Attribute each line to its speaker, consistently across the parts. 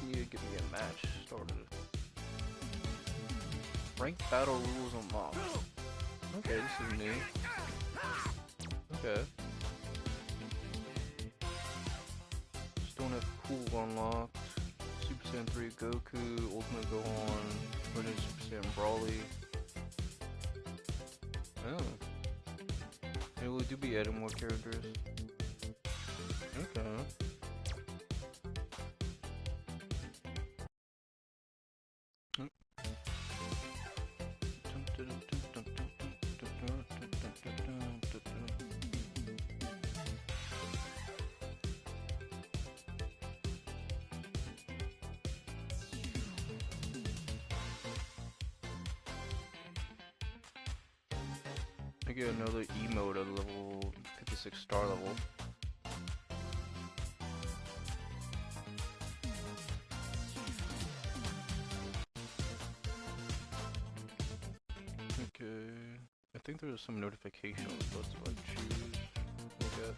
Speaker 1: need to get me a match started. Ranked battle rules unlocked. Okay, this is new. Okay. Don't have cool unlocked. Super Saiyan 3 Goku, Ultimate Gohan, Legend Super Saiyan Brawly. Oh. Maybe we do be adding more characters. Okay. I get another emote at level 56 star level. Okay, I think there's some notification I'm supposed to like choose. Look at.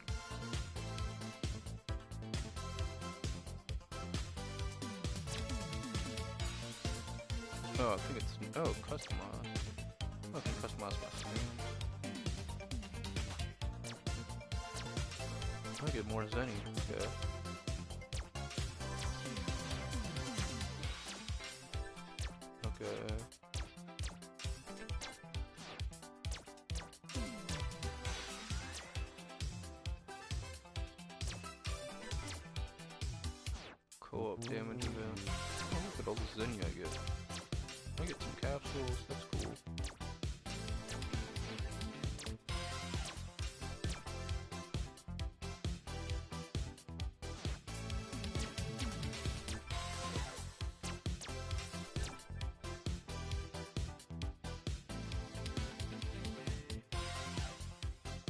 Speaker 1: Oh, I think it's customize. I can customize my skin. I get more Zenny. Okay. Okay. Co-op damage event. Oh, look at all the Zenny I get. I get some capsules. That's cool.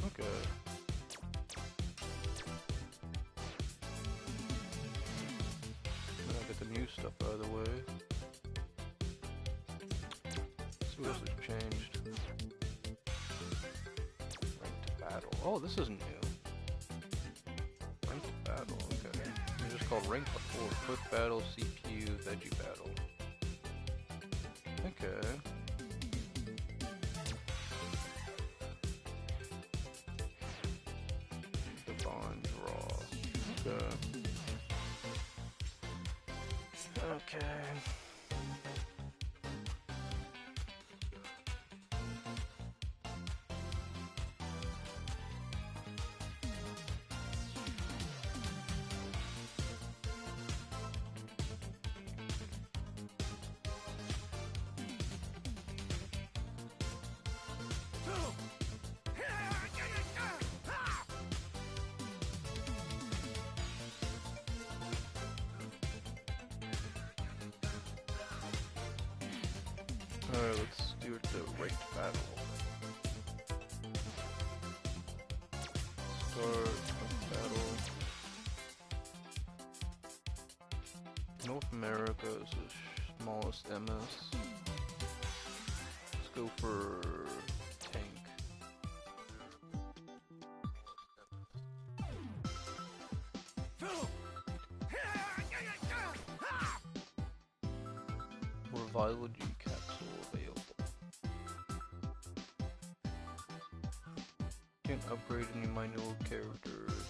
Speaker 1: Okay. Then I get the new stuff out of the way. Let's see what else has changed. Ranked battle. Oh, this is new. Ranked battle, okay. It was just called ranked before. Quick battle, CPU, veggie battle. Okay. Divine draw. Okay. Okay. Alright, let's do the ranked battle. Start battle. North America is the smallest MS. Let's go for tank. Revival G capsule available. Can't upgrade any of my new characters.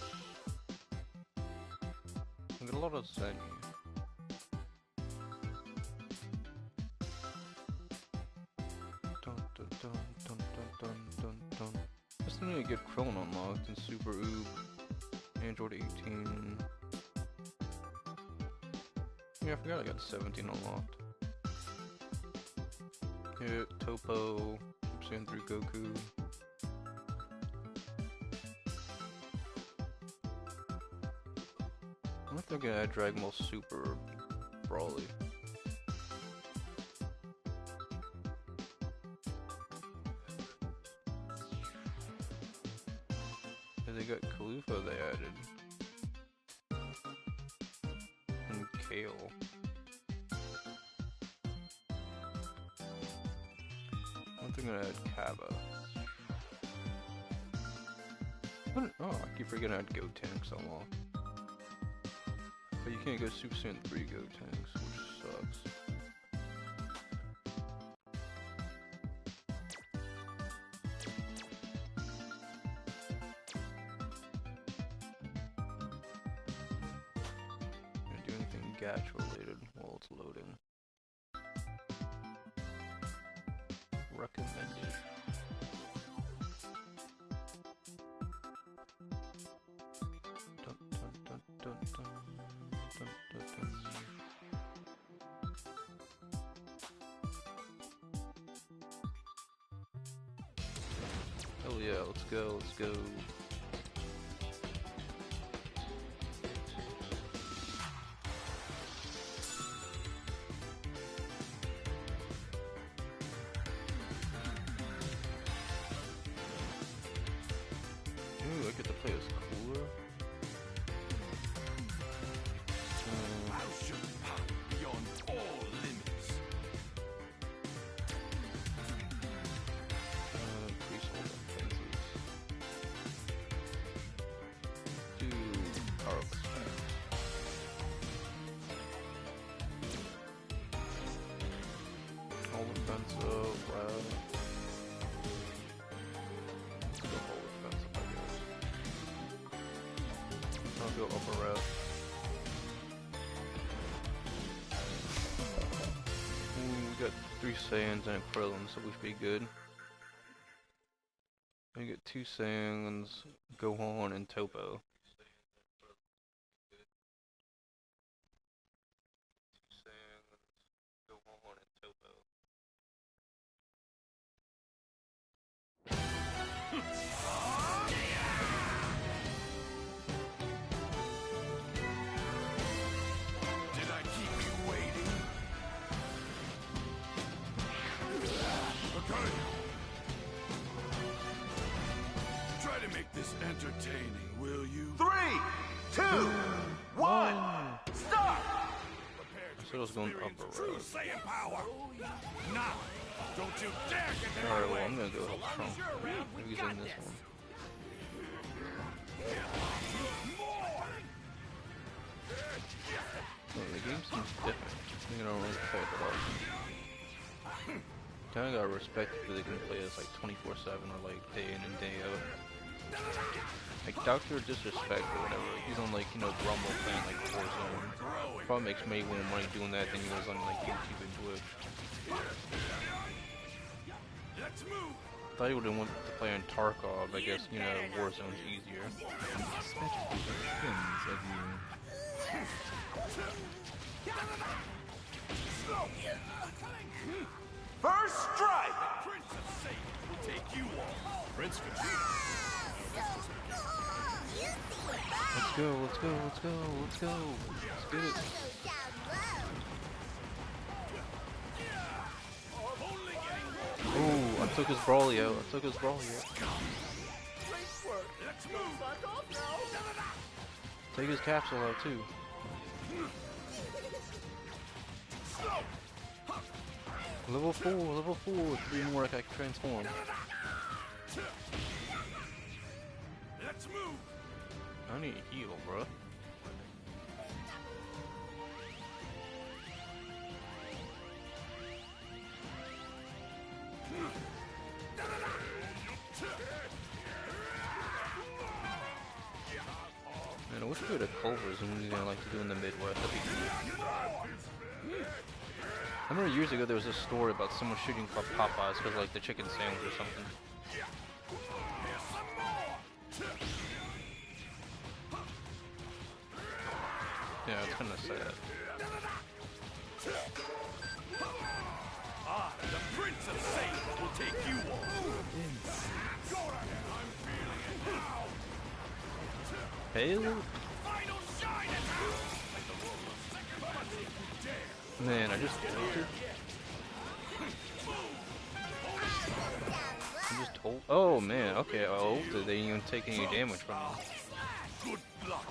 Speaker 1: I get a lot of Zenny. Dun dun dun dun dun dun dun dun. I still need to get Krillin unlocked in Super Oob, Android 18. Yeah, I forgot I got 17 unlocked. Yeah, Topo, Super Saiyan 3 Goku. I'm thinking I had Dragon Ball Super Brawly. Yeah, they got Kalufa they added. And Kale. I'm thinking I had Kaba. Oh, I keep forgetting I had Gotenks unlocked. But you can't go Super Saiyan 3 Go tanks, which sucks. Gonna do anything Gatch related while it's loading. Recommended. Dun, dun, dun, dun, dun, dun, dun, dun. Hell yeah, let's go, let's go. Ooh, I get to play as cooler.
Speaker 2: Beyond all limits.
Speaker 1: Increase all defenses. Do power up attack. All defensive, wow. Let's go all defensive, I guess. I'll go upper route. We got 3 Saiyans and a Krillin, so we should be good. We get 2 Saiyans, Gohan, and Topo.
Speaker 2: Did I keep you waiting? Okay. Try to make this entertaining, will you?
Speaker 3: 3, 2, 1, start!
Speaker 1: So I was going upper
Speaker 2: True
Speaker 1: route.
Speaker 2: Saiyan power. Now, don't you dare get in
Speaker 1: Alright,
Speaker 2: my
Speaker 1: well,
Speaker 2: way.
Speaker 1: I'm gonna go help Trump. Maybe he's in this one. Yeah, the game seems different. I think I don't really play it that often. Kinda gotta respect it that they can play this like 24/7 or like day in and day out. Like Dr. Disrespect or whatever, he's on like, you know, Rumble playing like Warzone. Probably makes way more money doing that than he was on like YouTube and Twitch.
Speaker 2: Let's move.
Speaker 1: Thought he would've went to play on Tarkov, I guess, you know, Warzone's easier.
Speaker 4: Especially the fins of you.
Speaker 3: First strike!
Speaker 2: Prince of Satan will take you on. Prince
Speaker 1: Let's go, let's go, let's go, let's go. Let's get it. Ooh, I took his Brawlio. I took his Brawlio.
Speaker 2: Let's move.
Speaker 1: Take his capsule out too. Level 4, level 4. 3 more I can transform.
Speaker 2: Let's move.
Speaker 1: I need to heal, bro. Man, I wish we had a Culver's and we like to do in the Midwest. That'd be cool. I remember years ago there was a story about someone shooting for Popeyes because like the chicken sandwich or something. Yeah, it's kinda sad.
Speaker 2: Ah, the Prince of Satan will take you on. I'm feeling it now.
Speaker 1: Halo?
Speaker 2: Final shine at like the roll of second punch. Dare.
Speaker 1: Man, I just ulted. I just told. Oh man, okay, I ulted. They didn't even take any damage from me.
Speaker 2: Good luck.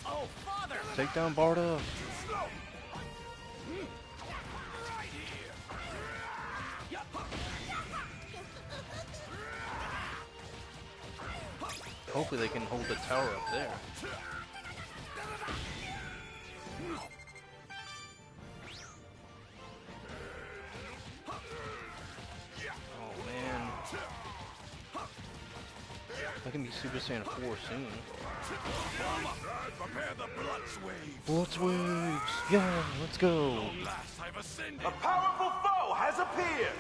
Speaker 2: Oh, father.
Speaker 1: Take down Barda.
Speaker 2: Right here.
Speaker 1: Hopefully they can hold the tower up there. making me Super Saiyan 4 soon.
Speaker 2: Prepare the Bloods wave.
Speaker 1: Bloods waves! Yeah, let's go!
Speaker 2: Last I've ascended.
Speaker 3: A powerful foe has appeared.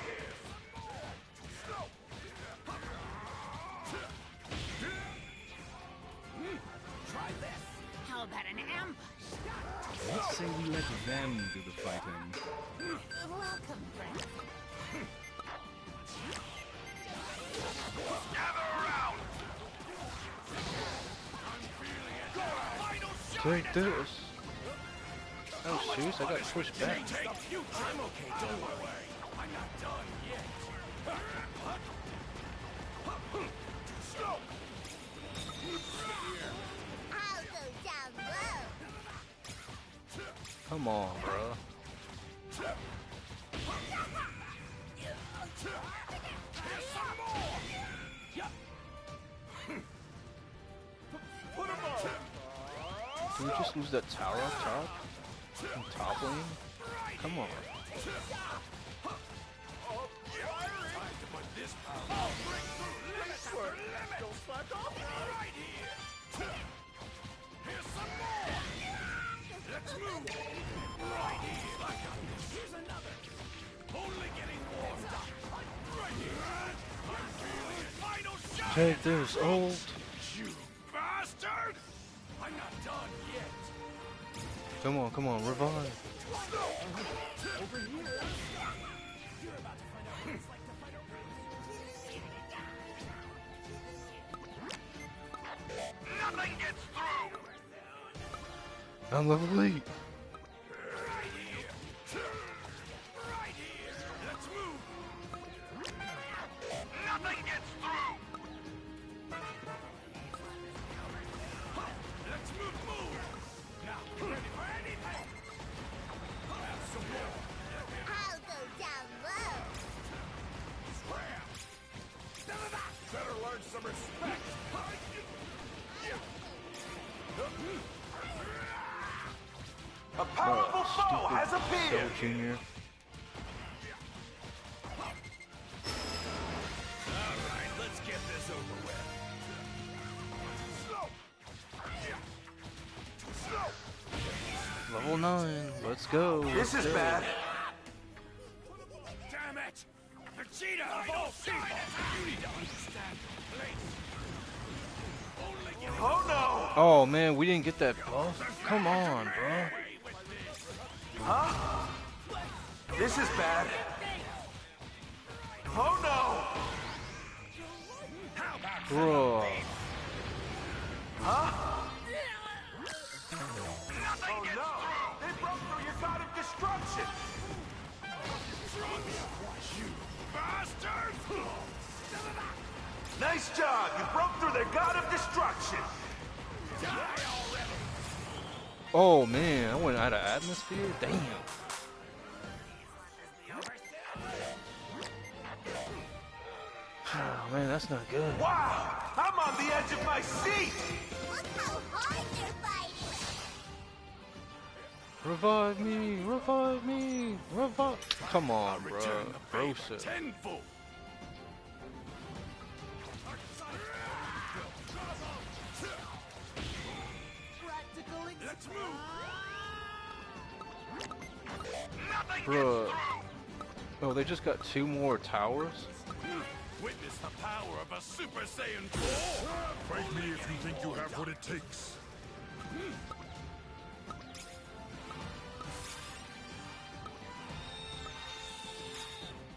Speaker 2: Try this.
Speaker 5: How about an ambush?
Speaker 4: Let's say we let them do the fighting.
Speaker 5: Welcome, friend.
Speaker 2: Gather around.
Speaker 1: Take this! Oh, serious? I got pushed back.
Speaker 2: Take you. I'm okay. Don't worry. I'm not done yet.
Speaker 5: I'll go down low.
Speaker 1: Come on, bro. Did we just lose that tower up top? In top lane? Come on.
Speaker 2: Let's move. Right here. I got this. Here's another. Only getting warmed up. Right here. I'm feeling it. Final shot.
Speaker 1: Take this, old.
Speaker 2: You bastard! I'm not done yet.
Speaker 1: Come on, revive.
Speaker 2: Over here. Nothing gets through.
Speaker 1: I'm level 8.
Speaker 2: Right here. Right here. Let's move. Nothing gets through. Let's move. Now, ready for anything. Have some more.
Speaker 5: I'll go down low.
Speaker 2: Better learn some respect.
Speaker 3: A powerful foe has
Speaker 1: Cell
Speaker 3: appeared.
Speaker 1: Jr.
Speaker 2: All right, let's get this over with.
Speaker 1: Level 9. Let's go.
Speaker 3: This is bad.
Speaker 2: Damn it! Vegeta of all people! You need to understand your place. Only getting
Speaker 3: Oh no!
Speaker 1: Oh man, we didn't get that buff. Come on, bro.
Speaker 2: away with this.
Speaker 3: Huh? This is bad. Oh no!
Speaker 2: How about
Speaker 1: Bro.
Speaker 3: Huh? Oh no! They broke through your god of destruction!
Speaker 2: you bastard?
Speaker 3: Nice job! You broke through their god of destruction!
Speaker 2: Die already!
Speaker 1: Oh man, I went out of atmosphere? Damn. Oh man, that's not good.
Speaker 3: Wow! I'm on the edge of my seat!
Speaker 5: Look how hard they're fighting.
Speaker 1: Revive me! Revive me! Revive! Come on, bro.
Speaker 2: Return the favor
Speaker 1: Brosa.
Speaker 2: tenfold. Let's move. Nothing
Speaker 1: Bruh. Oh, they just got 2 more towers?
Speaker 2: Witness the power of a Super Saiyan 4.
Speaker 6: Fight me if you think you have what it takes.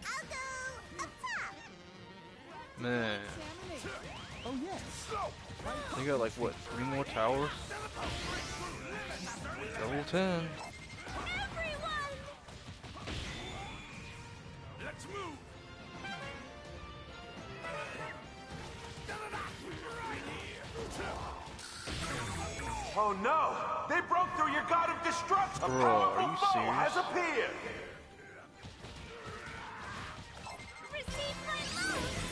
Speaker 5: I'll go up top.
Speaker 1: Man.
Speaker 4: Oh yes.
Speaker 1: They got like, what, 3 more towers? Level 10.
Speaker 5: Everyone!
Speaker 2: Let's move.
Speaker 3: Oh no! They broke through your god of destruction! A
Speaker 1: Bro,
Speaker 3: powerful
Speaker 1: are you
Speaker 3: foe
Speaker 1: serious?
Speaker 3: has appeared!
Speaker 5: Receive my love!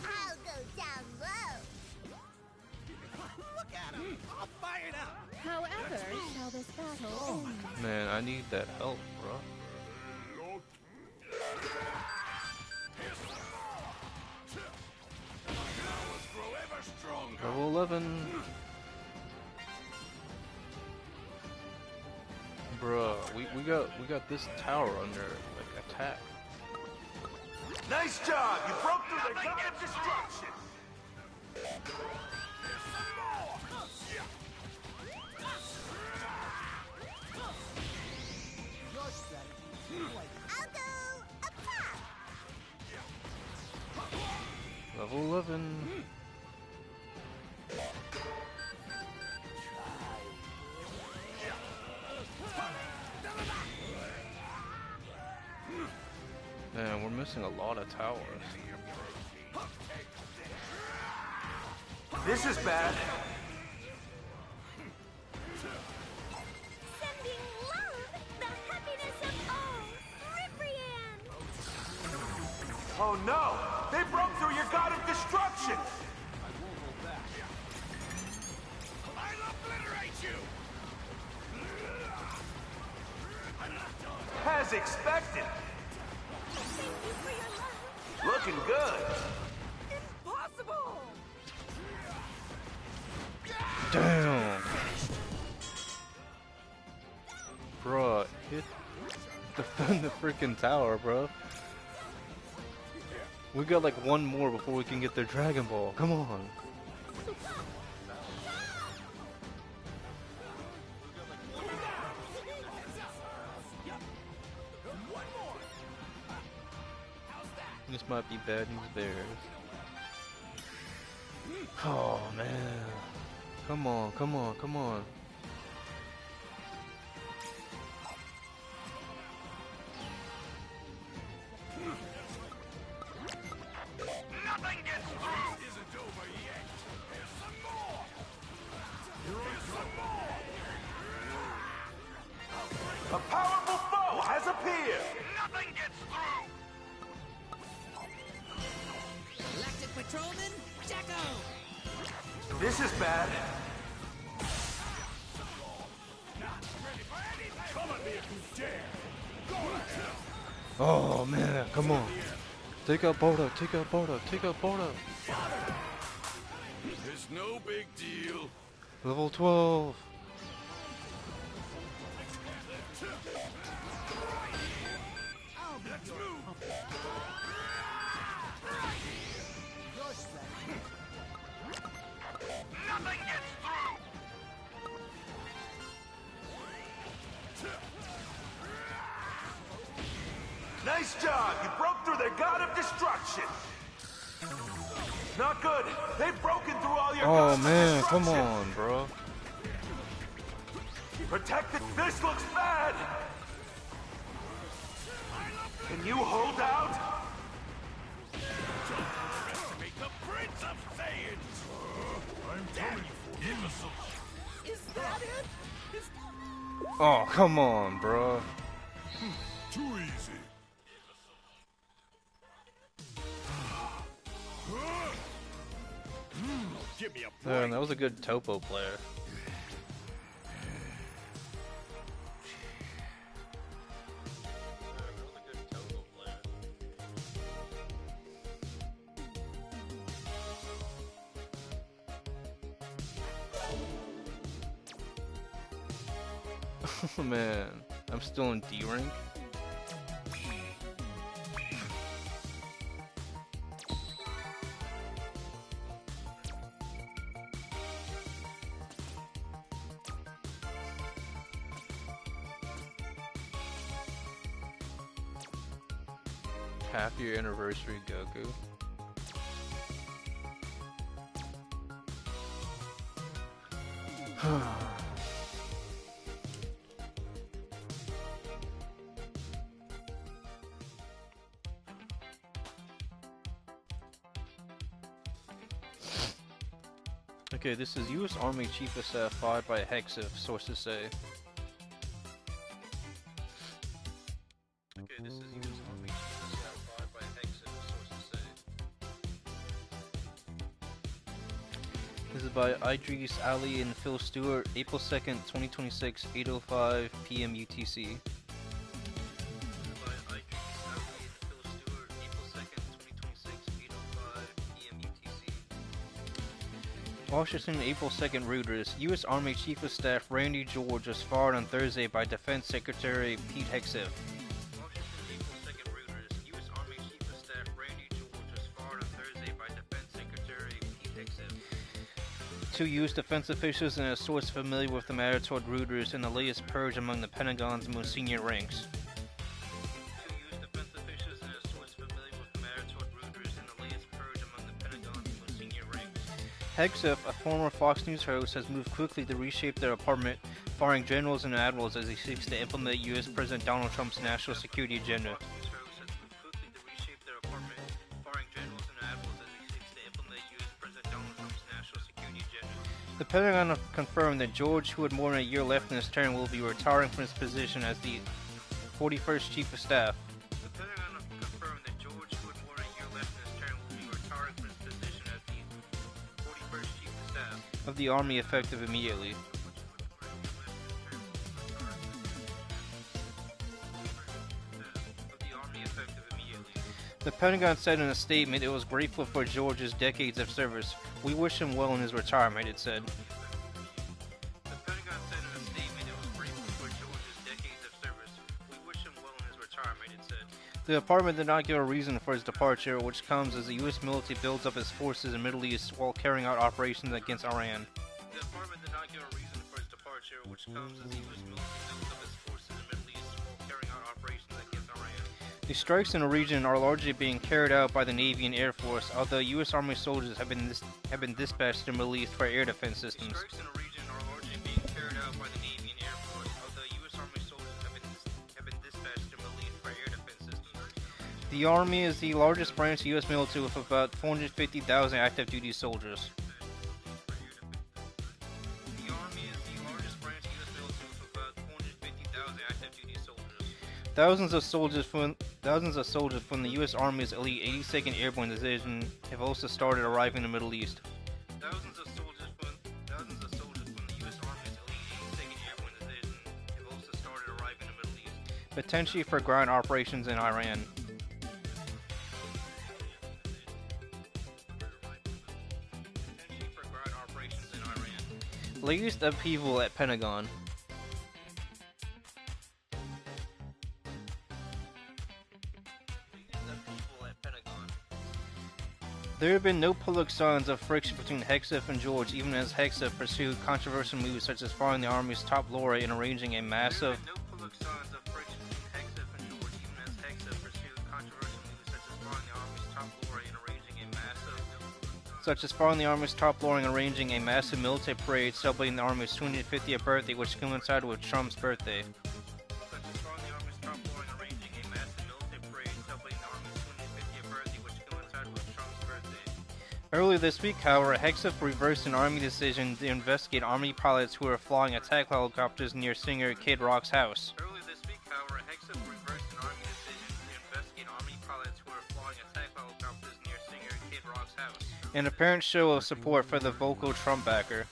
Speaker 5: I'll go down low.
Speaker 2: Look at him. All fired up.
Speaker 7: However, shall this battle end?
Speaker 1: Man, I need that help, bro. we got this tower under like attack.
Speaker 3: Nice job! You broke through the god of destruction!
Speaker 5: I'll go up top.
Speaker 1: Level 11. Man, we're missing a lot of towers.
Speaker 3: This is bad.
Speaker 5: Sending love, the happiness of all. Riprian!
Speaker 3: Oh no! They broke through your god of destruction!
Speaker 2: I'll obliterate you!
Speaker 3: As expected.
Speaker 5: Thank you for your love.
Speaker 3: Looking good.
Speaker 5: Impossible!
Speaker 1: Damn. Bruh, defend the freaking tower, bro. We got like one more before we can get their Dragon Ball. Come on. This might be bad news bears. Oh man. Come on, come on, come on.
Speaker 2: Nothing gets through! Isn't over yet. Here's some more! Here's some more!
Speaker 3: A powerful foe has appeared!
Speaker 2: Nothing gets through!
Speaker 7: Galactic Patrolman, Jacko!
Speaker 3: This is bad.
Speaker 2: Come at me if you dare!
Speaker 1: Oh man, come on. Take out Boda, take out Boda, take out Boda.
Speaker 2: It's no big deal.
Speaker 1: Level 12.
Speaker 2: Let's move! Nothing gets through!
Speaker 3: Nice job! You broke through their god of destruction! Not good! They've broken through all your
Speaker 1: Oh
Speaker 3: gods of
Speaker 1: man,
Speaker 3: destruction!
Speaker 1: come on, bro.
Speaker 3: Protect it! This looks bad! Can you hold out?
Speaker 2: Make the Prince of Saiyans! I'm coming for you, imbecile!
Speaker 7: Is that it?
Speaker 1: Oh, come on, bro.
Speaker 6: Too easy.
Speaker 2: Give me a
Speaker 1: Man,
Speaker 2: break!
Speaker 1: that was a good topo player. Oh man, I'm still in D rank. Happy anniversary, Goku. Okay, this is U.S. Army Chief of Staff fired by Hexif, sources say. Okay, this is U.S. Army Chief of Staff fired by Hexif, sources say. This is by Idris Ali and Phil Stewart, April 2nd, 2026, 8:05 p.m. UTC. Washington, April 2nd, Reuters. U.S. Army Chief of Staff Randy George was fired on Thursday by Defense Secretary Pete Hegseth. Washington, April 2nd, Reuters. U.S. Army Chief of Staff Randy George was fired on Thursday by Defense Secretary Pete Hegseth. Two U.S. defense officials and a source familiar with the matter told Reuters in the latest purge among the Pentagon's most senior ranks. Hegseth, a former Fox News host, has moved quickly to reshape their department, firing generals and admirals as he seeks to implement U.S. President Donald Trump's national security agenda. The Pentagon confirmed that George, who had more than a year left in his term, will be retiring from his position as the 41st Chief of Staff. Of the Army effective immediately. The Pentagon said in a statement it was grateful for George's decades of service. We wish him well in his retirement, it said. The Pentagon said in a statement it was grateful for George's decades of service. We wish him well in his retirement, it said. The department did not give a reason for his departure, which comes as the U.S. military builds up its forces in the Middle East while carrying out operations against Iran. The department did not give a reason for his departure, which comes as the U.S. military builds up its forces in the Middle East while carrying out operations against Iran. The strikes in the region are largely being carried out by the Navy and Air Force, although U.S. Army soldiers have been dispatched to the Middle East for air defense systems. The strikes in the region are largely being carried out by the Navy and Air Force, although U.S. Army soldiers have been dispatched to the Middle East for air defense systems. The Army is the largest branch of the U.S. military with about 450,000 active duty soldiers. Thousands of soldiers from the U.S. Army's elite 82nd Airborne Division have also started arriving in the Middle East. Thousands of soldiers from the U.S. Army's elite 82nd Airborne Division have also started arriving in the Middle East, potentially for ground operations in Iran. Latest upheaval at Pentagon. There have been no public signs of friction between Hegseth and George, even as Hegseth pursued controversial moves such as firing the Army's top laureate and arranging a massive military parade celebrating the Army's 250th birthday, which coincided with Trump's birthday. Earlier this week, however, Hegseth reversed an Army decision to investigate Army pilots who were flying attack helicopters near singer Kid Rock's house. An apparent show of support for the vocal Trump backer.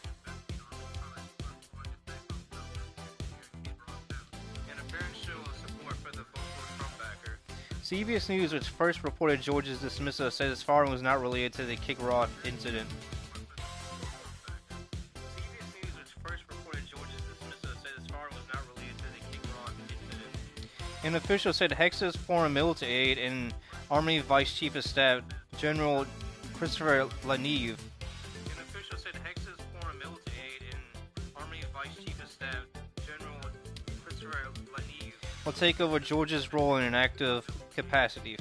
Speaker 1: CBS News, which first reported George's dismissal, said his firing was not related to the Kid Rock incident. An official said Hegseth's former military aide and Army Vice Chief of Staff, General Christopher Lanieve, will take over George's role in an active capacity.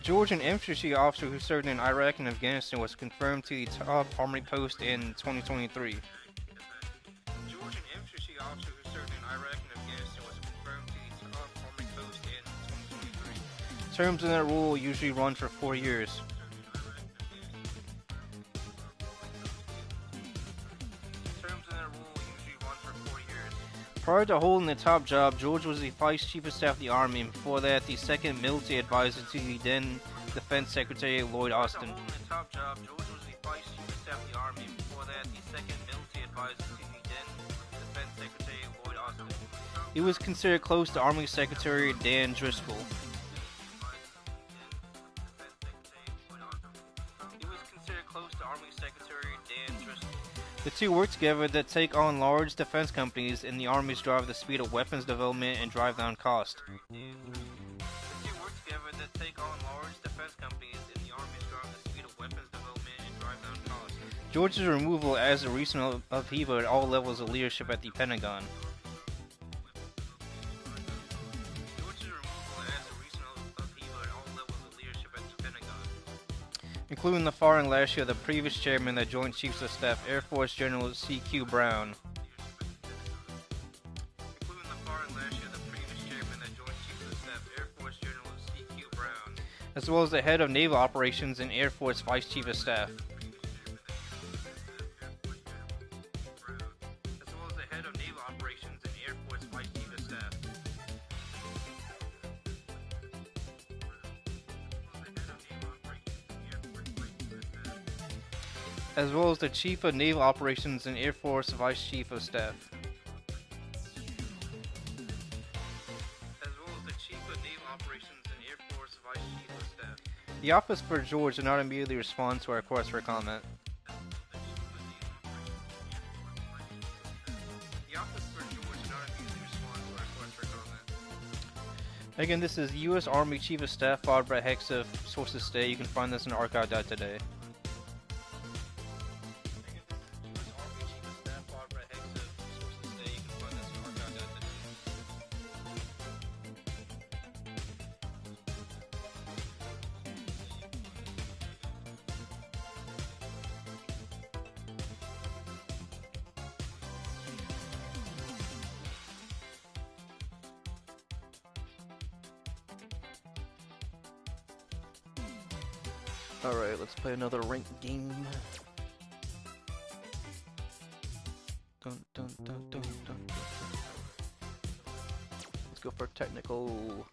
Speaker 1: George, an infantry officer who served in Iraq and Afghanistan, was confirmed to the top Army post in 2023. Terms in that role usually run for 4 years. Prior to holding the top job, George was the Vice Chief of Staff of the Army, and before that, the second military advisor to the then Defense Secretary Lloyd Austin. He was considered close to Army Secretary Dan Driscoll. The two work together to take on large defense companies in the Army's drive at the speed of weapons development and drive down cost. George's removal as a recent upheaval at all levels of leadership at the Pentagon. Including the firing last year of the previous chairman of the Joint Chiefs of Staff, Air Force General C.Q. Brown. As well as the head of Naval Operations and Air Force Vice Chief of Staff. As well as the Chief of Naval Operations and Air Force Vice Chief of Staff. The Office for George did not immediately respond to our request for comment. Again, this is U.S. Army Chief of Staff filed by Hexa Sources Stay. You can find this in archive.today. Alright, let's play another ranked game. Dun, dun, dun, dun, dun, dun. Let's go for technical.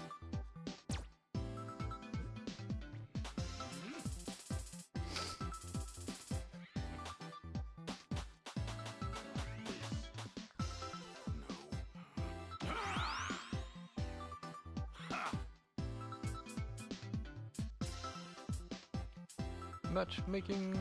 Speaker 1: Matchmaking.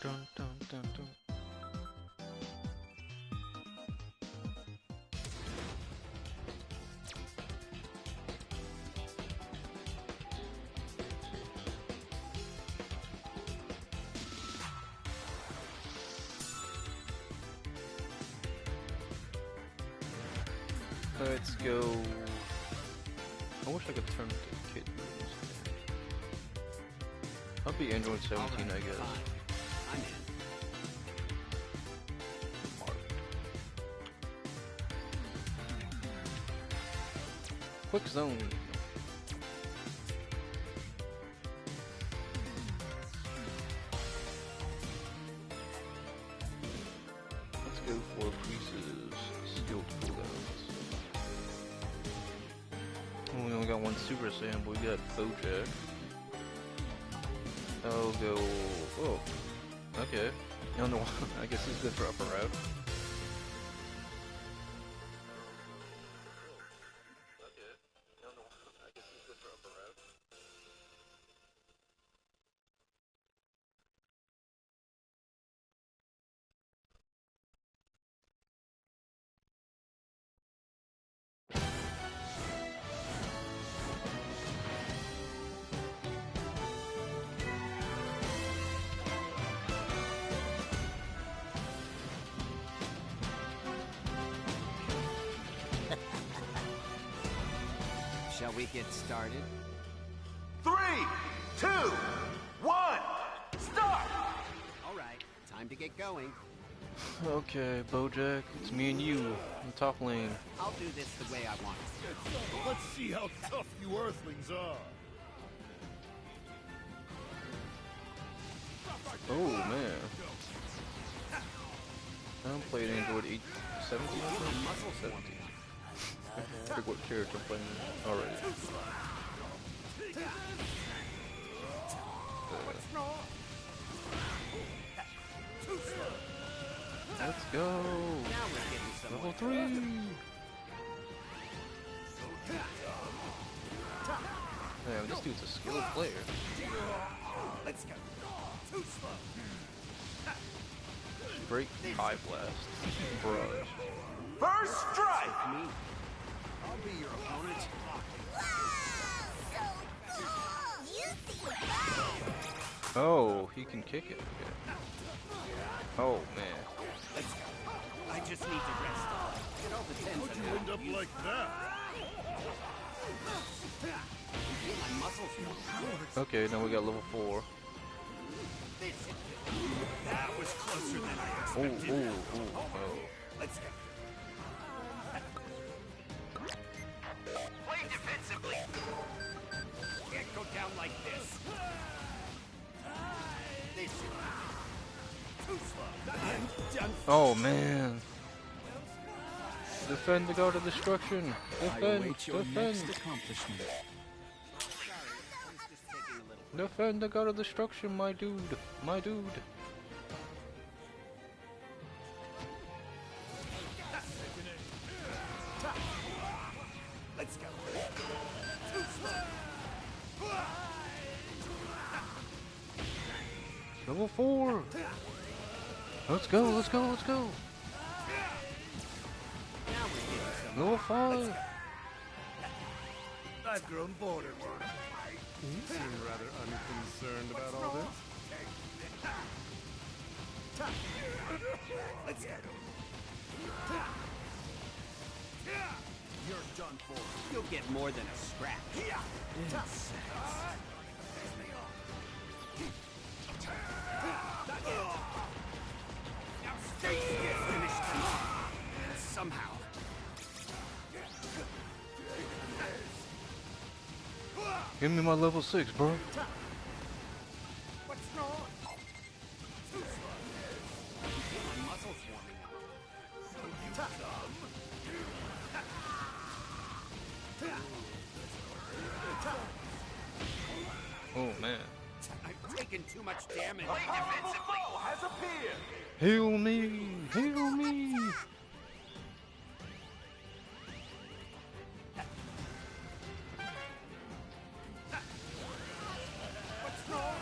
Speaker 1: Dun, dun, dun, dun. Let's go. I wish I could turn the kit. I'll be Android 17, I guess.
Speaker 7: I'm in.
Speaker 1: Quick zone. Let's go for Priest's skilled cooldowns. We only got one Super Saiyan, but we got Bojack. I'll go. Oh, okay. I don't know. I guess he's good for upper route.
Speaker 7: we get started?
Speaker 3: 3, 2, 1, start!
Speaker 7: All right, time to get going.
Speaker 1: Okay, Bojack, it's me and you in the top lane.
Speaker 7: I'll do this the way I want it.
Speaker 6: Let's see how tough you Earthlings are.
Speaker 1: Oh man. I'm playing Android 8, 17, I think? 17. I forget what character I'm playing already. Let's go!
Speaker 7: Now we're getting somewhere.
Speaker 1: Level 3! Man, this dude's a skilled player.
Speaker 7: Let's go. Too slow.
Speaker 1: Great high blast. Barrage.
Speaker 3: First strike!
Speaker 7: Me. I'll be your opponent.
Speaker 1: Oh, he can kick it. Okay. Oh man.
Speaker 7: Let's go. I just need to rest. It all depends
Speaker 6: How'd
Speaker 7: on
Speaker 6: you
Speaker 7: how
Speaker 6: end up
Speaker 7: use
Speaker 6: like that?
Speaker 7: You feel my muscles move.
Speaker 1: Okay, now we got level 4.
Speaker 2: That was closer than I
Speaker 1: Oh,
Speaker 2: expected.
Speaker 1: oh.
Speaker 7: Let's go.
Speaker 3: Play defensively!
Speaker 7: Can't go down like this. This is too slow. I'm done.
Speaker 1: Oh man. Defend the god of destruction.
Speaker 4: I
Speaker 1: Defend,
Speaker 4: await your
Speaker 1: defend.
Speaker 4: next accomplishment.
Speaker 7: Sorry, I was just taking a little.
Speaker 1: Defend the god of destruction, my dude. My dude.
Speaker 7: Let's go.
Speaker 1: Level 4. Let's go, let's go, let's go.
Speaker 7: Now we're getting somewhere.
Speaker 1: Level 5.
Speaker 6: I've grown bored of you. You seem rather unconcerned about all this.
Speaker 7: Let's go. You're done for. You'll get more than a scratch. Now stay still. Finish them off. Somehow.
Speaker 1: Give me my level 6, bro.
Speaker 7: What's wrong? Too slow. My muscles warming up.
Speaker 1: Oh man.
Speaker 7: I've taken too much damage.
Speaker 3: Play defensively! Has appeared!
Speaker 1: Heal me! Heal me!
Speaker 7: What's wrong?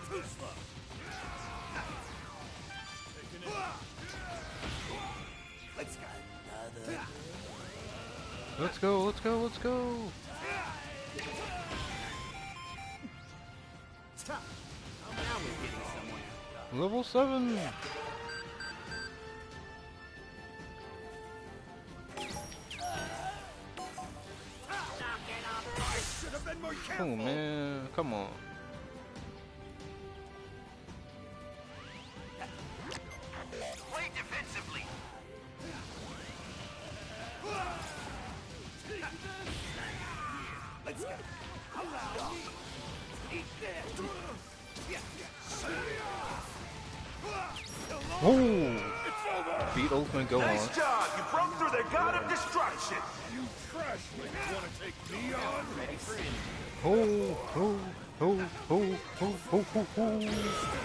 Speaker 7: Too slow. Let's go.
Speaker 1: Let's go, let's go, let's go!
Speaker 7: Now we're getting somewhere.
Speaker 1: Level 7!
Speaker 2: Should have been more
Speaker 1: Oh
Speaker 2: careful.
Speaker 1: man, come on.
Speaker 3: Play defensively!
Speaker 7: Let's go. Eat that.
Speaker 1: Oh! Beat Ultimate Go on.
Speaker 3: Nice job! You broke through the god of destruction!
Speaker 6: You trashlings want to take me on?
Speaker 7: Ready for any.
Speaker 1: Oh, oh, oh, oh, oh, oh, oh, oh.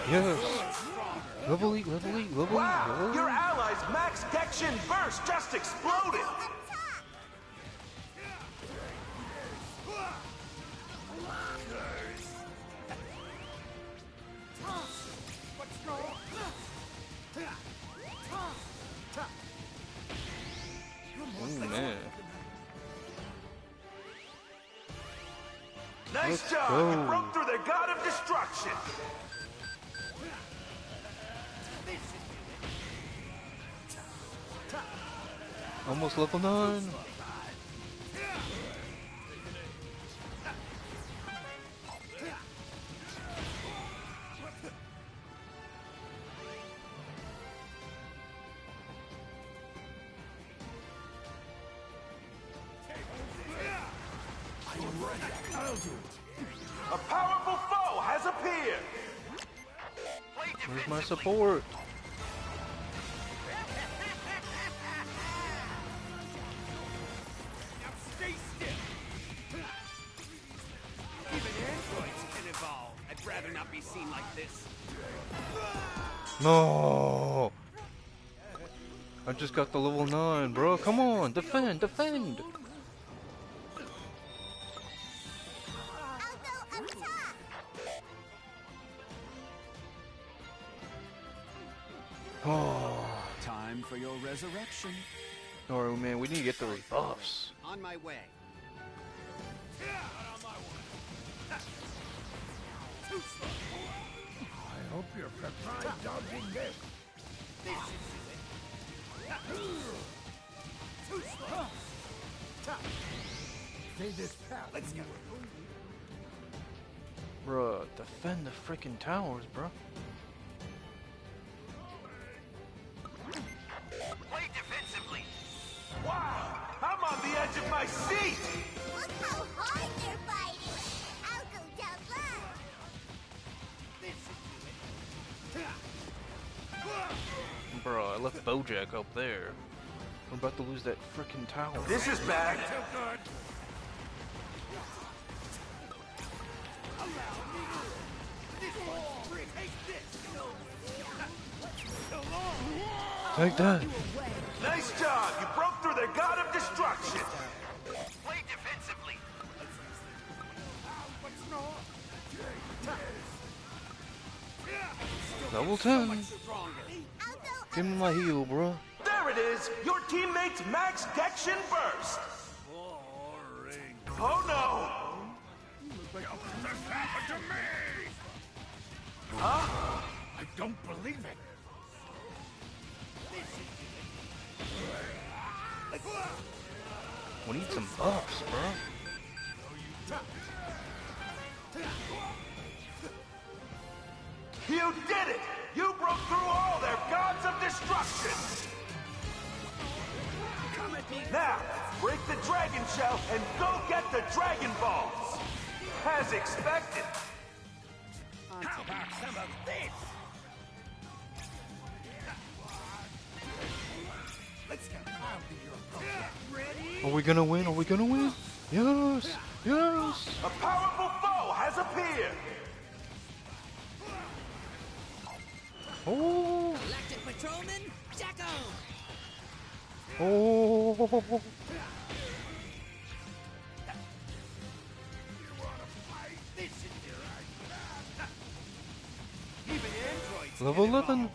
Speaker 1: Yes! Level 8, level 8, level 8,
Speaker 3: Wow!
Speaker 1: level 8.
Speaker 3: Your allies' max Dection burst just exploded!
Speaker 7: What's wrong?
Speaker 1: Oh man.
Speaker 3: Nice
Speaker 1: Let's
Speaker 3: job!
Speaker 1: go.
Speaker 3: You broke through the god of destruction!
Speaker 1: Almost level 9.
Speaker 3: A powerful foe has appeared.
Speaker 1: Where's my support?
Speaker 7: Now stay still. Even androids can evolve. I'd rather not be seen like this.
Speaker 1: No. I just got the level 9, bro. Come on, defend, defend.
Speaker 5: I'll go up top.
Speaker 1: Oh.
Speaker 4: Time for your resurrection.
Speaker 1: Alright, man, we need to get the rebuffs.
Speaker 7: On my way.
Speaker 2: I hope you're prepared dodging this. Too slow. Stay this path. Let's go.
Speaker 1: Bruh, defend the freaking towers, bro.
Speaker 3: Play defensively. Wow, I'm on the edge of my seat.
Speaker 5: Look how hard they're fighting. I'll go down low.
Speaker 1: Bro, I left Bojack up there. We're about to lose that freaking tower.
Speaker 3: This is bad.
Speaker 1: Take that.
Speaker 3: Nice job. You broke through their god of destruction. Play defensively.
Speaker 1: Level 10.
Speaker 5: I'll go
Speaker 1: Give me my heal, bro.
Speaker 3: There it is. Your teammate's max Dection burst. Oh no.
Speaker 2: This happened to me.
Speaker 3: Huh?
Speaker 2: I don't believe it.
Speaker 1: We need some buffs, bro.
Speaker 3: You did it. You broke through all their gods of destruction. Now, break the dragon shell and go get the Dragon Balls. As expected.
Speaker 2: How about some of this? Let's go. I'll be your ready.
Speaker 1: Are we gonna win? Are we gonna win? Yes! Yes!
Speaker 3: A powerful foe has appeared.
Speaker 1: Oh!
Speaker 8: Galactic Patrolman, Jacko!
Speaker 1: Oh! Level 11.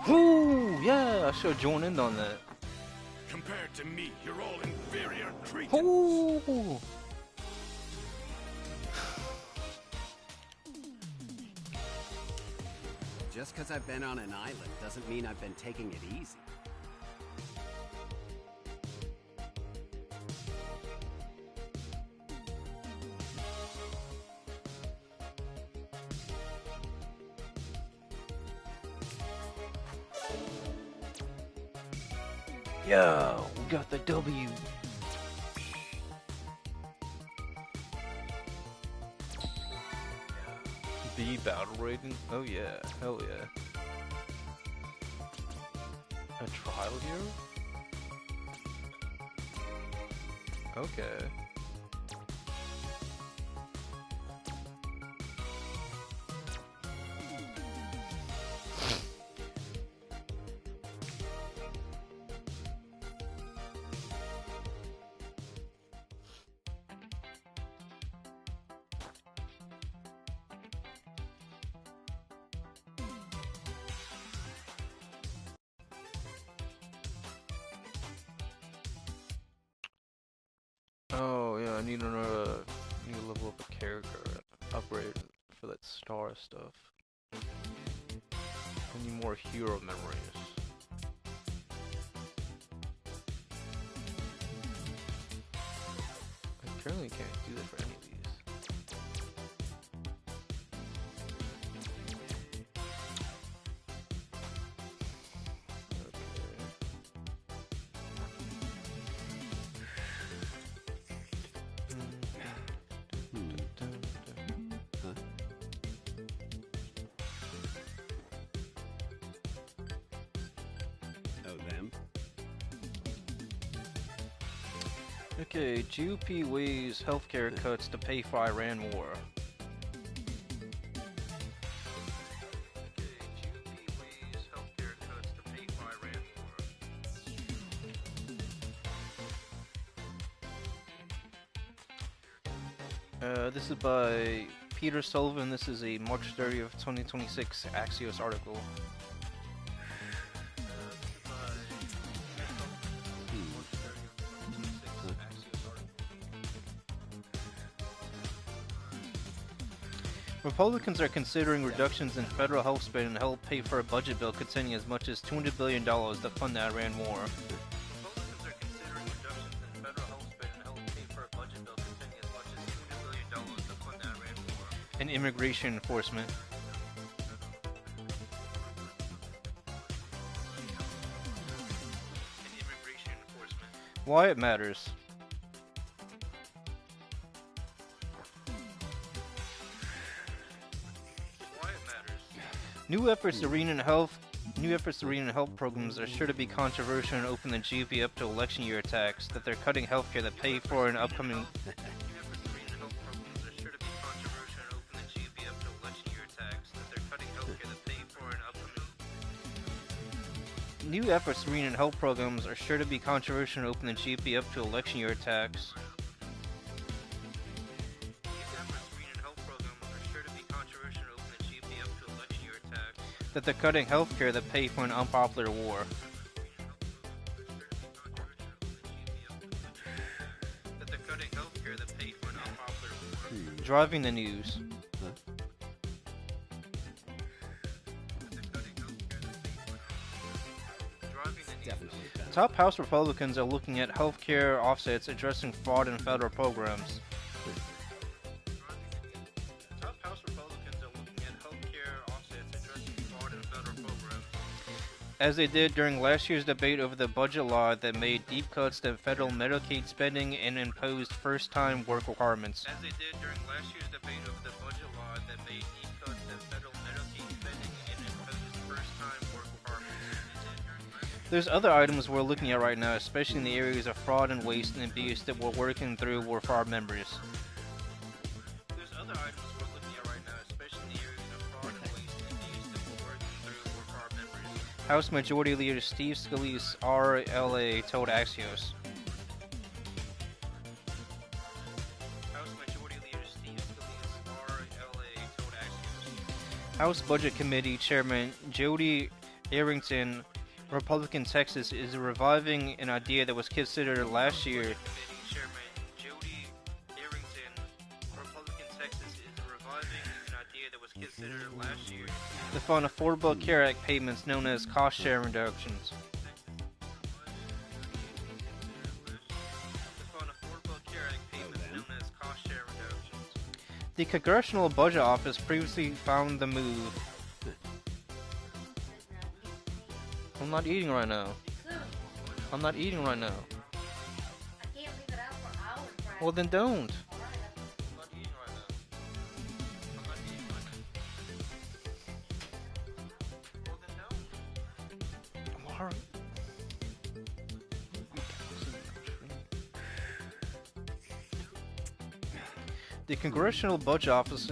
Speaker 1: Ooh, yeah, I should have joined in on that.
Speaker 2: Compared to me, you're all inferior creatures.
Speaker 1: Ooh!
Speaker 7: Just because I've been on an island doesn't mean I've been taking it easy.
Speaker 1: Yo, we got the W. B battle rating? Oh yeah, hell yeah. A trial hero? Okay. Oh yeah, I need to level up a character, upgrade for that star stuff. I need more hero memories. Apparently, you can't do that for any of these.
Speaker 9: Oh, them?
Speaker 1: Okay, GOP weighs healthcare cuts to pay for Iran war. Okay, GOP weighs healthcare cuts to pay for Iran war. This is by Peter Sullivan. This is a March 30th, 2026 Axios article. Republicans are considering reductions in federal health spending to help pay for a budget bill containing as much as $200 billion to fund the Iran war. Republicans are considering reductions in federal health spending to help pay for a budget bill containing as much as $200 billion to fund the Iran war. And immigration enforcement. Why it matters. New efforts to rein in health programs are sure to be controversial and open the GOP up to election year attacks that they're cutting healthcare that pay for an upcoming. New efforts to rein in health programs are sure to be controversial and open the GOP up to election year attacks. That they're cutting healthcare that pay for an unpopular war. Driving the news. Top House Republicans are looking at healthcare offsets addressing fraud in federal programs. As they did during last year's debate over the budget law that made deep cuts to federal Medicaid spending and imposed first-time work requirements. As they did during last year's debate over the budget law that made deep cuts to federal Medicaid spending and imposed first-time work requirements. There's other items we're looking at right now, especially in the areas of fraud and waste and abuse that we're working through with our members. House Majority Leader Steve Scalise, RLA, told Axios. House Budget Committee Chairman Jody Arrington, Republican Texas, is reviving an idea that was considered last year. To fund Affordable Care Act payments known as cost-sharing reductions. The Congressional Budget Office previously found the move. I'm not eating right now. I'm not eating right now. Well, then don't. The Congressional Budget Office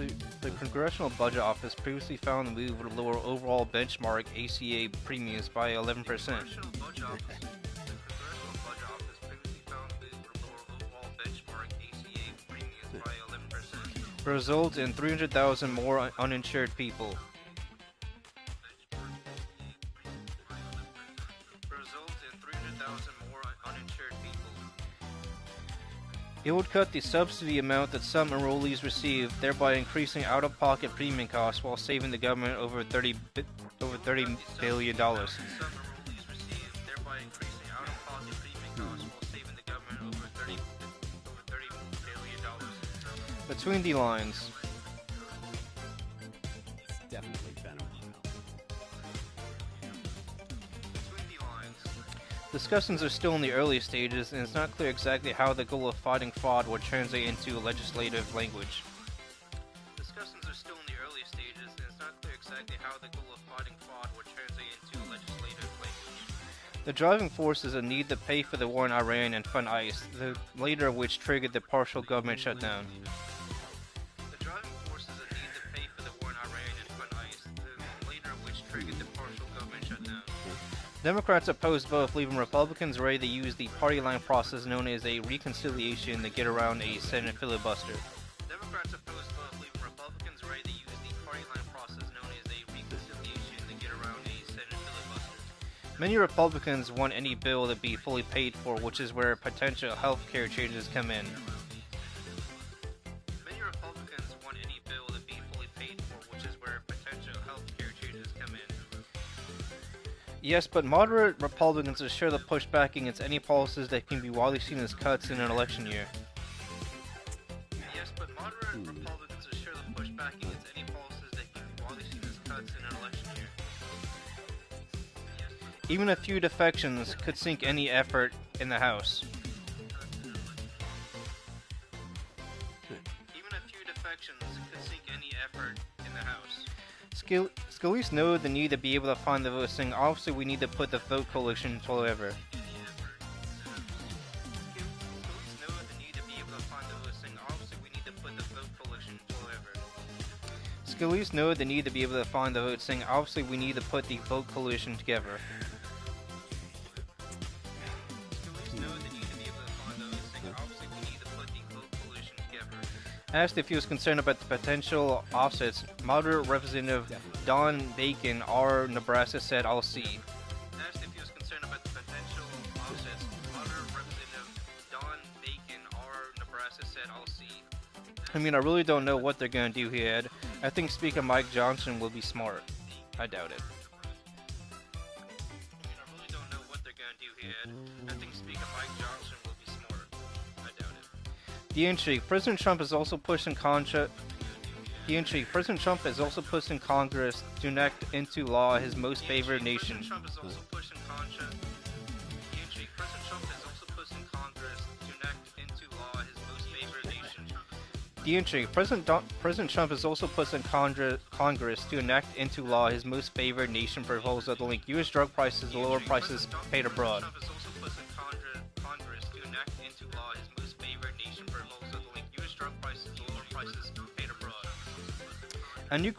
Speaker 1: previously found the move would lower overall benchmark ACA premiums by 11%. Result in 300,000 more uninsured people. It would cut the subsidy amount that some enrollees receive, thereby increasing out-of-pocket premium costs while saving the government over $30 billion. Between the lines.
Speaker 9: It's definitely been a while.
Speaker 1: Discussions are still in the early stages, and it's not clear exactly how the goal of fighting fraud would translate into legislative language. Discussions are still in the early stages, and it's not clear exactly how the goal of fighting fraud would translate into legislative language. The driving force is a need to pay for the war in Iran and fund ICE, the later of which triggered the partial government shutdown. The driving force is a need to pay for the war in Iran and fund ICE, the later of which triggered the partial government shutdown. Democrats oppose both, leaving Republicans ready to use the party line process known as a reconciliation to get around a Senate filibuster. Democrats oppose both, leaving Republicans ready to use the party line process known as a reconciliation to get around a Senate filibuster. Many Republicans want any bill to be fully paid for, which is where potential health care changes come in. Many Republicans want any bill to be fully paid for, which is where potential health care changes come in. Yes, but moderate Republicans are sure to push back against any policies that can be widely seen as cuts in an election year. Yes, but moderate Republicans are sure to push back against any policies that can be widely seen as cuts in an election year. Even a few defections could sink any effort in the House. Even a few defections could sink any effort in the House. Scalise noted the need to be able to find the votes, saying, obviously we need to put the vote coalition together. Scalise noted the need to be able to find the votes, saying, obviously we need to put the vote coalition together. Asked if he was concerned about the potential offsets, moderate Representative Don Bacon, R. Nebraska, said, I'll see. Asked if he was concerned about the potential offsets, moderate Representative Don Bacon, R. Nebraska, said, I'll see. I mean, I really don't know what they're going to do here, Ed. I think Speaker Mike Johnson will be smart. I doubt it. I mean, I really don't know what they're going to do here, Ed. I think Speaker Mike Johnson will be smart. I doubt it. The intrigue. President Trump has also pushed in Congress to enact into law his most favored nation. The intrigue. President Trump has also pushed in Congress to enact into law his most favored nation proposal to link U.S. drug prices to lower prices paid abroad. A new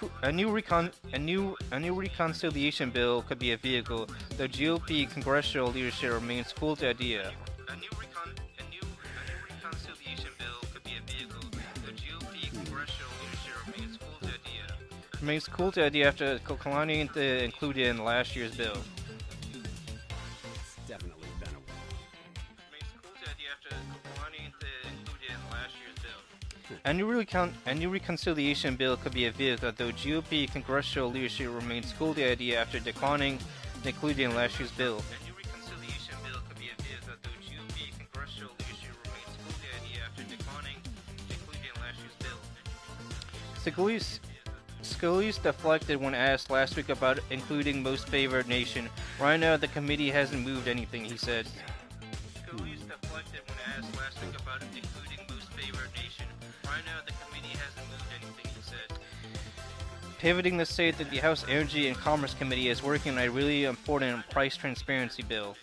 Speaker 1: reconciliation bill could be a vehicle. The GOP congressional leadership remains cool to the idea. A new reconciliation bill could be a vehicle. The GOP congressional leadership remains cool to the idea. Remains cool to the idea after declining to include it in last year's bill.
Speaker 9: It's definitely been a while.
Speaker 1: Remains cool to the idea after declining to include it in last year's bill. A new reconciliation bill could be a vehicle, though GOP congressional leadership remains cool to the idea after declining to include it in last year's bill. A new reconciliation bill could be a vehicle, though GOP congressional leadership remains cool to the idea after declining to include it in last year's bill. Scalise deflected when asked last week about including most favored nation. Right now, the committee hasn't moved anything, he said. Scalise deflected when asked last week about including most favored nation. Right now, the committee hasn't moved anything, he said. Pivoting to say that the House Energy and Commerce Committee is working on a really important price transparency bill.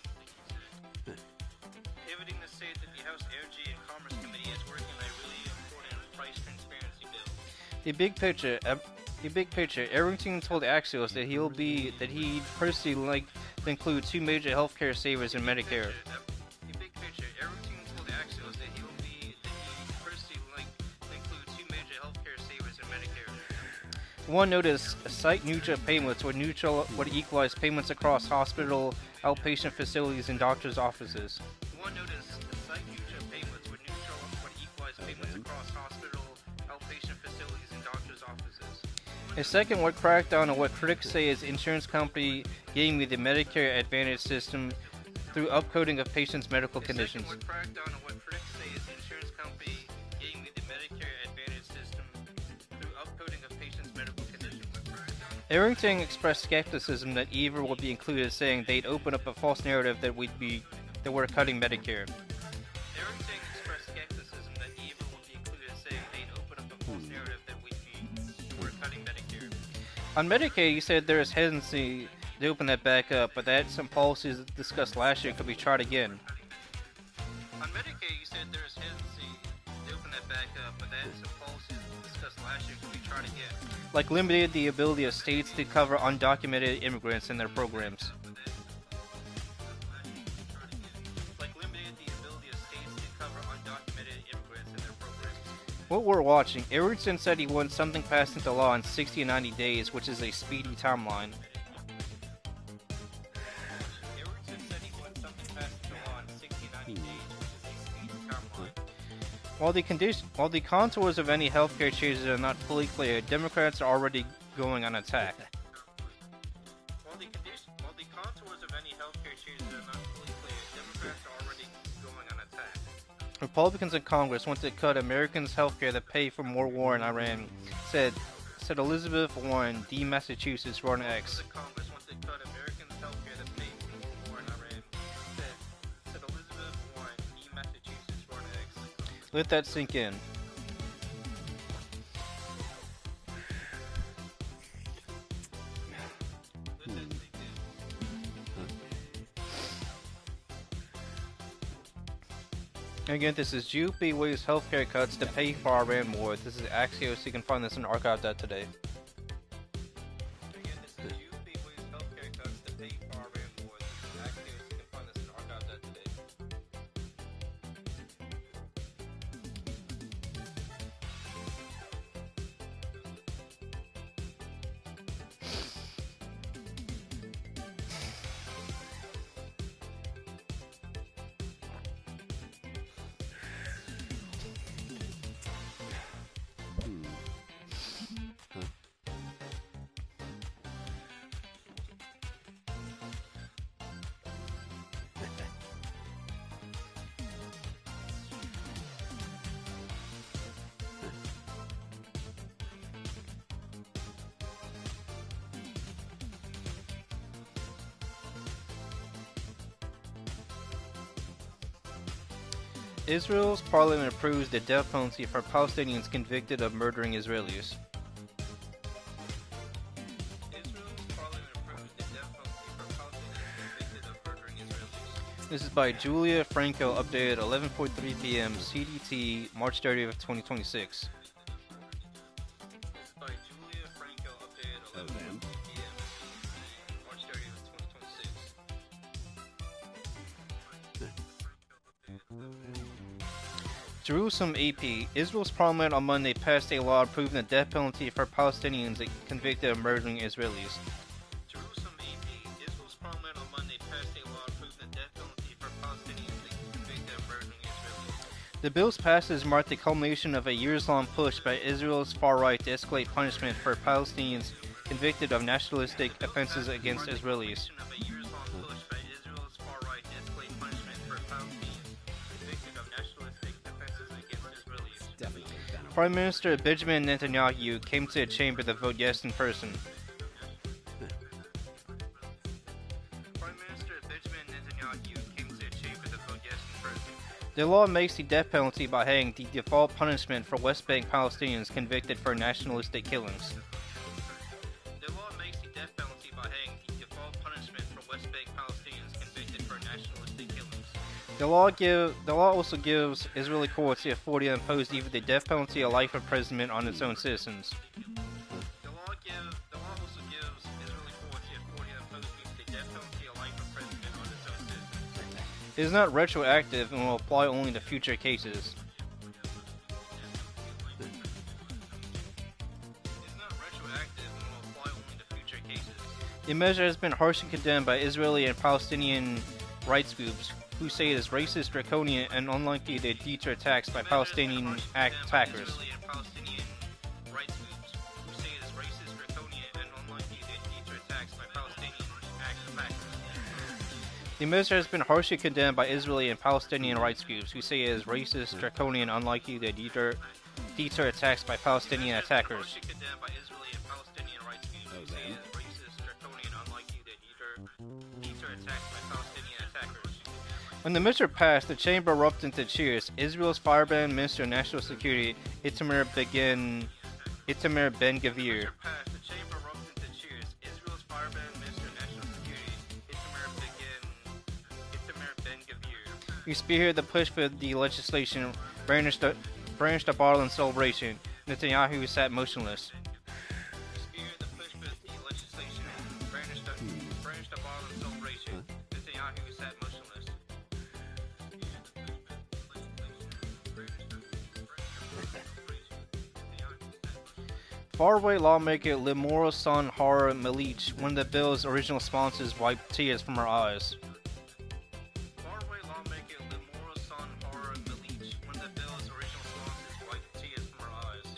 Speaker 1: Pivoting to say that the House Energy and Commerce Committee is working on a really important price transparency bill. The big picture. Arrington told Axios that he'd personally like to include two major healthcare savers in Medicare. The big picture. Arrington told Axios that he'd personally like to include two major healthcare savers in Medicare. One notice: site neutral payments would equalize payments across hospital, outpatient facilities, and doctors' offices. One notice: site neutral payments would equalize payments across hospital, outpatient facilities, and doctors' offices. A second would crack down on what critics say is insurance company gaming the Medicare Advantage system through upcoding of patients' medical conditions. A second would crack down on what critics say is insurance company gaming the Medicare Advantage Arrington expressed skepticism that either would be included, saying they'd open up a false narrative that we're cutting Medicare. Arrington expressed skepticism that either would be included, saying they'd open up a false narrative that we're cutting Medicare. On Medicaid, he said there is hesitancy to open that back up, but that some policies discussed last year could be tried again. On Medicaid, he said there is hesitancy to open that back up, but that some policies discussed last year could be tried again. Like limited the ability of states to cover undocumented immigrants in their programs. What we're watching, Arrington said he wants something passed into law in 60 to 90 days, which is a speedy timeline. While the contours of any healthcare changes are not fully clear, Democrats are already going on attack. While the contours of any healthcare changes are not fully clear, Democrats are already going on attack. Republicans in Congress want to cut Americans' healthcare to pay for more war in Iran, said Elizabeth Warren, D. Massachusetts, Run X. Let that sink in. Again, this is GOP waves healthcare cuts to pay for Iran war. This is Axios. You can find this on archive.today. Israel's parliament approves the death penalty for Palestinians convicted of murdering Israelis. This is by Julia Franco, updated 11:43 p.m. CDT, March 30th, 2026. Jerusalem AP. Israel's parliament on Monday passed a law approving the death penalty for Palestinians convicted of murdering Israelis. Jerusalem AP. Israel's parliament on Monday passed a law approving the death penalty for Palestinians convicted of murdering Israelis. The bill's passage marked the culmination of a years-long push by Israel's far right to escalate punishment for Palestinians convicted of nationalistic offenses against Israelis. Prime Minister Benjamin Netanyahu came to the chamber to vote yes in person. The law makes the death penalty by hanging the default punishment for West Bank Palestinians convicted for nationalistic killings. The law makes the death penalty by hanging the default punishment for West Bank Palestinians convicted for nationalistic killings. The law also gives Israeli courts the authority to impose either the death penalty or life imprisonment on its own citizens. The law also gives Israeli courts the authority to impose either the death penalty or life imprisonment on its own citizens. It is not retroactive and will apply only to future cases. The measure has been harshly condemned by Israeli and Palestinian rights groups, who say it is racist, draconian, and unlikely to deter attacks by Palestinian attackers. The measure has been harshly condemned by Israeli and Palestinian rights groups, who say it is racist, draconian, and unlikely to deter attacks by Palestinian attackers. you say is racist, draconian, unlike you, that these are attacked by Palestinian attackers. When the measure passed, the chamber erupted into cheers. Israel's firebrand Minister of National Security, Itamar Ben-Gvir. He spearheaded the push for the legislation, brandished a bottle in celebration. Netanyahu sat motionless. Faraway lawmaker Limora San Har Malich, one of the bill's original sponsors, wiped tears from her eyes. Faraway lawmaker Limora San Har Malich, one of the bill's original sponsors, wiped tears from her eyes.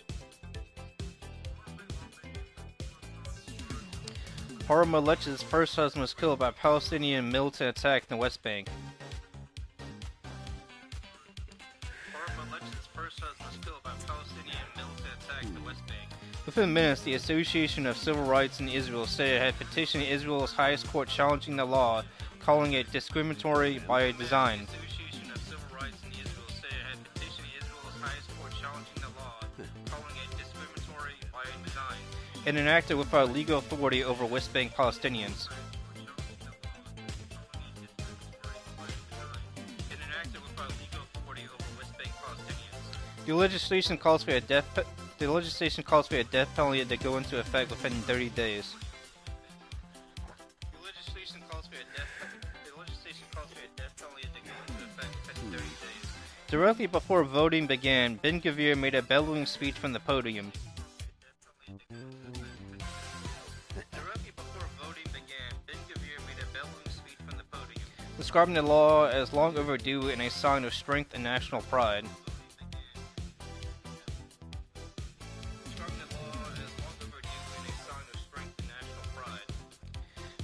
Speaker 1: Har Malich's first husband was killed by a Palestinian militant attack in the West Bank. Within minutes, the Association of Civil Rights in Israel said it had petitioned Israel's highest court challenging the law, calling it discriminatory by design. And enacted without legal authority over West Bank Palestinians. The legislation calls for a death penalty to go into effect within 30 days. Directly before voting began, Ben-Gvir made a bellowing speech from the podium. Describing the law as long overdue and a sign of strength and national pride.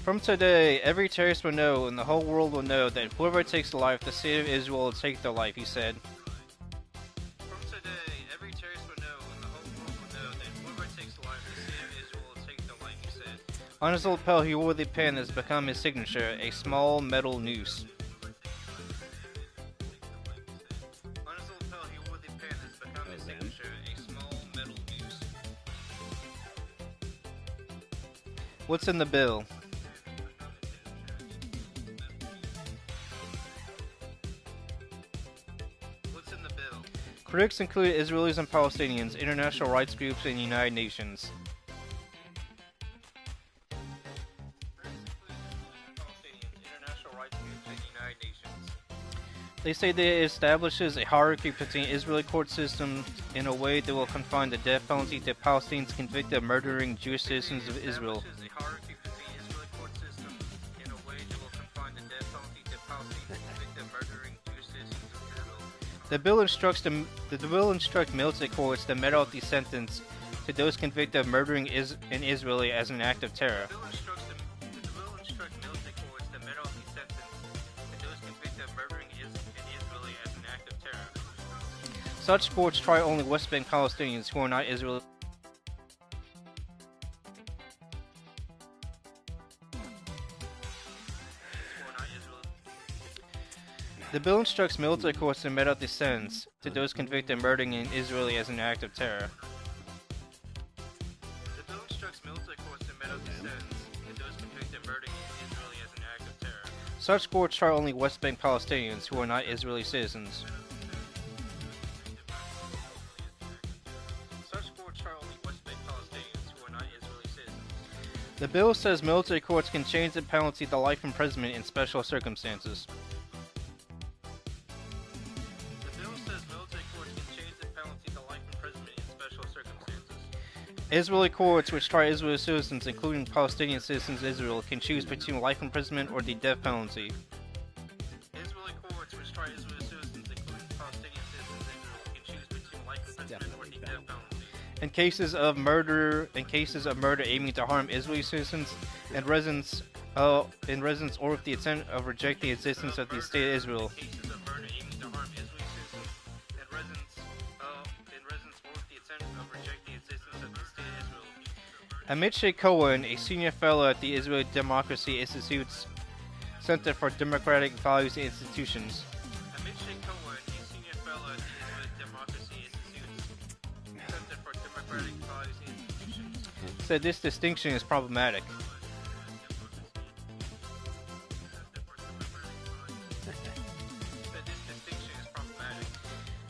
Speaker 1: From today, every terrorist will know and the whole world will know that whoever takes the life, the state of Israel will take their life, he said. From today, every terrorist will know and the whole world will know that whoever takes the life, the state of Israel will take their life, he said. On his lapel, he wore the pen that has become his signature, a small metal noose. On his lapel, he wore the pen that has become his signature, a small metal noose. What's in the bill? Critics include Israelis and Palestinians, international rights groups, and the United Nations. They say that it establishes a hierarchy between Israeli court systems in a way that will confine the death penalty to Palestinians convicted of murdering Jewish citizens of Israel. The bill instructs military courts to mete out the sentence to those convicted of murdering an Israeli as an act of terror. Such courts try only West Bank Palestinians who are not Israeli. The bill instructs military courts to mete out the sentence to those convicted of murdering an Israeli as an act of terror. The bill instructs military courts to mete out the sentence to those convicted of murdering an Israeli as an act of terror. Such courts try only West Bank Palestinians who are not Israeli citizens. The bill says military courts can change the penalty to life imprisonment in special circumstances. Israeli courts, which try Israeli citizens, including Palestinian citizens of Israel, can choose between life imprisonment or the death penalty. Israeli courts, which try Israeli citizens, including Palestinian citizens of Israel, can choose between life imprisonment or the death penalty. In cases of murder aiming to harm Israeli citizens and residents, or with the intent of rejecting the existence of the state of Israel. Amichai Cohen, a senior fellow at the Israeli Democracy Institute's Center for Democratic Values and Institutions. Amichai Cohen, a senior fellow at the Israeli Democracy Institute's Center for Democratic Values and Institutions, said this distinction is problematic.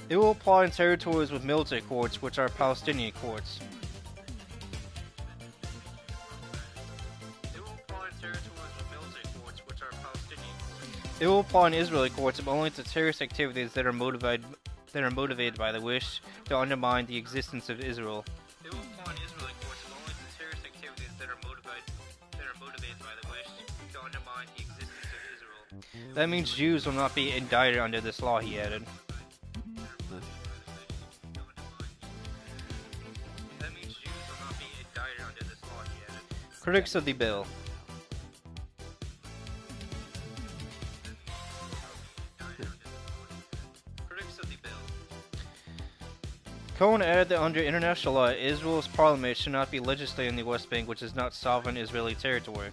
Speaker 1: It will apply in territories with military courts, which are Palestinian courts. It will apply in Israeli courts, but only to terrorist activities that are motivated by the wish to undermine the existence of Israel. It will apply in Israeli courts, but only to terrorist activities that are motivated by the wish to undermine the existence of Israel. That means Jews will not be indicted under this law, he added. Critics of the bill. Cohen added that under international law, Israel's parliament should not be legislating the West Bank, which is not sovereign Israeli territory.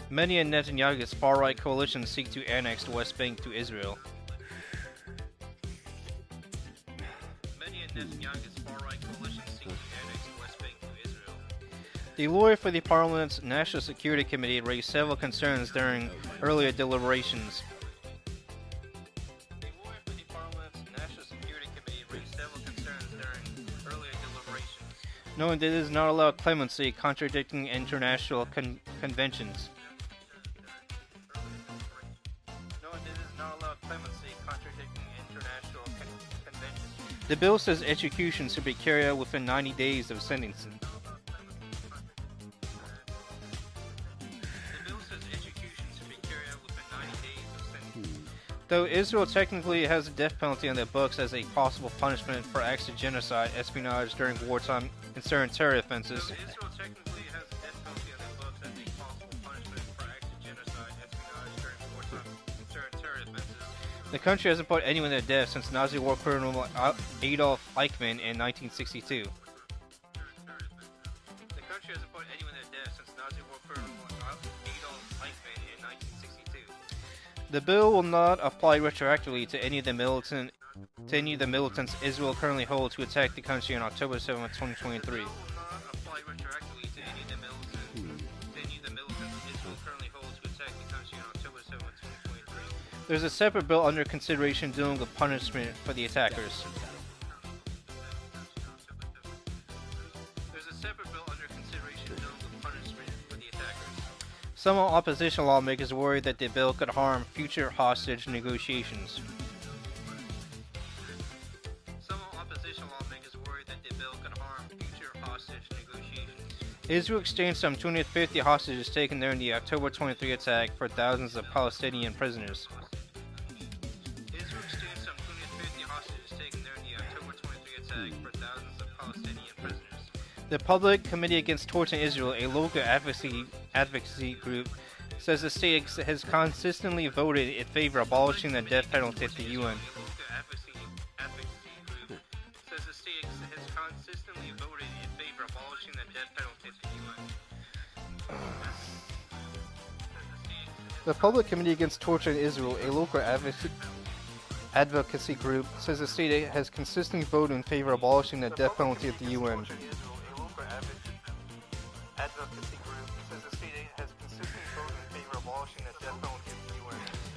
Speaker 1: Many in Netanyahu's far-right coalition seek to annex the West Bank to Israel. The lawyer for the Parliament's National Security Committee raised several concerns during earlier deliberations. Knowing that it does not allow clemency, contradicting international conventions. The bill says execution should be carried out within 90 days of sentencing. Though Israel technically has the death penalty on their books as a possible punishment for acts of genocide, espionage during wartime, and certain terror offenses, the country hasn't put anyone to death since Nazi war criminal Adolf Eichmann in 1962. The bill will not apply retroactively to any of the militants Israel currently holds who attacked the country on October 7, 2023. There's a separate bill under consideration dealing with punishment for the attackers. Some opposition lawmakers worry that the bill could harm future hostage negotiations. Israel exchanged some 250 hostages taken during the October 23 attack for thousands of Palestinian prisoners. The Public Committee Against Torture in Israel, a local advocacy group, says the state has consistently voted in favor of abolishing the death penalty at the UN. The Public Committee Against Torture in Israel, a local advocacy group, says the state has consistently voted in favor of abolishing the death penalty at the UN.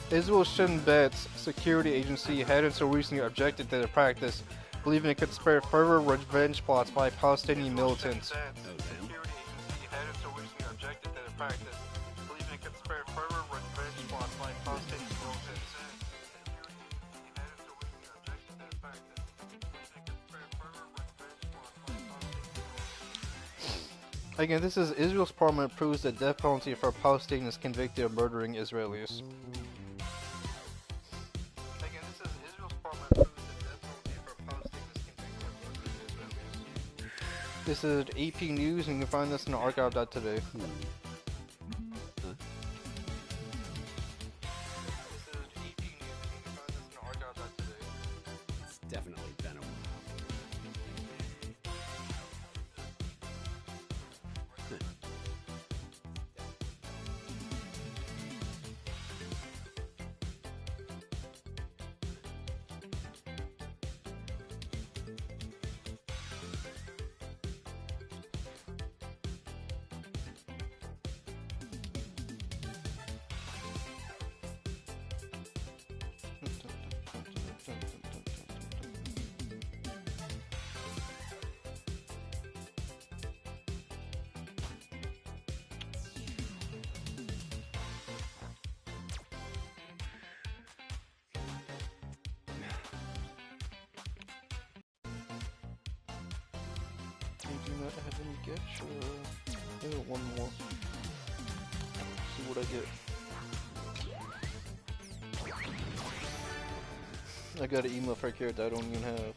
Speaker 1: Israel's Shin Bet's security agency had until recently objected to the practice, believing it could spare further revenge plots by Palestinian militants. Again, this is Israel's parliament approves the death penalty for Palestinians convicted of murdering Israelis. This is AP News, and you can find this on archive.today. not have any gacha. Maybe one more. See what I get. I got an email for a character I don't even have.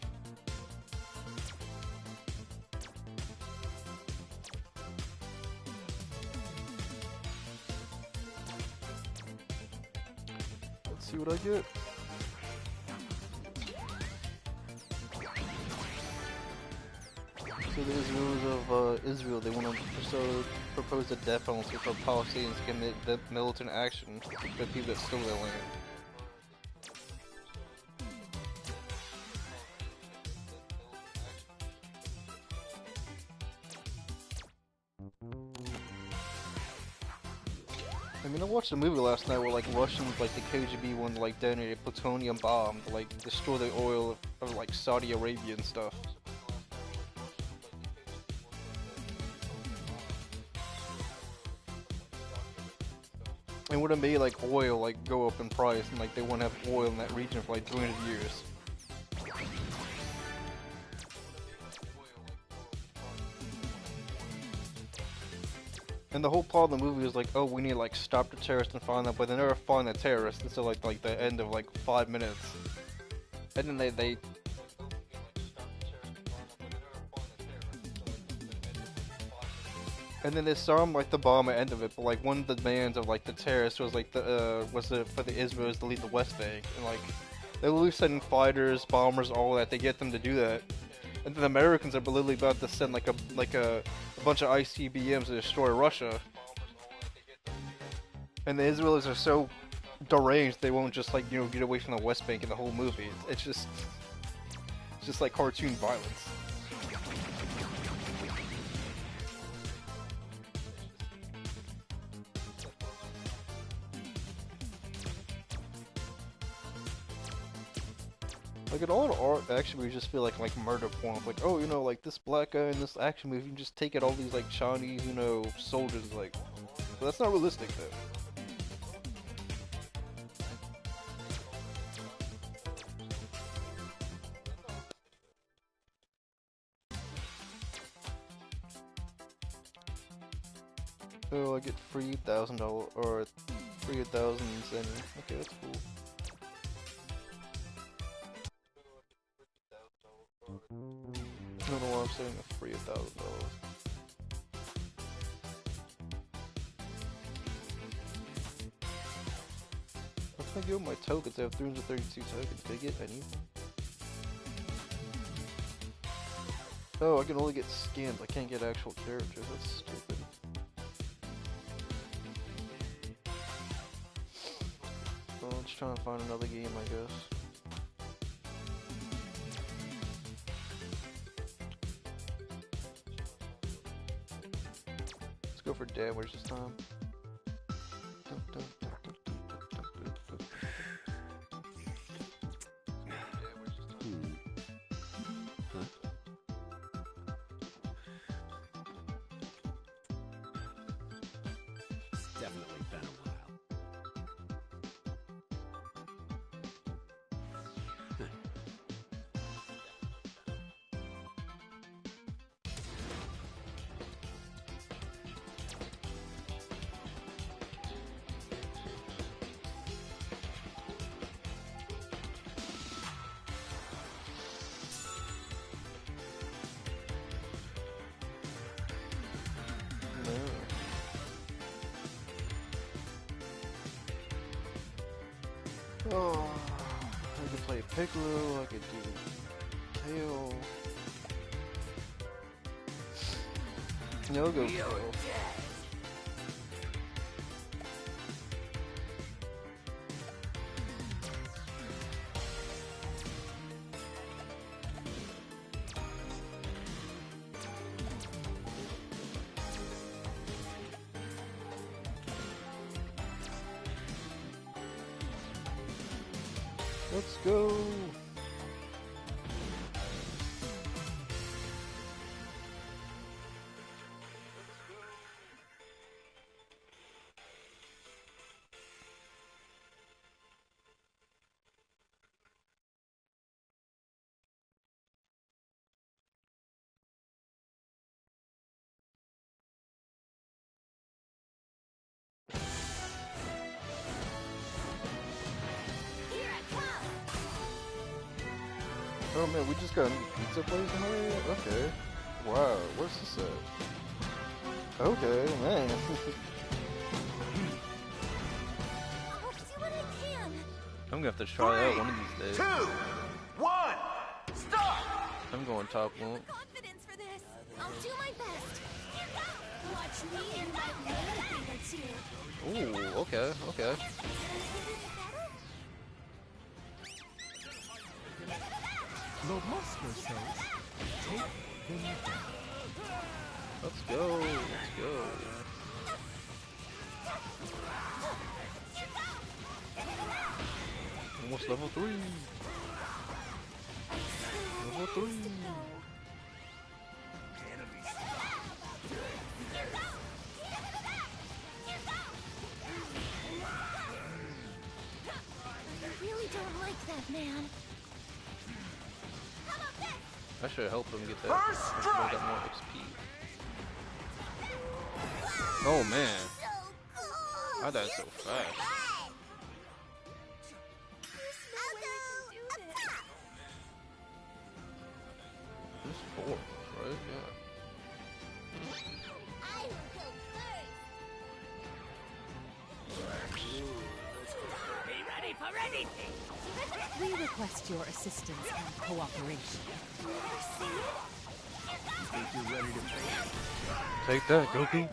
Speaker 1: Let's see what I get. So the Israelis of Israel, they want to propose a death penalty for Palestinians to commit militant action for people that stole their land. I mean, I watched a movie last night where, like, Russians, like, the KGB wanted to, like, detonate a plutonium bomb to, like, destroy the oil of, like, Saudi Arabia and stuff. And would have made, like, oil, like, go up in price, and, like, they wouldn't have oil in that region for, like, 300 years. And the whole plot of the movie was like, oh, we need to, like, stop the terrorists and find them, but they never find the terrorists until, like the end of, like, 5 minutes. And then they and then they saw them, like, the bomb at the end of it, but, like, one of the demands of, like, the terrorists was, like, for the Israelis to leave the West Bank, and, like, they're literally sending fighters, bombers, all that, to get them to do that. And then the Americans are literally about to send, like, a bunch of ICBMs to destroy Russia. And the Israelis are so deranged they won't just, like, you know, get away from the West Bank in the whole movie. It's just like cartoon violence. Like, in all the art action movies just feel like murder porn. Like, oh, you know, like, this black guy in this action movie, you can just take out all these, like, Chinese, you know, soldiers, like, but that's not realistic, though. Oh, I get free $1,000 or free 1,000 zen. Okay, that's cool. I don't know why I'm saying a free $1,000. What can I get with my tokens? I have 332 tokens. Can I get anything? Oh, I can only get skins. I can't get actual characters. That's stupid. Well, let's try and find another game, I guess. Let's go for damage this time.
Speaker 9: It's definitely been a while.
Speaker 1: Oh, I could play Piccolo, I could do Tail. No, I'll go Tail. Let's go! Oh man, we just got a pizza place in here? Okay. Wow, where's this at? Okay, man.
Speaker 5: I'll do what I can.
Speaker 1: I'm gonna have to try out one of these days.
Speaker 3: 2, 1, start!
Speaker 1: I'm going top one.
Speaker 5: Confidence for this. I'll do my best. Here goes. Watch me and my little that's you.
Speaker 1: Ooh, okay, okay.
Speaker 4: Lord Moscow says, take them down.
Speaker 1: Let's go, let's go. Almost level 3. Level 3.
Speaker 5: I really don't like that man. How about this?
Speaker 1: I should help him get that.
Speaker 3: First
Speaker 1: I should
Speaker 3: strike.
Speaker 1: get more XP. Oh man,
Speaker 5: So cool.
Speaker 1: I died so fast. This is 4, right? Yeah.
Speaker 7: Be ready for anything!
Speaker 8: We request your assistance and cooperation.
Speaker 1: Take that, Goku.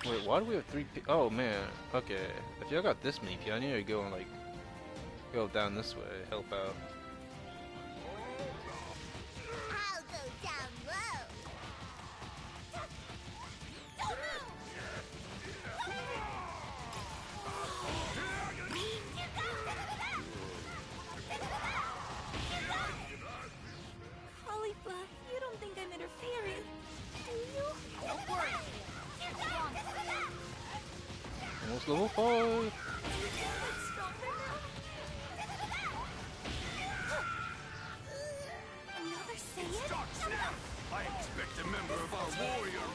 Speaker 1: Wait, why do we have 3 Oh man, okay. If y'all got this many people, I need to go and like go down this way, help out.
Speaker 5: I'll go down low. Khalifa, you don't think I'm interfering, do you? Don't worry.
Speaker 1: Almost level 5.
Speaker 5: Another Saiyan?
Speaker 2: Stop now! I expect a member of our warrior.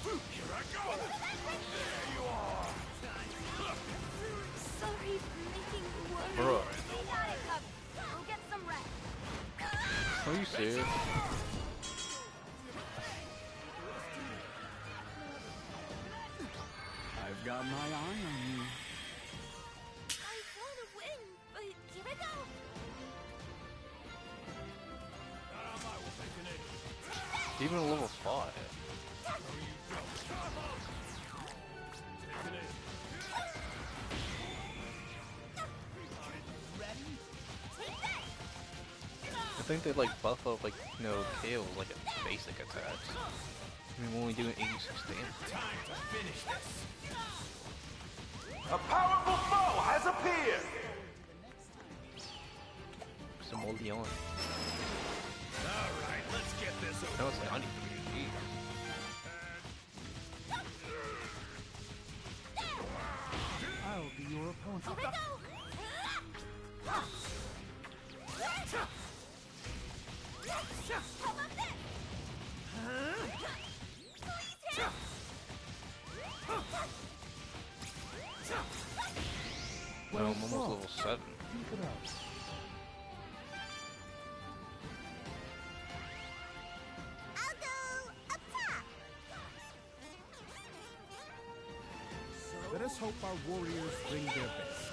Speaker 2: Here I go! There you are!
Speaker 5: Sorry for making you worry.
Speaker 1: Bruh.
Speaker 5: Go get some rest.
Speaker 1: Are you serious?
Speaker 4: I've got my eye on you.
Speaker 5: I want to win, but here I go.
Speaker 1: Even a level 5. I think they like buff up like, you know, KO like a basic attacks. I mean, we're only doing 86 damage.
Speaker 2: Time to finish this!
Speaker 3: A powerful foe has appeared!
Speaker 1: Some old Leon.
Speaker 2: Alright, let's get this over.
Speaker 1: Now it's 93. Jeez.
Speaker 4: I'll be your opponent.
Speaker 5: Here we go. How about this?
Speaker 1: No, I'm almost level 7.
Speaker 4: Keep it up.
Speaker 5: I'll go up top.
Speaker 4: Let us hope our warriors bring their best.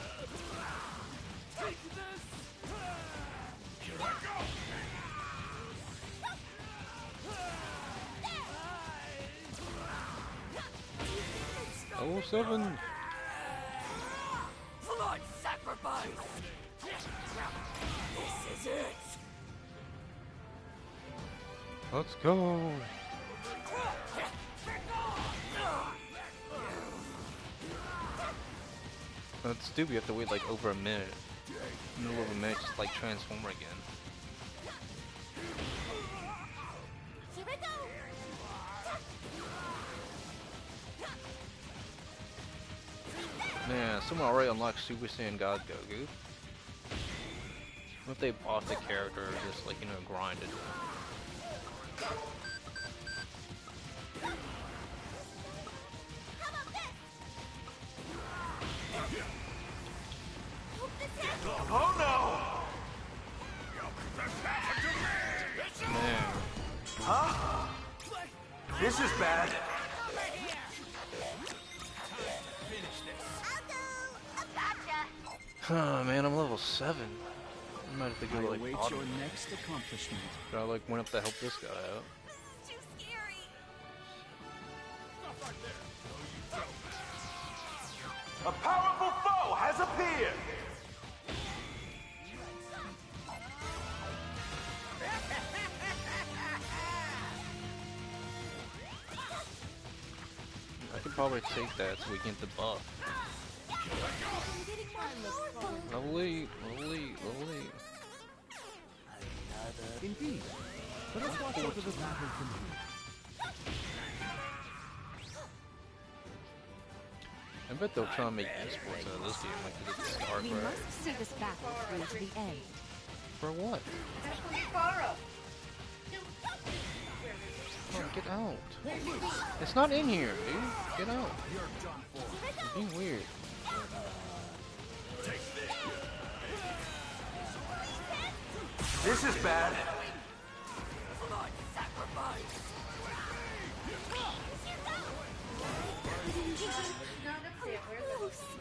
Speaker 2: Here I go!
Speaker 1: Level 7.
Speaker 7: Blood sacrifice! This is it!
Speaker 1: Let's go. That's stupid. You have to wait like over a minute. In the middle of a minute, just like transform again.
Speaker 5: Here we go.
Speaker 1: Man, someone already unlocked Super Saiyan God Goku. What if they bought the character or just like, you know, grinded?
Speaker 5: How about this?
Speaker 3: This is bad.
Speaker 1: Oh man, I'm level 7. I might have to go like
Speaker 7: Await
Speaker 1: bottom.
Speaker 7: your next accomplishment.
Speaker 1: But I like went up to help this guy out.
Speaker 5: Too scary.
Speaker 3: A powerful foe has appeared.
Speaker 1: I could probably take that so we get the buff.
Speaker 5: I'm getting more powerful.
Speaker 1: Level 8, level 8, level 8.
Speaker 4: Indeed. Let us watch over the battle from here.
Speaker 1: I bet they'll try and make esports out of this game like they did with
Speaker 8: We
Speaker 1: StarCraft.
Speaker 8: must see this battle through to the end.
Speaker 1: For what? Oh, get out. It's not in here, dude. Get out. You're being weird.
Speaker 3: This is bad.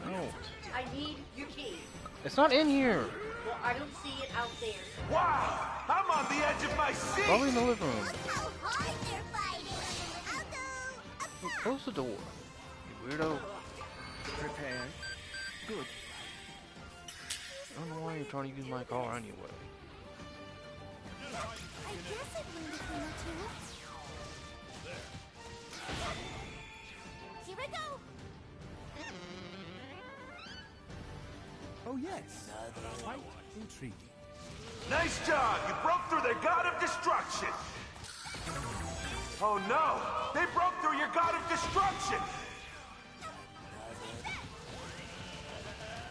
Speaker 1: Out.
Speaker 10: I need your key.
Speaker 1: It's not in here.
Speaker 10: Well, I don't see it out there.
Speaker 3: Wow! I'm on the edge of my seat!
Speaker 1: Probably in the living room.
Speaker 5: How hard they're fighting. I'll go.
Speaker 1: Hey, close the door. You weirdo.
Speaker 7: Prepared. Good.
Speaker 1: I don't know why you're trying to use my car anyway.
Speaker 5: I guess I've learned a thing or two. Here I go.
Speaker 4: Oh yes. Quite intriguing.
Speaker 3: Nice job! You broke through the god of destruction! Oh no! They broke through your god of destruction!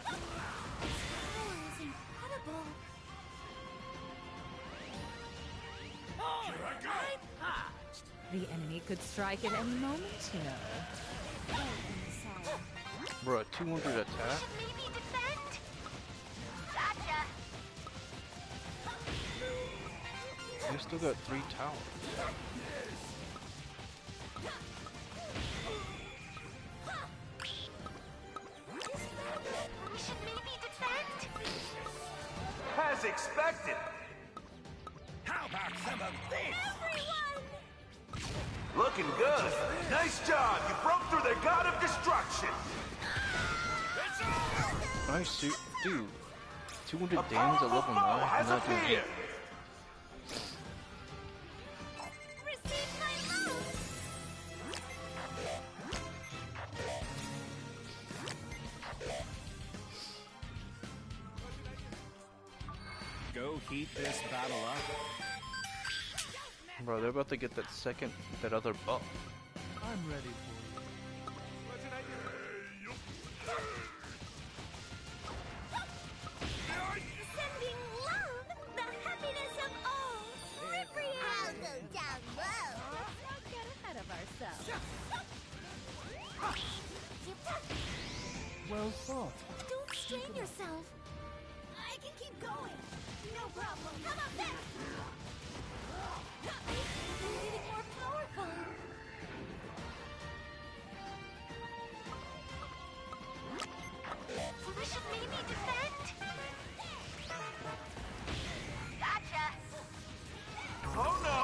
Speaker 5: Power is incredible.
Speaker 8: The enemy could strike at any moment, you know.
Speaker 1: Bro, 200 attack?
Speaker 5: Maybe defend? Gotcha.
Speaker 1: You still got 3 towers.
Speaker 5: We should maybe defend?
Speaker 3: As expected!
Speaker 2: How about some of this?
Speaker 5: Everyone!
Speaker 3: Looking good! Nice job! You broke through the god of destruction!
Speaker 1: Nice suit. Dude. 200
Speaker 3: A
Speaker 1: damage at level 9?
Speaker 3: powerful foe
Speaker 1: I'm
Speaker 3: has
Speaker 1: not doing
Speaker 3: appeared!
Speaker 1: it.
Speaker 5: Receive my love!
Speaker 7: Go heat this battle up.
Speaker 1: Bro, they're about to get that other buff.
Speaker 4: I'm ready for
Speaker 5: Sending love, the happiness of all. Cyprian! I'll go down low.
Speaker 8: Let's not get ahead of ourselves.
Speaker 4: you. Well thought.
Speaker 5: Don't strain yourself. I can keep going. No problem. How about this? I'm getting more powerful. We should maybe defend? Gotcha.
Speaker 3: Oh no!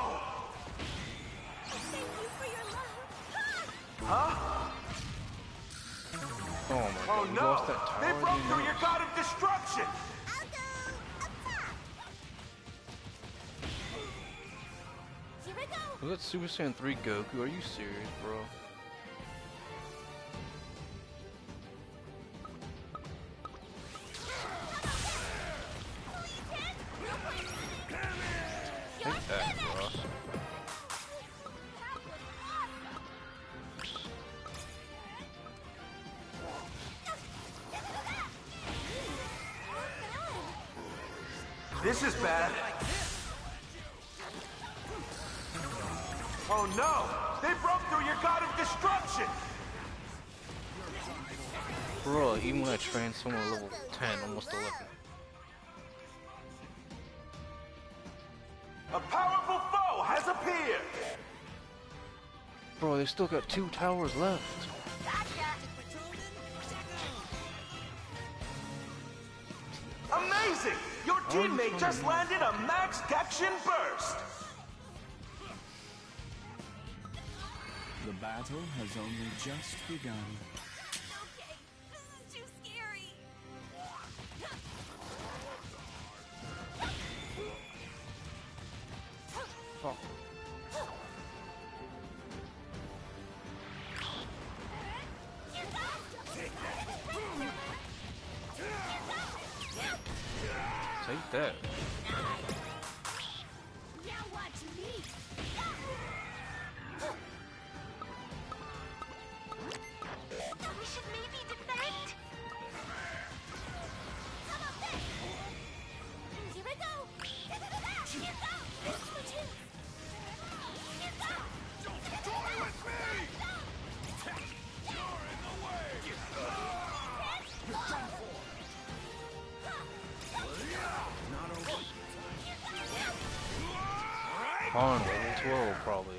Speaker 5: Thank you for your love.
Speaker 3: Huh?
Speaker 1: Oh my
Speaker 3: Oh
Speaker 1: god, we
Speaker 3: no!
Speaker 1: lost that tower.
Speaker 3: They broke
Speaker 1: dude.
Speaker 3: through your god of destruction!
Speaker 5: I'll go up top. Here I go.
Speaker 1: Was that Super Saiyan 3 Goku? Are you serious, bro? Take that, bro.
Speaker 3: This is bad. Oh no! They broke through your god of destruction!
Speaker 1: Bro, even when I trained someone level 10, almost 11.
Speaker 3: A powerful foe has appeared!
Speaker 1: Bro, they still got 2 towers left.
Speaker 3: Amazing! Your teammate just landed a max Gakshin burst!
Speaker 11: The battle has only just begun.
Speaker 5: Okay, this is too scary.
Speaker 1: Fuck. Take that.
Speaker 5: Now watch me. We should maybe defend. How about this? Here we go. Here go. This is for two. Here go.
Speaker 2: Don't toy with me! You're in the way!
Speaker 1: On level 12, probably.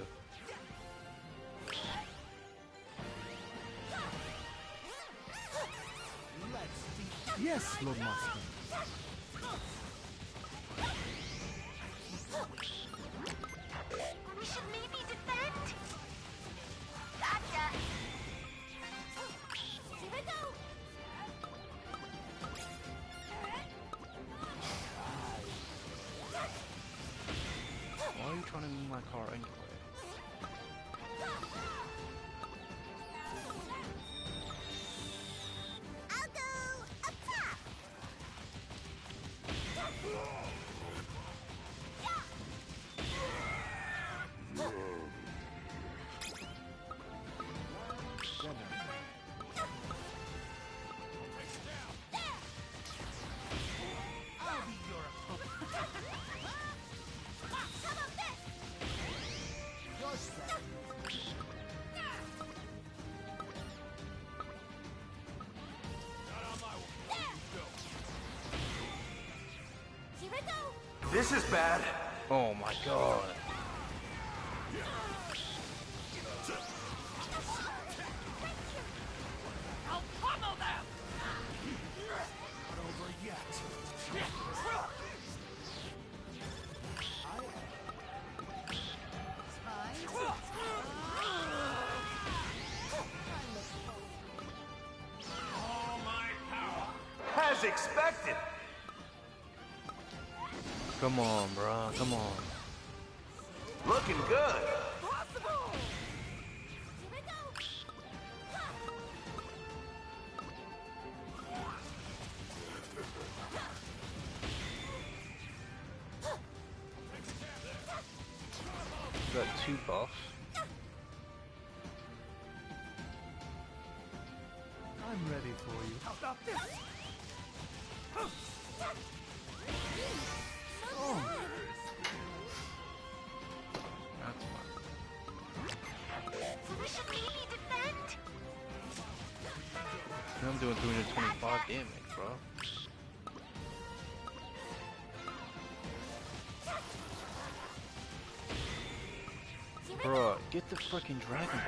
Speaker 4: Yes, Lord Master.
Speaker 5: We should maybe defend. Gotcha. Here we go.
Speaker 1: Why are you trying to move my car anyway?
Speaker 5: I'll go up top. Here we go.
Speaker 3: This is bad.
Speaker 1: Oh my god.
Speaker 2: I'll pummel them!
Speaker 3: Not over yet.
Speaker 2: All my power!
Speaker 3: As expected.
Speaker 1: Come on, bro. Come on.
Speaker 3: Looking good.
Speaker 5: Possible. Here we go.
Speaker 1: Got 2 buffs.
Speaker 4: I'm ready for you.
Speaker 2: How about this?
Speaker 1: That's fine.
Speaker 5: We should maybe defend.
Speaker 1: I'm doing 325 damage, bro. Bro, get the freaking Dragon Ball.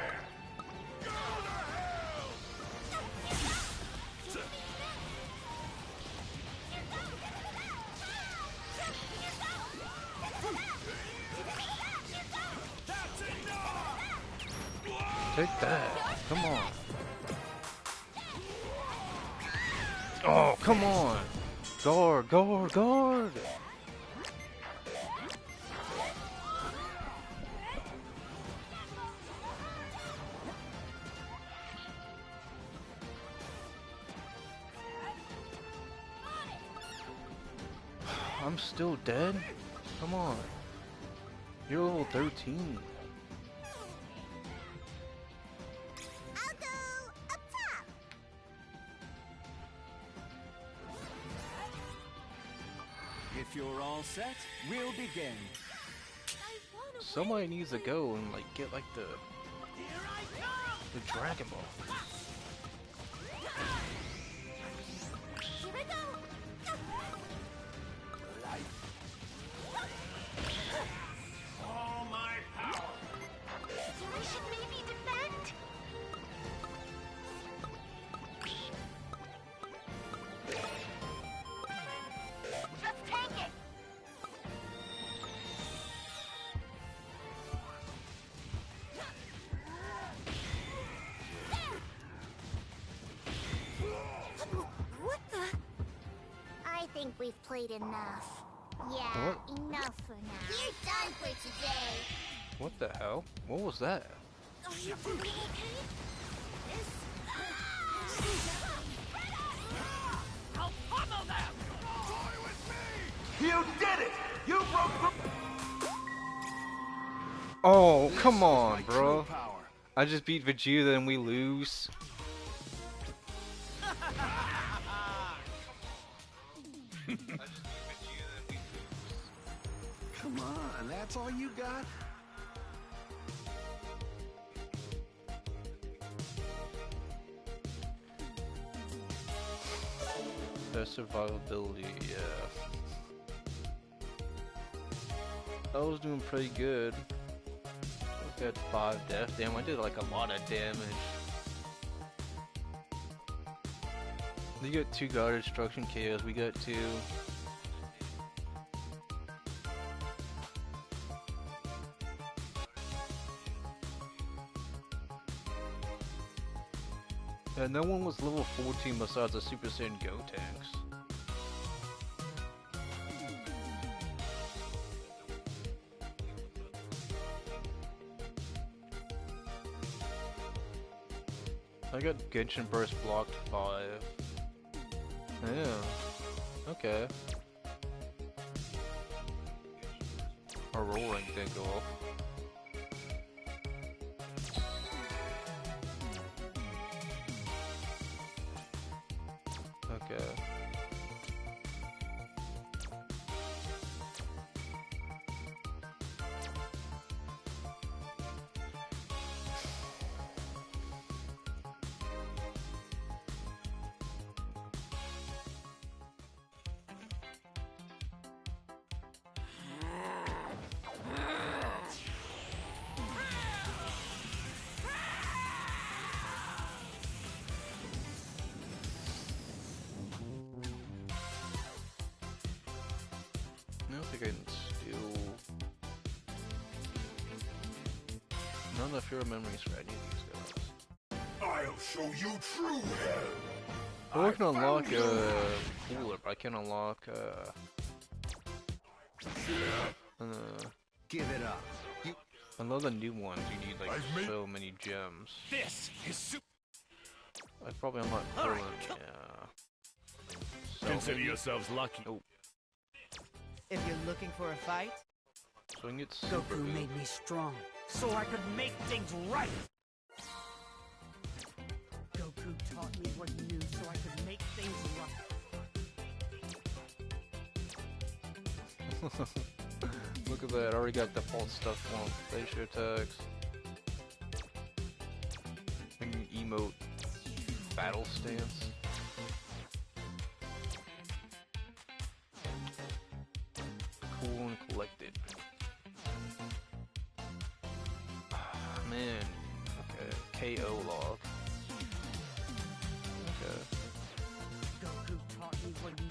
Speaker 1: Take that. Come on. Oh, come on. Guard, guard, guard. I'm still dead? Come on. You're level 13.
Speaker 5: I'll go up top.
Speaker 11: If you're all set, we'll begin.
Speaker 1: Somebody needs to go and like get like the Dragon Ball.
Speaker 5: Here we go.
Speaker 2: All my power!
Speaker 5: We should maybe think we've played enough. Yeah,
Speaker 1: What?
Speaker 5: enough for now. You're done for today.
Speaker 1: What the hell? What was that?
Speaker 5: Are you doing okay? Yes.
Speaker 2: I'll pummel them! Toy with me!
Speaker 3: You did it! You broke through.
Speaker 1: Oh, come on,
Speaker 6: My
Speaker 1: bro.
Speaker 6: true power.
Speaker 1: I just beat Vegeta and we lose.
Speaker 6: Come on, that's all you got?
Speaker 1: Their survivability, yeah. I was doing pretty good. I got 5 death. Damn, I did like a lot of damage. You got 2 guard destruction KOs, we got 2. Yeah, no one was level 14 besides the Super Saiyan Go tanks. I got Genshin Burst blocked 5. Yeah. Okay. Our roaring didn't go off. Okay. I don't think I can steal none of your memories for any of these guys.
Speaker 2: I'll show you true hell!
Speaker 1: I can unlock cooler, but I can unlock
Speaker 6: Give it up.
Speaker 1: I love the new ones. You need like so many gems.
Speaker 2: This is super.
Speaker 1: I probably unlock cooler. Yeah. So
Speaker 2: Consider
Speaker 1: many.
Speaker 2: yourselves lucky.
Speaker 1: Oh,
Speaker 7: If you're looking for a fight,
Speaker 1: so I can get super
Speaker 7: Goku
Speaker 1: boost.
Speaker 7: made me strong, so I could make things right. Goku taught me what he knew, so I could make things right.
Speaker 1: Look at that, I already got default stuff on facial attacks. I can emote battle stance. Cool and collected. Man. Okay. KO log. Okay.
Speaker 7: Goku taught me what he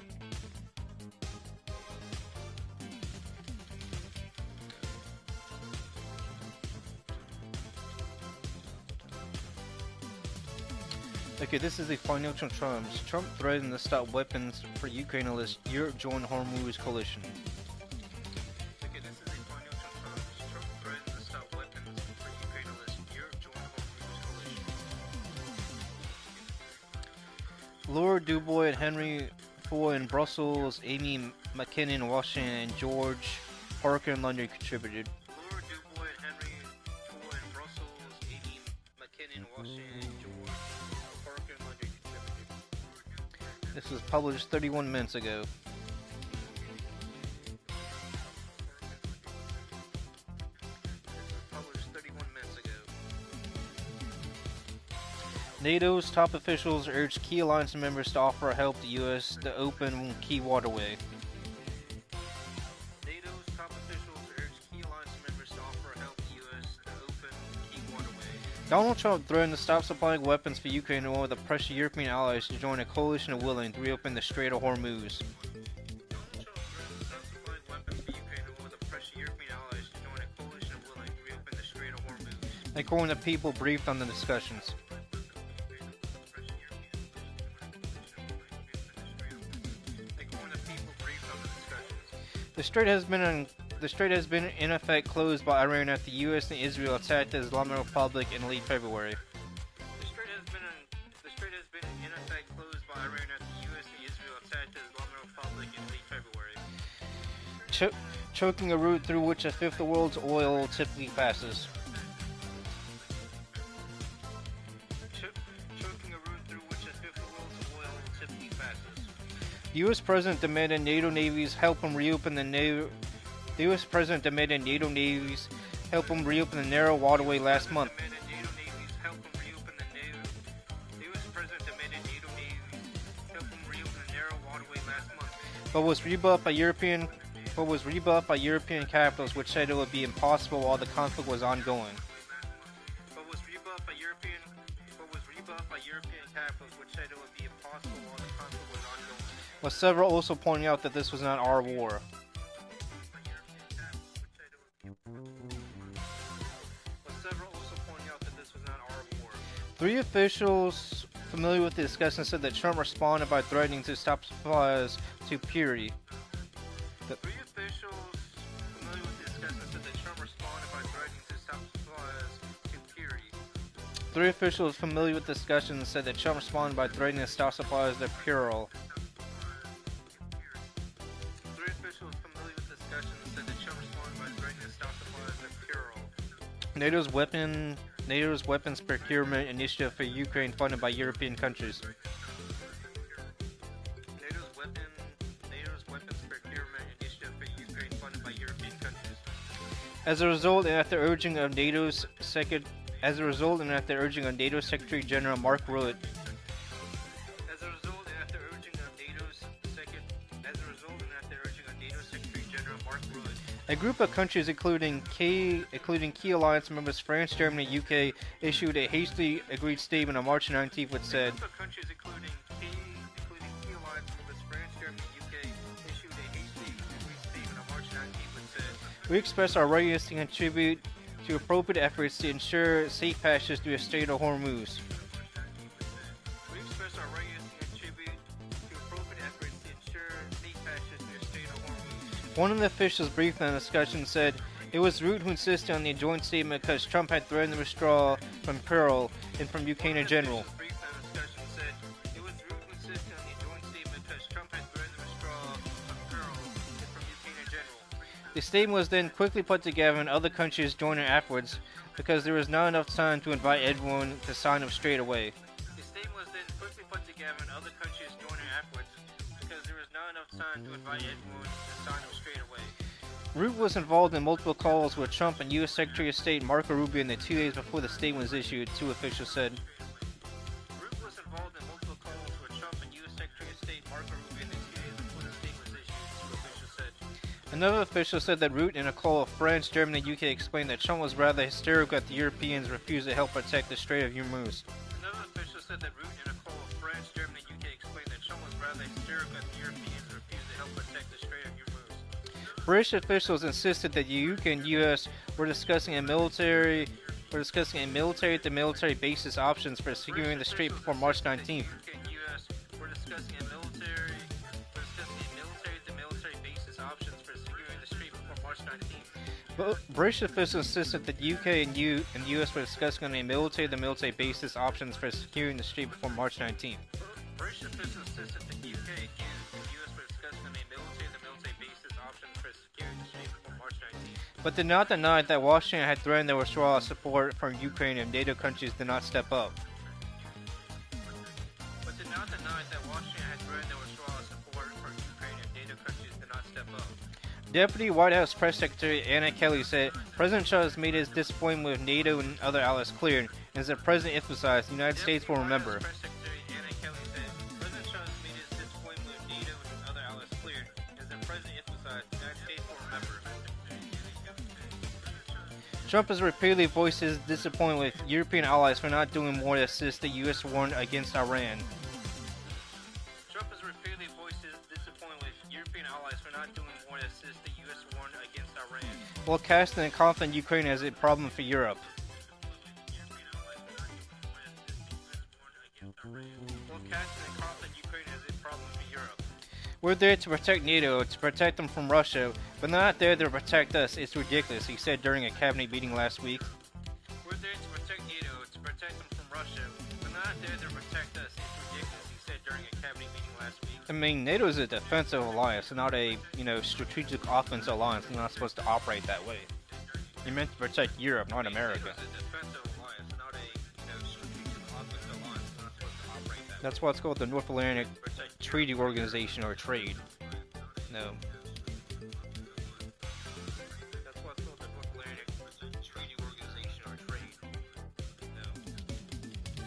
Speaker 1: Okay, this is the financial terms. Trump threatened to stop weapons for Ukraine unless Europe joined Hormuz coalition. Okay, this is the financial terms. Trump threatened to stop weapons for Ukraine unless Europe joined Hormuz coalition. Lord Dubois and Henry Ford in Brussels, Amy McKinnon in Washington, and George Parker in London contributed. Lord Dubois and Henry Ford in Brussels, Amy McKinnon in Washington, and George. This was published 31 minutes ago. NATO's top officials urged key alliance members to offer help to U.S. to open key waterway. NATO's top officials urged key alliance members to offer help to U.S. to open key waterway. Donald Trump threatened to stop supplying weapons for Ukraine along with the pressure European allies to join a coalition of willing to reopen the Strait of Hormuz. According to people briefed on the discussions. The strait has been in effect closed by Iran after the U.S. and Israel attacked the Islamic Republic in late February. The strait has been in effect closed by Iran after the U.S. and Israel attacked the Islamic Republic in late February. Choking a route through which a fifth of the world's oil typically passes. The U.S. President demanded NATO navies help him reopen the narrow waterway last month. But was rebuffed by European capitals, which said it would be impossible while the conflict was ongoing. With several also pointing out that this was not our war. Three officials familiar with the discussion said that Trump responded by threatening to stop supplies to Puri. Three officials familiar with the discussion said that Trump responded by threatening to stop supplies to Puri. NATO's weapons procurement initiative for Ukraine funded by European countries. As a result, and at the urging of NATO Secretary General Mark Rutte, a group of countries, including key alliance members France, Germany, and UK, issued a hastily agreed statement on March 19th, which said, "We express our readiness to contribute to appropriate efforts to ensure safe passage through the Strait of Hormuz." One of the officials briefed on the discussion said it was Rutte who insisted on the joint statement because Trump had threatened to withdraw from Pearl and from Ukraine in general. The statement was then quickly put together and other countries joined in afterwards because there was not enough time to invite everyone to sign up straight away. Rutte was involved in multiple calls with Trump and U.S. Secretary of State Marco Rubio in the 2 days before the statement was issued, two officials said. Another official said that Rutte, in a call of France, Germany, and UK, explained that Trump was rather hysterical that the Europeans refused to help protect the Strait of Hormuz. British officials insisted that the UK and US were discussing a military-to-military basis options for securing the strait before March 19th. But British officials insisted that the UK and US were discussing a military-to-military basis options for securing the strait before March 19th. But did not deny that Washington had threatened to withdraw support from Ukraine if NATO countries did not step up. Deputy White House Press Secretary Anna Kelly said President Trump has made his disappointment with NATO and other allies clear, and as the President emphasized, the United States will remember. Trump has repeatedly voiced his disappointment with European allies for not doing more to assist the U.S. war against Iran. While casting the conflict in Ukraine as a problem for Europe. We're there to protect NATO, to protect them from Russia, but they're not there to protect us. It's ridiculous, he said during a cabinet meeting last week. We're there to protect NATO, to protect them from Russia, but they're not there to protect us. It's ridiculous, he said during a cabinet meeting last week. I mean, NATO is a defensive alliance, not a, strategic offensive alliance. It's not supposed to operate that way. You're meant to protect Europe, not America. That's why it's called the North Atlantic Treaty Organization or Trade. No. That's why it's called the North Atlantic Treaty Organization or Trade. No.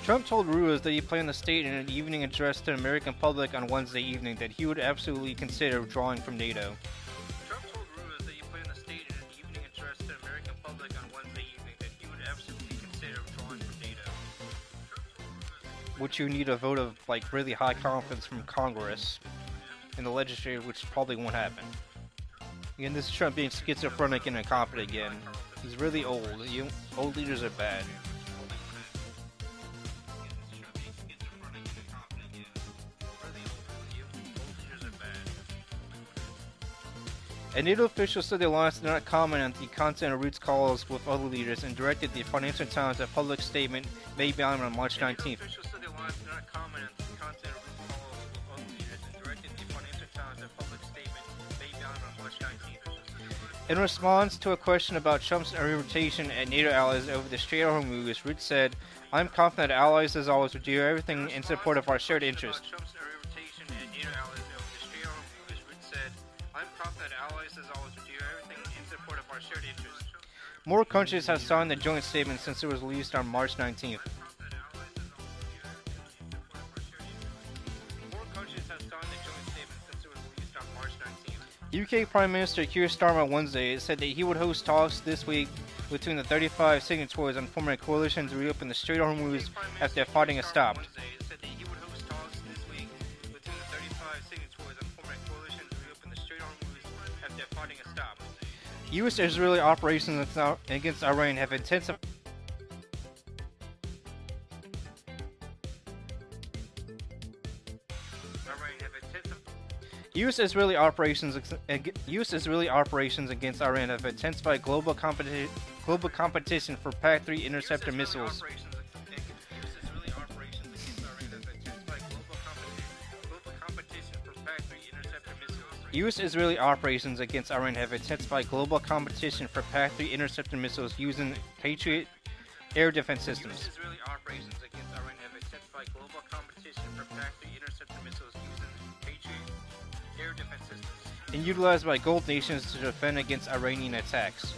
Speaker 1: Trump told rulers that he planned to state in an evening address to the American public on Wednesday evening that he would absolutely consider withdrawing from NATO. Trump told rulers that he planned to state in an evening address to the American public on Wednesday evening that he would absolutely consider withdrawing from NATO. Which you need a vote of really high confidence from Congress and the legislature, which probably won't happen. Again, this is Trump being schizophrenic and incompetent again. He's really old. Old leaders are bad. A NATO official said the alliance did not comment on the content of Ruud's calls with other leaders and directed the Financial Times a public statement made by him on March 19th. In response to a question about Trump's irritation at NATO allies over the Strait of Hormuz, Ruud said, "I'm confident that allies, as always, will do everything in support of our shared interest." More countries have signed the joint statement since it was released on March 19th. UK Prime Minister Keir Starmer Wednesday said that he would host talks this week between the 35 signatories on forming a coalition to reopen the Strait of Hormuz after fighting has stopped. U.S.-Israeli operations against Iran have intensified. U.S.-Israeli operations against Iran have intensified global competition for PAC-3 interceptor missiles. U.S.-Israeli operations against Iran have intensified global competition for PAC-3 interceptor missiles using Patriot air defense systems. And utilized by Gulf nations to defend against Iranian attacks.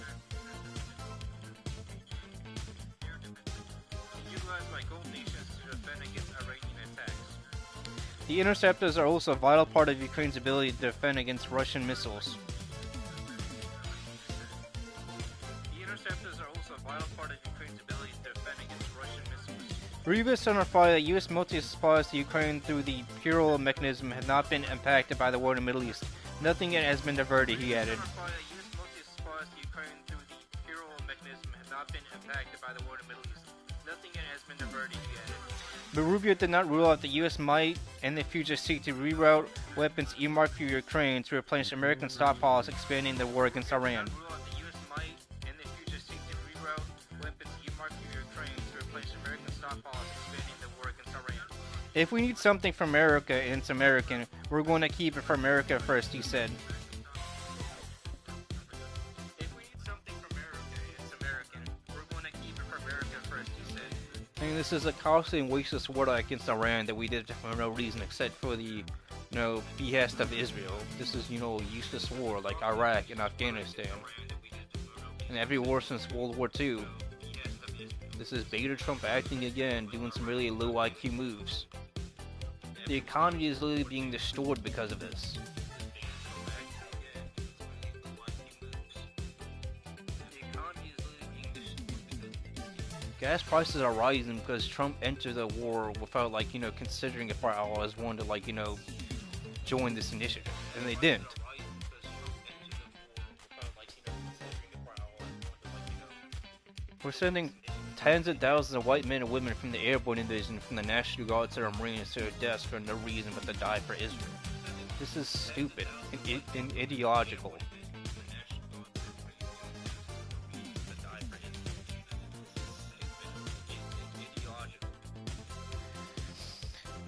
Speaker 1: The interceptors are also a vital part of Ukraine's ability to defend against Russian missiles. Rivas certified that U.S. military supplies to Ukraine through the Pural mechanism have not been impacted by the war in the Middle East. Nothing yet has been diverted, he added. But Rubio did not rule out the U.S. might in the future seek to reroute weapons earmarked for Ukraine to replenish American stockpiles, expanding the war against Iran. If we need something from America and it's American, we're going to keep it for America first, he said. I mean, this is a costly and wasteless war against Iran that we did for no reason except for the, behest of Israel. This is, a useless war like Iraq and Afghanistan. And every war since World War II. This is Beta Trump acting again, doing some really low IQ moves. The economy is literally being destroyed because of this. Gas prices are rising because Trump entered the war without, considering if our allies wanted to, join this initiative. And they didn't. We're sending tens of thousands of white men and women from the airborne division from the National Guard to the Marines to their deaths for no reason but to die for Israel. This is stupid and ideological.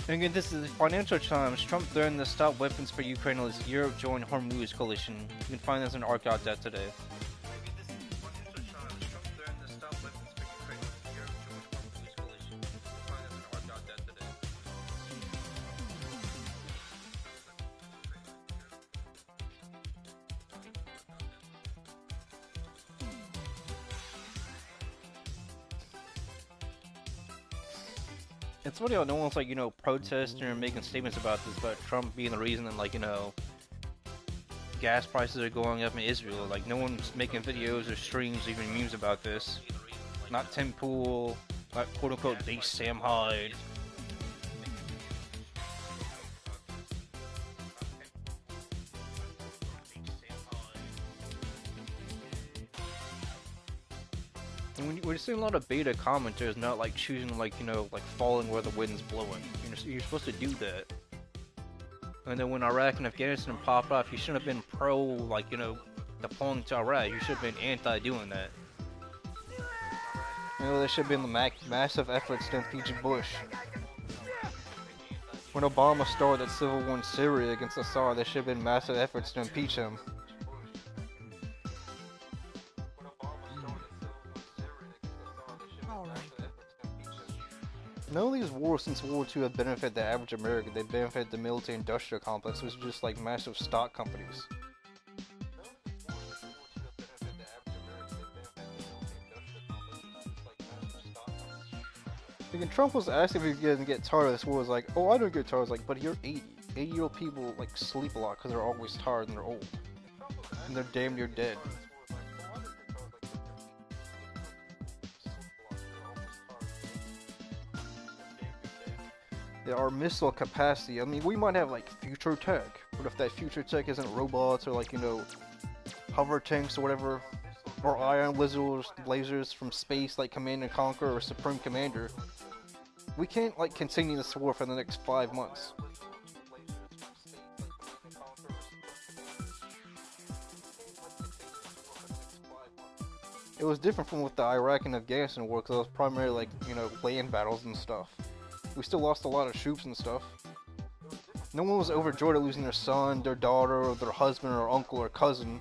Speaker 1: And again, this is Financial Times. Trump threatened to stop weapons for Ukraine as Europe joined Hormuz coalition. You can find this in arc.net today. It's funny how no one's like, protesting or making statements about this, but Trump being the reason that, like, gas prices are going up in Israel. Like, no one's making videos or streams or even memes about this. Not Tim Pool, not quote-unquote base Sam Hyde. And we're seeing a lot of beta commenters not like choosing like following where the wind's blowing. You're supposed to do that. And then when Iraq and Afghanistan popped off, you shouldn't have been pro like deploying to Iraq. You should have been anti doing that. There should have been the massive efforts to impeach Bush. When Obama started that civil war in Syria against Assad, there should have been massive efforts to impeach him. None of these wars since World War II have benefited the average American. They benefit the military-industrial complex, which is just like massive stock companies. Again, Trump was asked if he didn't get tired of this war. Was like, oh, I don't get tired. I was like, but you're 80. 80-year-old people like sleep a lot because they're always tired and they're old, and they're damn near dead. Our missile capacity. I mean, we might have like future tech, but if that future tech isn't robots or like hover tanks or whatever, or ion lasers from space like Command and Conquer or Supreme Commander, we can't like continue this war for the next 5 months. It was different from with the Iraq and Afghanistan war because it was primarily like land battles and stuff. We still lost a lot of troops and stuff. No one was overjoyed at losing their son, their daughter, or their husband, or uncle, or cousin.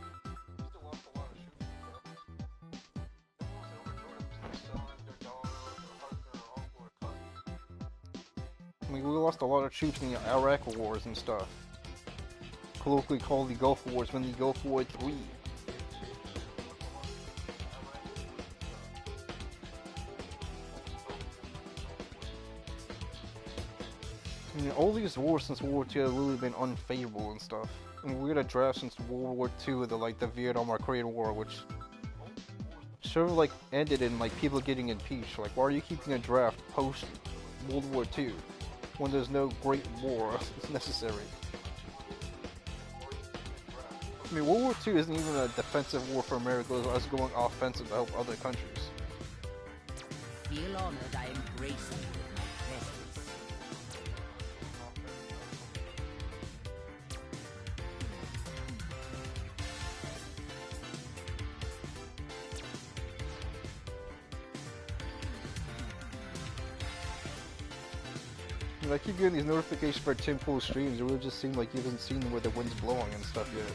Speaker 1: I mean, we lost a lot of troops in the Iraq wars and stuff. Colloquially called the Gulf Wars, when the Gulf War 3. I mean, all these wars since World War II have really been unfavorable and stuff. I mean, we had a draft since World War II, the Vietnam or Korean War, which sort of ended in people getting impeached. Like, why are you keeping a draft post World War II when there's no Great War necessary? I mean, World War II isn't even a defensive war for America. It was us going offensive to help other countries.
Speaker 7: Feel honored I embrace you with my presence.
Speaker 1: I keep getting these notifications for Tim Pool streams. It really just seems like he hasn't seen where the wind's blowing and stuff yet.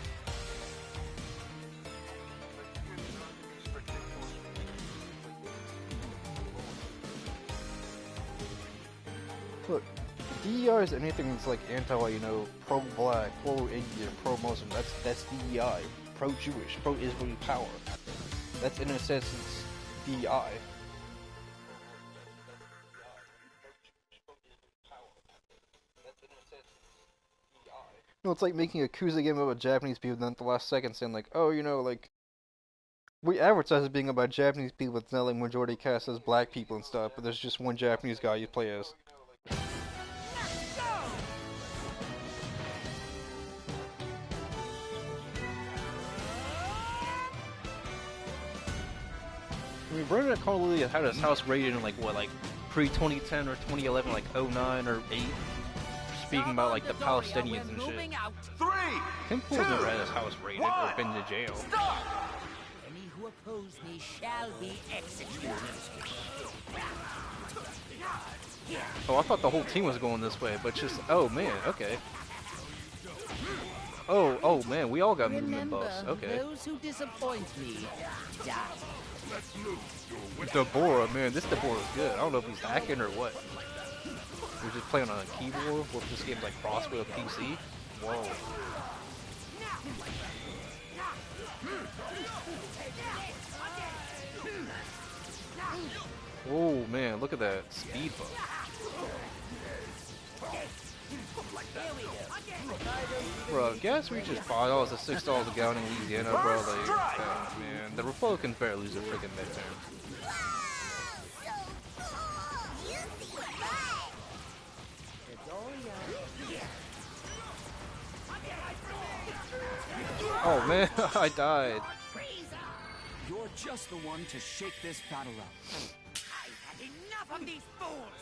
Speaker 1: Look, DEI is anything that's anti, pro-black, pro-Indian, pro-Muslim. That's DEI. Pro-Jewish, pro-Israeli power. That's in a sense DEI. It's like making a koozie game about Japanese people, and then at the last second saying oh, we advertise it being about Japanese people, it's not majority cast as black people and stuff, but there's just one Japanese guy you play as. I mean, Brendan Carlili had his house rated in pre-2010 or 2011, 09 or 8. speaking about like the Palestinians and shit. Tim Pool's never had his house raided or been to jail.
Speaker 7: Any who oppose me shall be executed.
Speaker 1: Oh, I thought the whole team was going this way, but just, oh man, okay. Oh man, we all got movement buffs, okay.
Speaker 7: Those who disappoint me die.
Speaker 1: Deborah, man, this Deborah is good. I don't know if he's hacking or what. We're just playing on a keyboard, what this game's like crossed with a PC. Whoa. Oh man, look at that speed bump. Bro, gas reaches $5 to $6 a gallon in Louisiana, bro. Like, man, the Republicans better lose their freaking midterms. Oh man, I died.
Speaker 11: You're just the one to shake this battle up.
Speaker 7: I've had enough of these fools.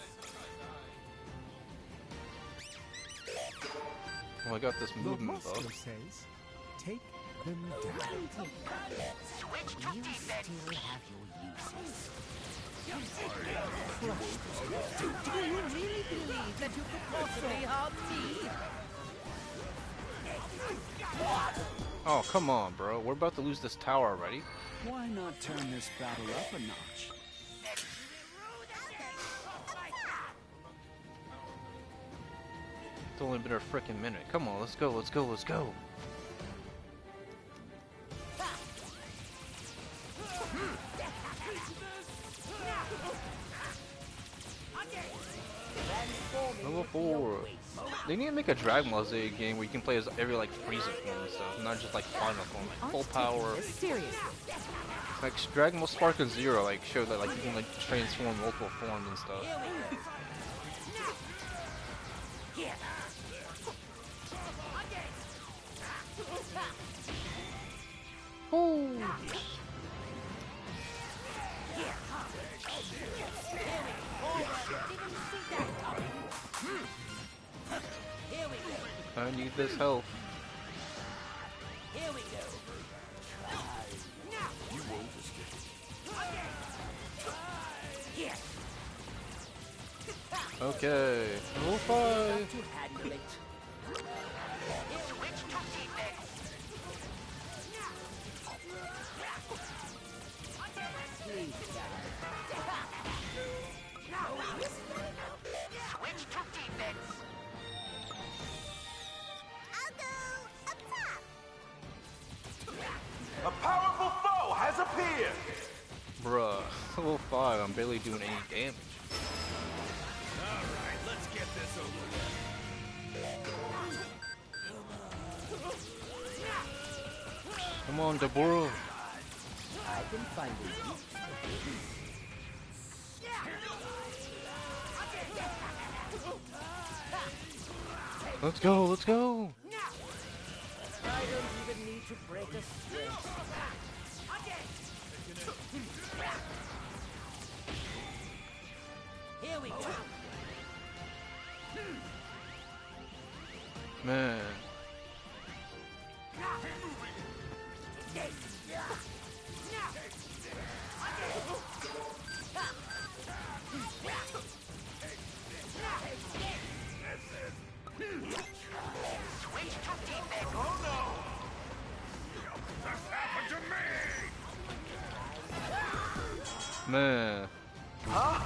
Speaker 1: Oh, I got this
Speaker 4: The
Speaker 1: movement
Speaker 4: master
Speaker 1: buff.
Speaker 4: says, take them down.
Speaker 7: Switch to defense. Still have your uses.
Speaker 8: Do you really believe that you could possibly harm me?
Speaker 1: Oh, come on, bro. We're about to lose this tower already.
Speaker 11: Why not turn this battle up a notch?
Speaker 1: It's only been a freaking minute. Come on, let's go, let's go, let's go. Level 4. They need to make a Dragon Ball Z game where you can play as every like Frieza form and stuff, not just like final form, like full power.
Speaker 8: Seriously.
Speaker 1: Like Dragon Ball Spark and Zero, like showed that like you can like transform multiple forms and stuff. Oh. I need this health.
Speaker 7: Here we go.
Speaker 2: You won't escape.
Speaker 1: Okay. Level 5.
Speaker 7: To handle it. Switch to defense. Please, switch to defense.
Speaker 5: I'll go up top.
Speaker 3: A powerful foe has appeared!
Speaker 1: Bruh. Level 5. I'm barely doing any damage.
Speaker 2: Alright, let's get this over with.
Speaker 1: Come on, Deborah.
Speaker 7: I can find it.
Speaker 1: Let's go, let's go.
Speaker 7: I don't even need to break a sweat. Here we go.
Speaker 1: Man.
Speaker 7: Switch to defense.
Speaker 3: Oh no!
Speaker 2: This happened to me!
Speaker 1: Man.
Speaker 3: Huh?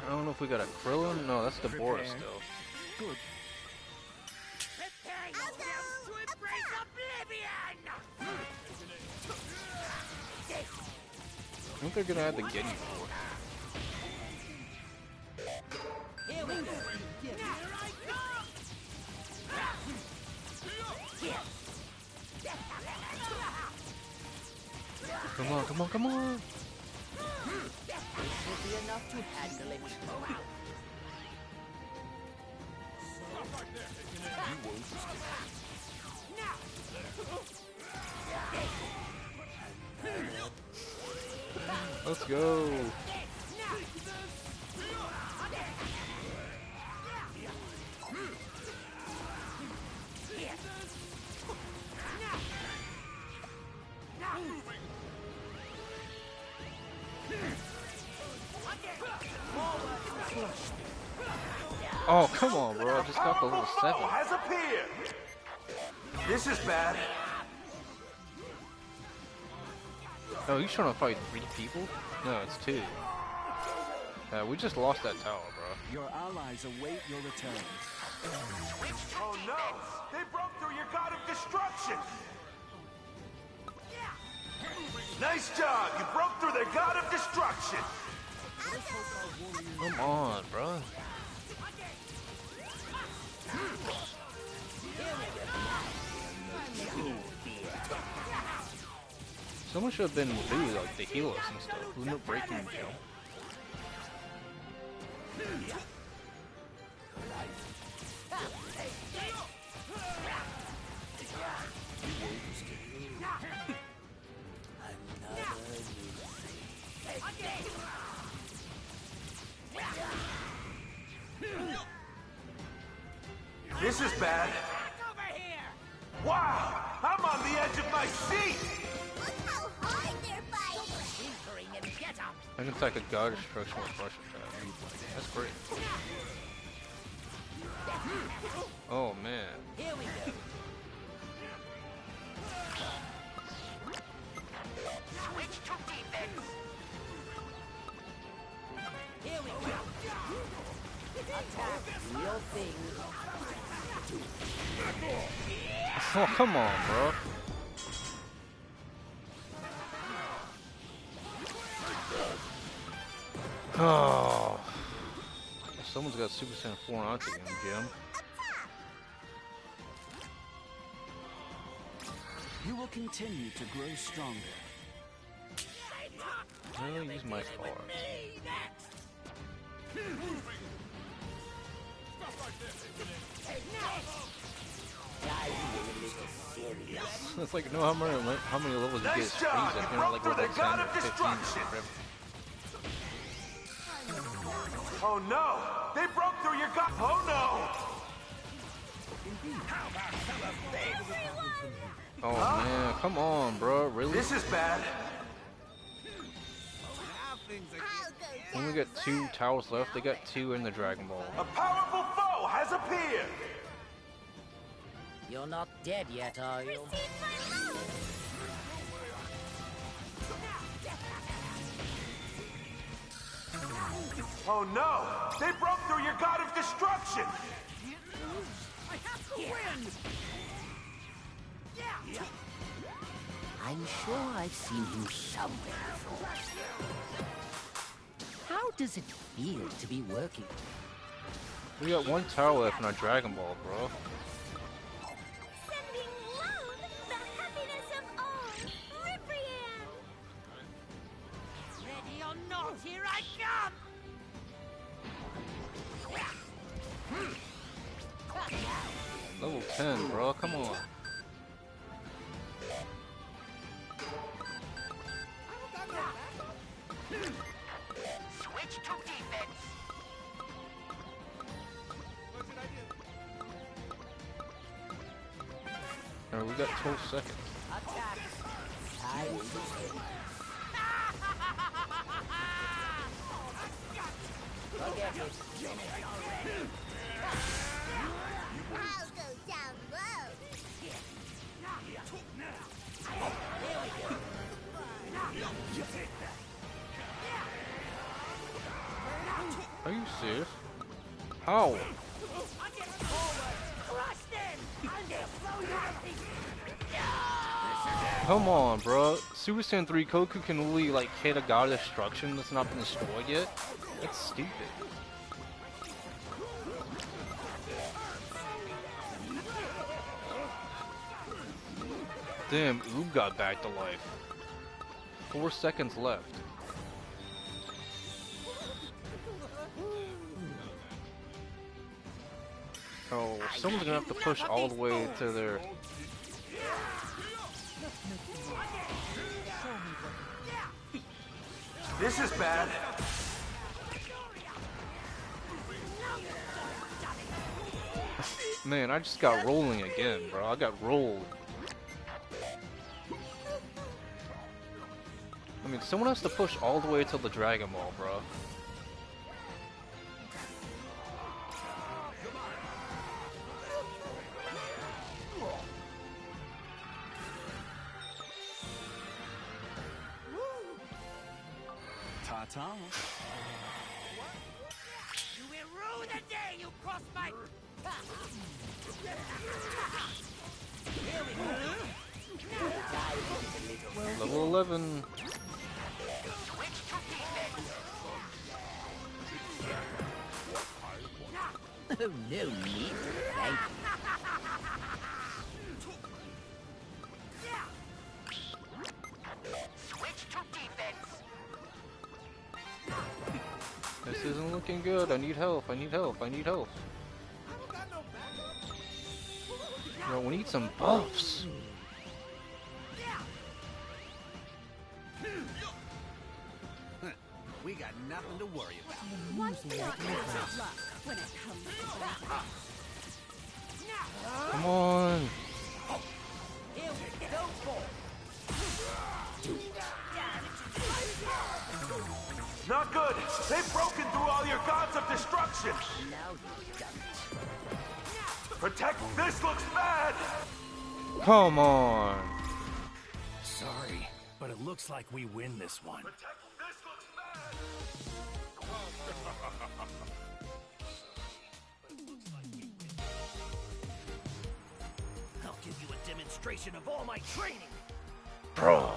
Speaker 1: I don't know if we got a Krillin. No, that's Deborah still.
Speaker 11: Good.
Speaker 7: Prepare yourselves to embrace oblivion!
Speaker 1: I think they're gonna add the Genji for.
Speaker 7: Here we go. Here I come!
Speaker 1: Come on, come on, come on.
Speaker 7: This will be enough to handle it.
Speaker 1: Let's go. Oh, come on, bro. I just got the level 7.
Speaker 3: Has appeared. This is bad.
Speaker 1: Oh, he's trying to fight 3 people? No, it's 2. We just lost that tower, bro.
Speaker 11: Your allies await your return.
Speaker 3: Oh no! They broke through your god of destruction! Nice job! You broke through their god of destruction!
Speaker 1: Come on, bro. Someone should have been blue, like to heal us and stuff. There's no breaking jump.
Speaker 3: This is bad. Wow! I'm on the edge of my seat!
Speaker 5: Look how hard they're fighting!
Speaker 1: I can take a god destruction with rush attack. That's great. Oh man.
Speaker 7: Here we go. Switch to defense. Here we go. Attack real thing.
Speaker 1: Oh, come on, bro. Oh. Someone's got Super Saiyan 4 onto him, Jim.
Speaker 11: You will continue to grow stronger.
Speaker 1: I'm gonna use my cards. It's like, no, how many levels you get
Speaker 3: Nice job!
Speaker 1: Frieza,
Speaker 3: You
Speaker 1: like
Speaker 3: broke through
Speaker 1: level
Speaker 3: their
Speaker 1: 10
Speaker 3: god
Speaker 1: or
Speaker 3: of
Speaker 1: 15
Speaker 3: destruction!
Speaker 1: forever.
Speaker 3: Oh no! They broke through your god. Oh no!
Speaker 1: Oh man, come on, bro, really?
Speaker 3: This is bad.
Speaker 5: I'll go
Speaker 1: When we got 2 towers left, they got 2 in the Dragon Ball.
Speaker 3: A powerful foe has appeared.
Speaker 7: You're not dead yet, are you?
Speaker 5: receive my love!
Speaker 3: Oh no! They broke through your god of destruction.
Speaker 2: I have to win!
Speaker 7: I'm sure I've seen him somewhere before. How does it feel to be working?
Speaker 1: We got 1 tower left in our Dragon Ball, bro.
Speaker 5: Sending love, the happiness of all, Ribrian!
Speaker 7: Ready or not, here I come!
Speaker 1: Level 10, bro, come on.
Speaker 7: Switch to defense.
Speaker 1: Alright, we got 12 seconds.
Speaker 7: Attack. Time to forget it.
Speaker 5: I'll go down low!
Speaker 1: Are you serious? How? Come on, bro. Super Saiyan 3 Goku can really like hit a god of destruction that's not been destroyed yet? That's stupid. Damn, Oob got back to life. 4 seconds left. Oh, someone's gonna have to push all the way to their...
Speaker 3: This is bad.
Speaker 1: Man, I just got rolling again, bro. I got rolled. I mean, someone has to push all the way till the Dragon Ball, bro.
Speaker 11: Ta-ta.
Speaker 7: You will rue the day you cross my... Here we go.
Speaker 1: Level 11.
Speaker 7: Oh, no need. Thank
Speaker 1: This isn't looking good. I need help. I need help. I need help. Bro, we need some buffs.
Speaker 9: We got nothing to worry about.
Speaker 5: One not of luck when it comes to that.
Speaker 1: Come on.
Speaker 7: Here we go, boy.
Speaker 3: Not good. They've broken through all your gods of destruction.
Speaker 7: Now you've done it.
Speaker 3: Protect. This looks bad.
Speaker 1: Come on.
Speaker 2: Sorry, but it looks like we win this one.
Speaker 3: Protect. This looks bad.
Speaker 2: I'll give you a demonstration of all my training.
Speaker 1: Bro.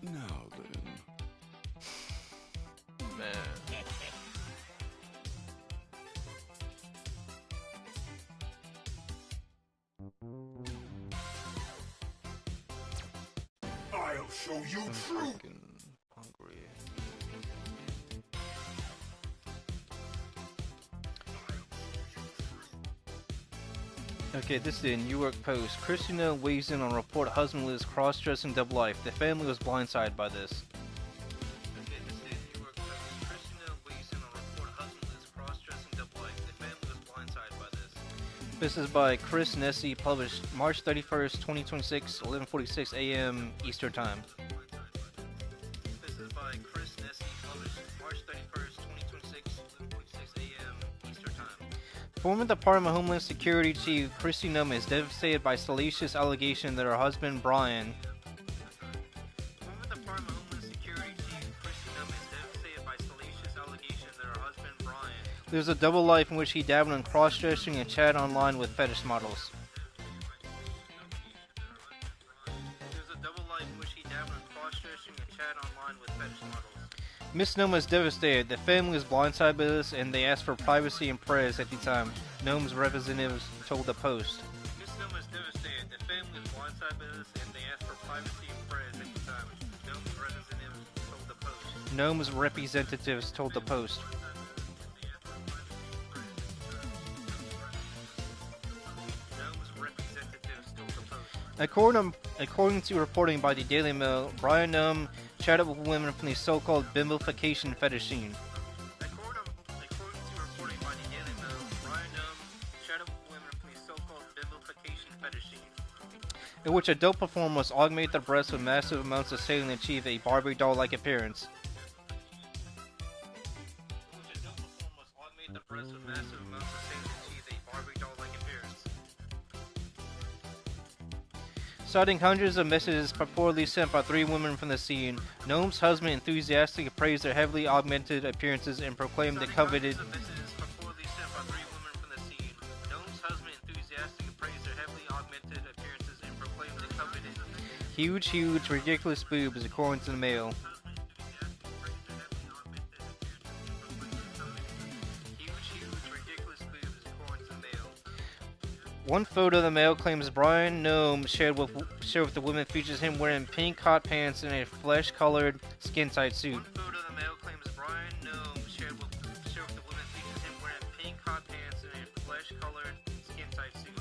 Speaker 11: Now then.
Speaker 1: Man.
Speaker 3: I'll show you
Speaker 1: I'm freaking hungry. Okay, this is the New York Post. Christina weighs in on report husband lives cross-dressing double life. The family was blindsided by this. Okay, this is the New York Post. Christina weighs in on report husband lives cross-dressing double life. The family was blindsided by this. This is by Chris Nessie, published March 31st, 2026, 11:46 a.m. Eastern Time. This is by Chris Nessie, published March 31st, 2026, 11:46 a.m. Eastern Time. Former Department of Homeland Security Chief Kristi Noem is devastated by salacious allegation that her husband Brian. Former Department of Homeland Security Chief Kristi Noem is devastated by salacious allegation that her husband Brian lives a double life in which he dabbled in cross-dressing and chat online with fetish models. Miss Noem is devastated. The family is blindsided by this, and they asked for privacy and prayers at the time. Noem's representatives told the Post. Miss Noem is devastated. The family is blindsided by this, and they asked for privacy and prayers at the time. Noem's representatives told the Post. Noem's representatives told the Post. According to reporting by the Daily Mail, Brian Noem chatted with women from the so-called bimbofication fetish scene. According to reporting by the Daily Mail, Brian Noem chatted with women from the so-called bimbofication fetish scene, in which adult performers augment their breasts with massive amounts of saline to achieve a Barbie doll-like appearance. Citing hundreds of messages purportedly sent by 3 women from the scene, Noem's husband enthusiastically praised their heavily augmented appearances and proclaimed the coveted Huge, huge, ridiculous boobs, according to the Mail. One photo of the Mail claims Brian Gnome shared with the women features him wearing pink hot pants and a flesh-colored skin-tight suit. One photo of the Mail claims Brian Gnome shared with the women features him wearing pink hot pants and a flesh-colored skin-tight suit.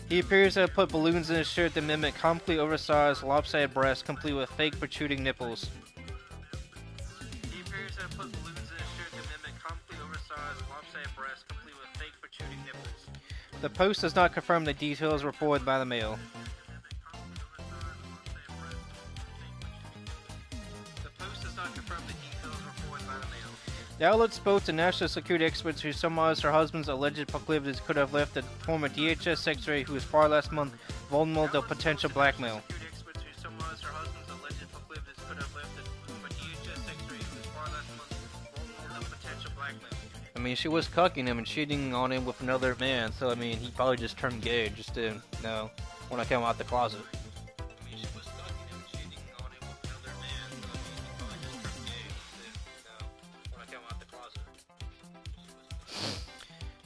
Speaker 1: He appears to have put balloons in his shirt that mimic comically oversized, lopsided breasts, complete with fake protruding nipples. He appears to have put balloons in his shirt that mimic comically oversized, lopsided breasts, complete with fake protruding nipples. The Post does not confirm the details reported by the Mail. The outlet spoke to national security experts who summarized her husband's alleged proclivities could have left the former DHS secretary, who was fired last month, vulnerable to potential blackmail. I mean, she was cucking him and cheating on him with another man, so I mean, he probably just turned gay just to, you know, when I came out the closet.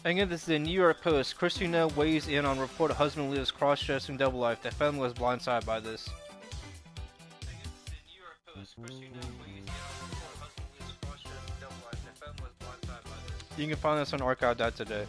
Speaker 1: Again, this is the New York Post. Christina weighs in on report husband lives cross-dressing double life. The family was blindsided by this. You can find this on archive.today.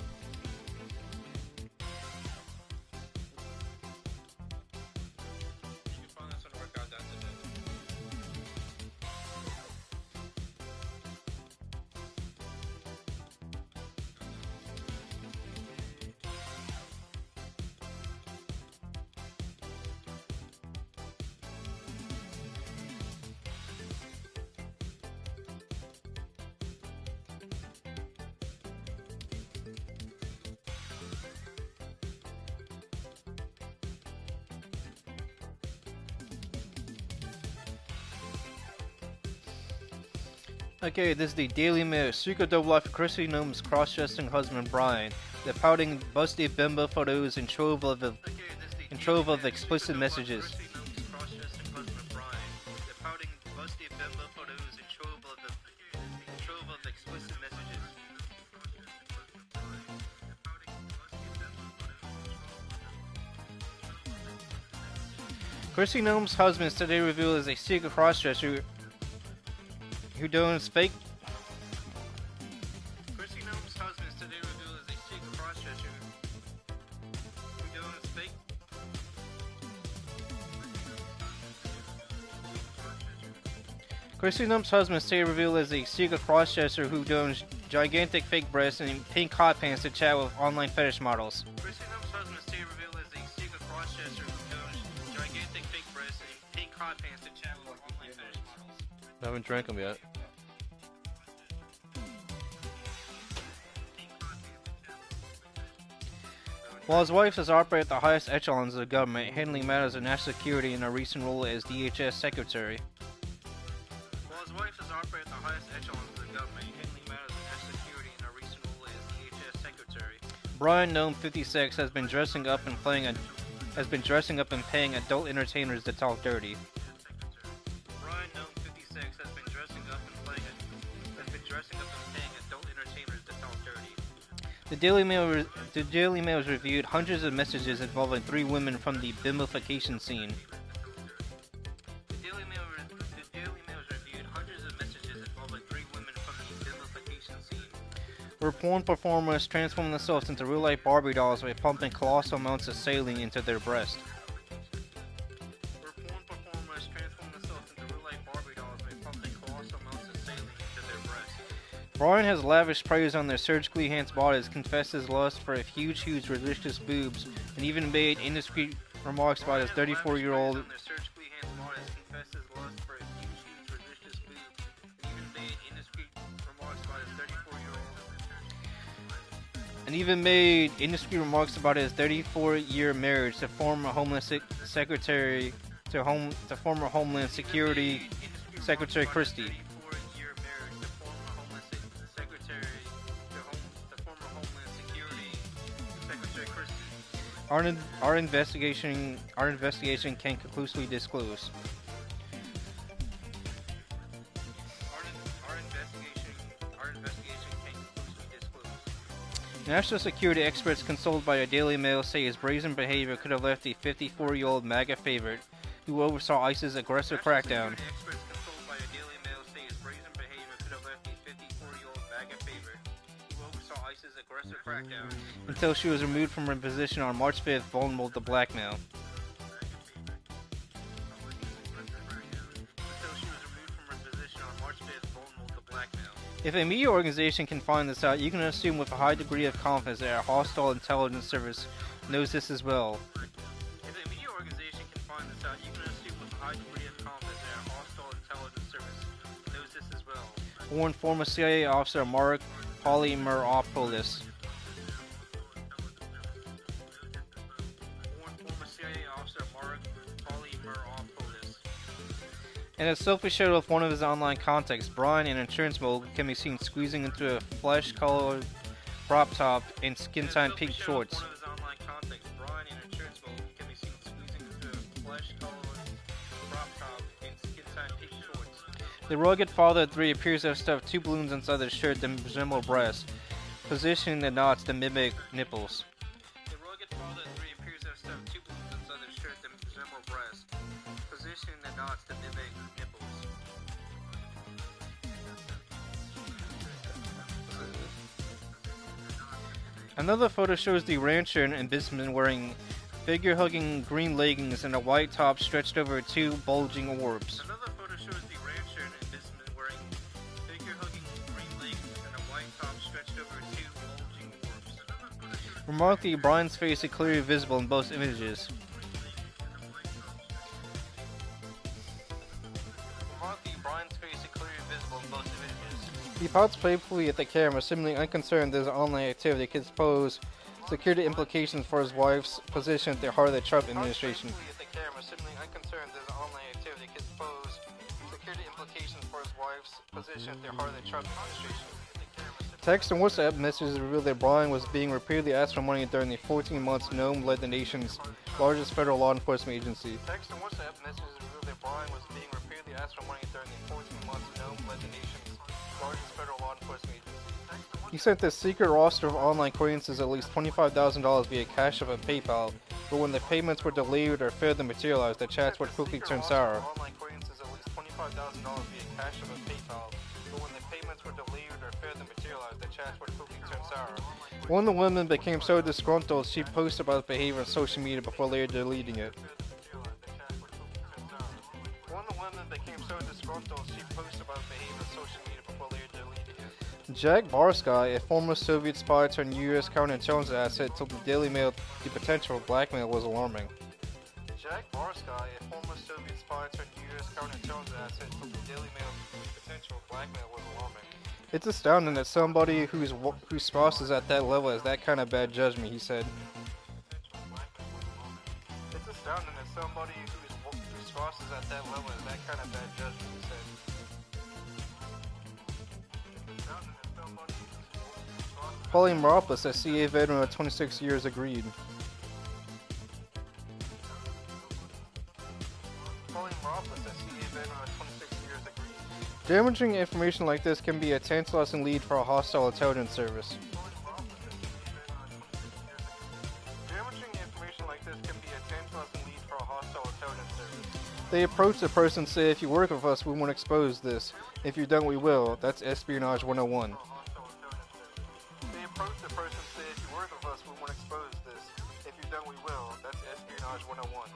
Speaker 1: Okay, this is the Daily Mail. Secret double life of Chrissy Gnome's cross-dressing husband Brian. The pouting, busty bimbo photos and trove of explicit messages. Chrissy Gnome's husband today revealed as a secret crossdresser who donates fake. Chrissy Gnome's husband today revealed as a secret crossdresser who donates fake. Chrissy Gnome's husband today revealed as a secret crossdresser who donates gigantic fake breasts and pink hot pants to chat with online fetish models. Chrissy Gnome's husband today revealed as a secret crossdresser who donates gigantic fake breasts and pink hot pants to chat with online fetish models. I haven't drank them yet. While his wife has operated at the highest echelons of the government, handling matters of national security in her recent role as DHS Secretary. While his wife has operated at the highest echelons of the government, handling matters of national security in her recent role as DHS Secretary. Brian Gnome, 56, has been dressing up and paying adult entertainers to talk dirty. Brian Gnome, 56, has been dressing up and paying adult entertainers to talk dirty. The Daily Mail has reviewed hundreds of messages involving 3 women from the bimbofication scene. The Daily Mail has reviewed hundreds of messages involving 3 women from the bimbofication scene, where porn performers transform themselves into real-life Barbie dolls by pumping colossal amounts of saline into their breast. Brian has lavished praise on their surgically enhanced bodies, confessed his lust for huge, ridiculous boobs, and even made indiscreet remarks about his 34-year-old. And even made indiscreet remarks about his 34-year marriage to former Homeland Secretary to former Homeland Security Secretary Christie. Our investigation can conclusively disclose. National security experts consulted by the Daily Mail say his brazen behavior could have left the 54-year-old MAGA favorite, who oversaw ICE's aggressive crackdown. Until she was removed from her position on March 5th, vulnerable to blackmail. If a media organization can find this out, you can assume with a high degree of confidence that a hostile intelligence service knows this as well. If a media organization can find this out, you can assume with a high degree of confidence that a hostile intelligence service knows this as well. Warned former CIA officer Mark Polymeropoulos. In a selfie show of one of his online contacts, Brian, in insurance mode, can be seen squeezing into a flesh-colored crop top and skin-tight pink shorts. The rugged father of three appears to have stuffed two balloons inside his shirt that resemble breasts, positioning the knots to mimic nipples. The rugged father of three appears to have stuffed two balloons inside his shirt that resemble breasts, positioning the knots to mimic nipples. Another photo shows the rancher and businessman wearing figure-hugging green leggings and a white top stretched over two bulging orbs. Remarkably, Brian's face is clearly visible in both images. He pouts playfully at the camera, seemingly unconcerned that his online activity could pose security implications for his wife's position at the heart of the Trump administration. Text and WhatsApp messages revealed that Brian was being repeatedly asked for money during the 14 months Nome led the nation's largest federal law enforcement agency. Text and WhatsApp messages revealed that Brian was being repeatedly asked for money during the 14 months Nome led the nation's largest federal law enforcement agency. He sent this secret roster of online acquaintances at least $25,000 via Cash App and PayPal, but when the payments were delayed or failed to materialize, the chats would quickly turn sour. One of the women became so disgruntled she posted about his behavior on social media before later deleting it. Jack Barsky, a former Soviet spy turned U.S. counterintelligence asset, told the Daily Mail the potential for blackmail was alarming. Jack Barsky, a former Soviet spy turned U.S. counterintelligence asset, told the Daily Mail the potential for blackmail was alarming. It's astounding that somebody whose spouse is at that level has that kind of bad judgment, he said. It's astounding that somebody whose spouse is at that level has that kind of bad judgment, he said. Polymeropoulos, a CIA veteran of 26 years, agreed. Damaging information like this can be a tantalizing lead for a hostile intelligence service. They approach the person and say, if you work with us, we won't expose this. If you don't, we will. That's espionage 101. They approach the person and say, if you work with us, we won't expose this. If you don't, we will. That's espionage 101.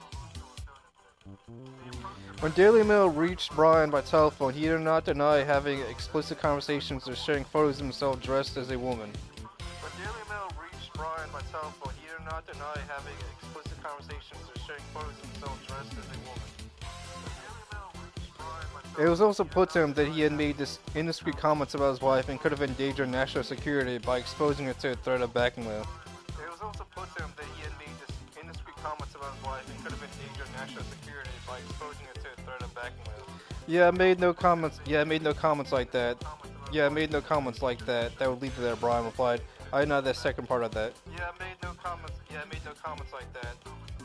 Speaker 1: When Daily Mail reached Brian by telephone, he did not deny having explicit conversations or sharing photos of himself dressed as a woman. When Daily Mail reached Brian by telephone, he did not deny having explicit conversations or sharing photos of himself dressed as a woman. It was also put to him that he had made indiscreet comments about his wife and could have endangered national security by exposing her to a threat of blackmail. It was also put to him that he had made indiscreet comments about his wife and could have endangered national security by exposing her to a threat of blackmail. Yeah, I made no comments. Yeah, I made no comments like that. Yeah, I made no comments like that. That would lead to that, Brian replied. I didn't know the second part of that. Yeah, I made no comments. Yeah, I made no comments.
Speaker 12: comments like that.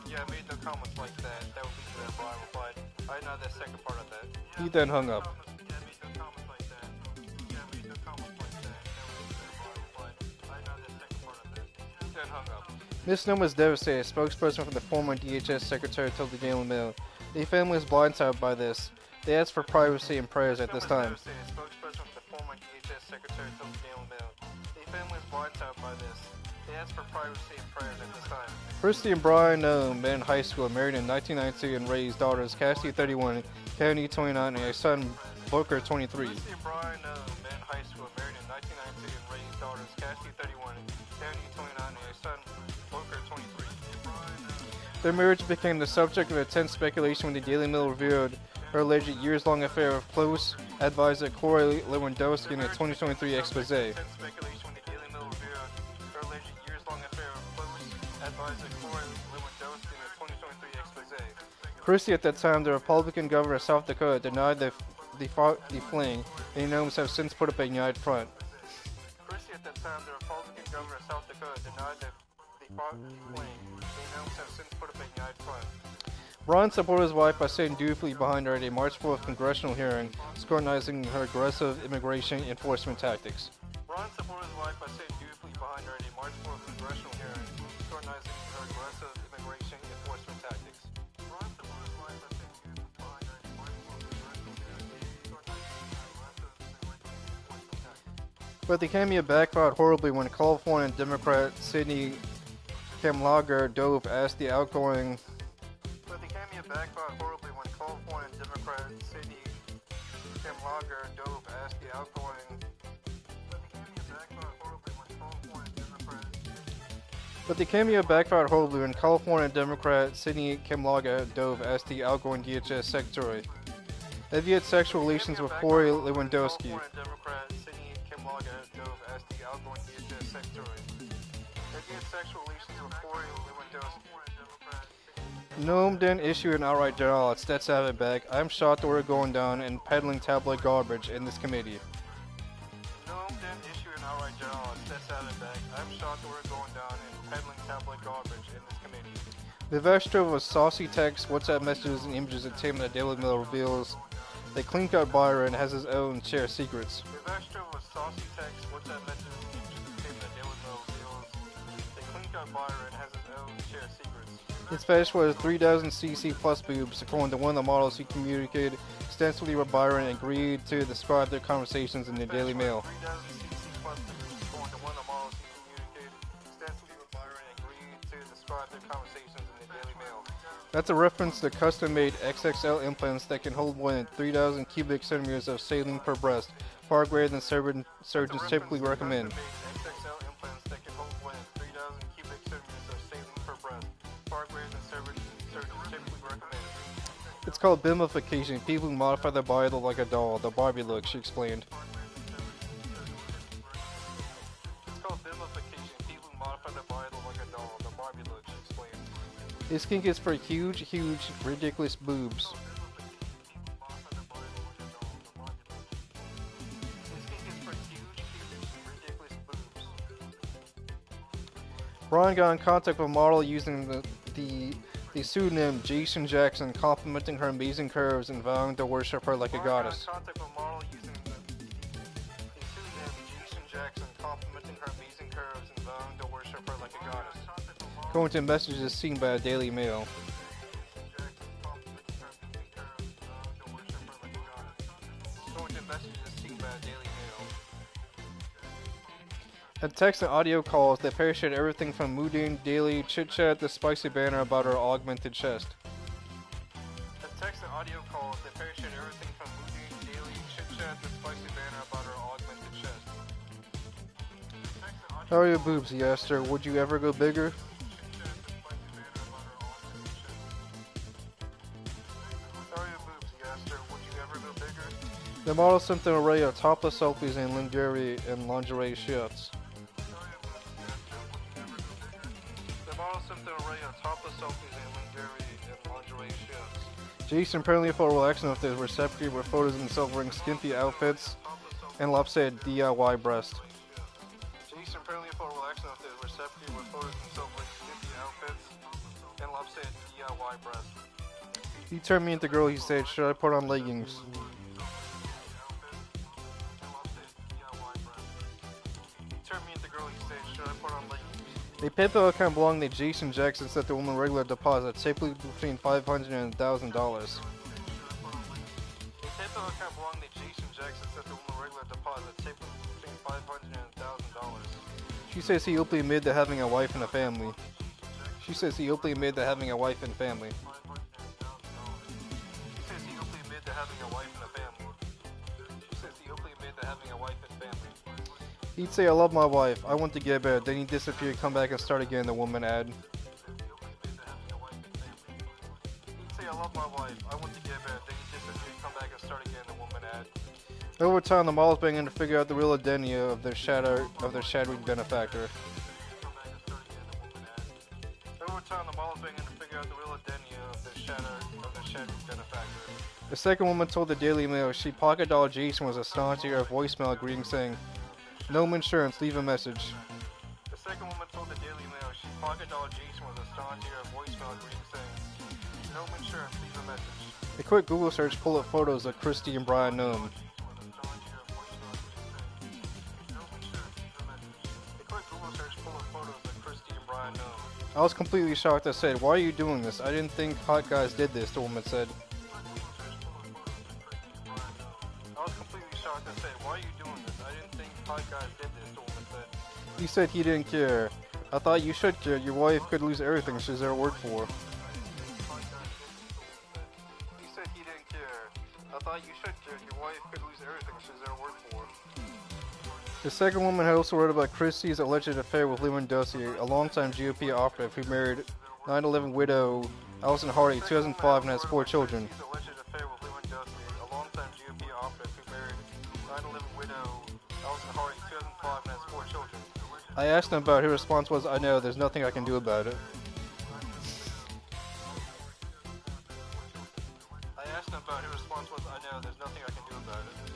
Speaker 12: Yeah, I made no comments like that. That would be that Brian replied. I didn't know the second part of that.
Speaker 1: He then hung up.
Speaker 12: Yeah, I made no comments like that. Yeah, I made no comments like that. That would be that Brian replied. I didn't know the second part of that. He then hung up.
Speaker 1: Miss Nome was devastated. A spokesperson for the former DHS secretary told the Daily Mail. The family was blindsided by this. They asked for privacy and prayers at this time.
Speaker 12: A spokesperson for the former DHS secretary told the Daily Mail. The family was blindsided by this. They asked for privacy and prayers at this time.
Speaker 1: Christy and Brian Nome met in high school, married in 1992, and raised daughters Cassidy 31, Kennedy 29, and a son Booker 23.
Speaker 12: Christy and Brian met in high school, married in 1992, and raised daughters Cassidy 31, Kennedy 29, and a son Booker 23.
Speaker 1: Their marriage became the subject of intense speculation when the Daily Mail revealed her alleged years-long affair with close advisor Corey Lewandowski in a 2023 expose. Christie, at that time the Republican governor of South Dakota, denied the fleeing, and the Gnomes have since put up a united front.
Speaker 12: Christie, at that time the Republican governor of South Dakota, denied the fleeing, and the Gnomes have since put up a united front.
Speaker 1: Ron supported his wife by sitting dutifully behind her at a March 4th congressional hearing, scrutinizing her aggressive immigration enforcement tactics.
Speaker 12: Ron supported his wife by sitting dutifully behind her at a March 4th congressional hearing, scrutinizing her aggressive immigration enforcement tactics. Ron supported his wife by sitting dutifully behind her at a March 4th congressional hearing, scrutinizing her aggressive immigration enforcement tactics.
Speaker 1: But the cameo backfired horribly when California Democrat Sidney Kamlager Dove asked the outgoing
Speaker 12: backfired horribly when California Democrat Sidney Kamlager Dove asked the outgoing.
Speaker 1: But the cameo backfired horribly when California Democrat Sidney Kamlager Dove asked the outgoing DHS secretary if he had sexual relations with Corey Lewandowski.
Speaker 12: California Democrat Sidney Kamlager Dove asked the outgoing DHS secretary if he had sexual relations with Corey Lewandowski.
Speaker 1: Nome then issued an outright denial. It's that savage back. I'm shocked that we're going down and peddling tabloid garbage in this committee.
Speaker 12: Nome then issued an outright denial. It's that savage back. I'm shocked that we're going down and peddling tabloid garbage in this committee.
Speaker 1: The vast was saucy texts, WhatsApp messages, and images that Tim the Daily Mail reveals that clean-cut Byron has his own share of secrets.
Speaker 12: The vast was saucy texts, WhatsApp messages, and images that Tim the Daily Mail reveals that clean-cut Byron has his own share of secrets.
Speaker 1: His fetish was 3,000 cc plus boobs, according to one of the models he communicated extensively with Byron and agreed to describe their conversations in the Daily Mail.
Speaker 12: 3,000 cc plus boobs, according to one of the models he communicated extensively with Byron and agreed to describe their conversations in the Daily Mail.
Speaker 1: That's a reference to custom-made XXL implants that can hold more than 3,000 cubic centimeters of saline per breast, far greater than surgeons typically recommend. It's called bimbification. People who modify their body look like a doll. The Barbie look, she explained.
Speaker 12: It's called bimbification. People who modify their body look like a doll. The Barbie look, she explained.
Speaker 1: His kink is for huge, ridiculous boobs. Brian got in contact with a model using the pseudonym Jason Jackson, complimenting her amazing curves and vowing to worship her like a goddess. According to messages seen by the Daily Mail. And text and audio calls, the pair shared everything from mooding, daily chit-chat to spicy banter about her augmented chest.
Speaker 12: And text and audio calls, the pair shared everything from mooding, daily chit-chat to spicy banter about her augmented chest.
Speaker 1: How are your boobs, he asked her. Would you ever go bigger? The model sent an array of topless selfies and lingerie shots. Jason apparently felt relaxed enough that were separated with photos of himself wearing skimpy outfits and lopsided DIY breast.
Speaker 12: Jason apparently felt relaxed enough that receptive with photos himself with skimpy outfits and lopsided DIY breasts.
Speaker 13: He turned me into girl, he said, should I put on leggings? A PayPal account belonging to Jason Jackson sent the woman regular deposit, typically between $500 and $1,000.
Speaker 12: A PayPal account belonging to Jason Jackson sent the woman regular deposit, typically between $500 and $1,000.
Speaker 13: She says he openly admitted to having a wife and a family. She says he openly admitted to having a wife and family.
Speaker 12: She says he openly admitted to having a wife and a family. She says he openly admitted to having a wife and family.
Speaker 13: He'd say, I love my wife, I want to get better, then he'd disappear, come back and start again, the woman added.
Speaker 12: He'd say, I love my wife, I want to get better, then he'd disappear, come back and start again, the woman added.
Speaker 13: Over time, the models began to figure out the real identity of their shadowy benefactor.
Speaker 12: Over time, the models began to figure out the real identity of their shadowy benefactor.
Speaker 13: The second woman told the Daily Mail she pocket dollar Jason was astonished to hear a voicemail greeting saying, "No insurance, leave a message."
Speaker 12: The second woman told the Daily Mail she pocket dollar Jason was astonished to hear a voicemail greeting saying, "No insurance, leave a message."
Speaker 13: A quick Google search pulled up photos of Christy and Brian Nome. I was completely shocked. I said, "Why are you doing this? I didn't think hot guys did this," the woman said.
Speaker 12: I was completely shocked. I said, "Why are you doing this? I didn't think hot guys did this," the woman said.
Speaker 13: He said he didn't care. I thought you should care. Your wife could lose everything she's ever worked for.
Speaker 12: He said he didn't care. I thought you should care. Your wife could lose everything she's ever worked for.
Speaker 13: The second woman had also wrote about Christie's alleged affair with Lewandowski, a longtime GOP operative who married 9/11 widow Allison Hardy in 2005 and has 4 children. I asked him about it. His response was, "I know, there's nothing I can do about it."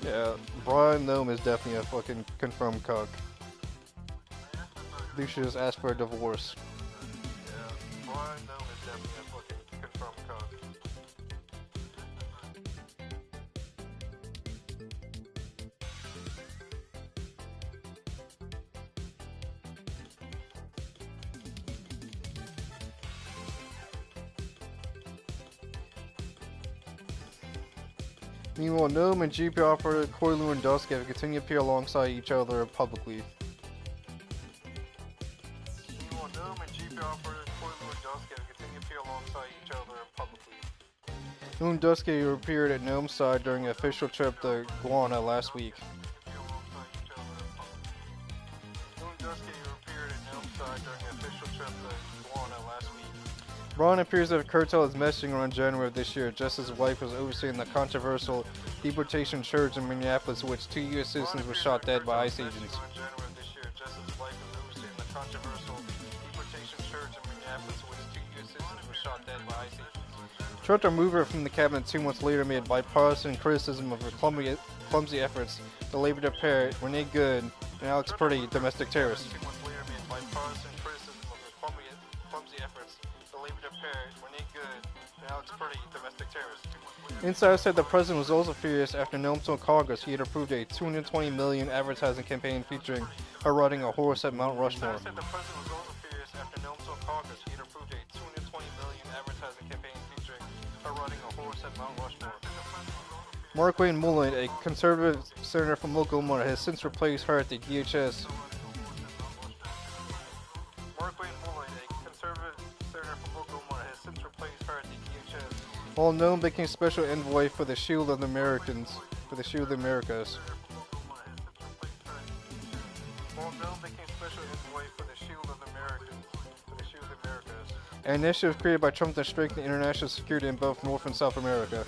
Speaker 13: Yeah, Brian Nome is definitely a fucking confirmed cuck. They should just ask for a divorce.
Speaker 12: Yeah, Brian Nome is definitely a fucking confirmed cuck.
Speaker 13: Meanwhile, Nome and GP operator Corey Lewandowski have continued to appear alongside each other publicly. Lewandowski appeared at Nome's side during an official trip to Guyana last week. Ron appears to have curtailed his messaging around January of this year, just as his wife was overseeing the controversial deportation charge in Minneapolis, in which 2 U.S. citizens were shot dead by ICE agents. Trump removed her from the cabinet 2 months later amid bipartisan criticism of her clumsy efforts to label the pair Renee Good and Alex Purdy domestic terrorists. Insider said the president was also furious after Nome told Congress he had approved a $220 million advertising campaign featuring her riding a horse at Mount Rushmore. Mark Wayne Mullen, a conservative senator from Oklahoma, has since replaced her at the DHS. While Nome became special envoy for the Shield of the Americans, an initiative created by Trump to strengthen international security in both North and South America.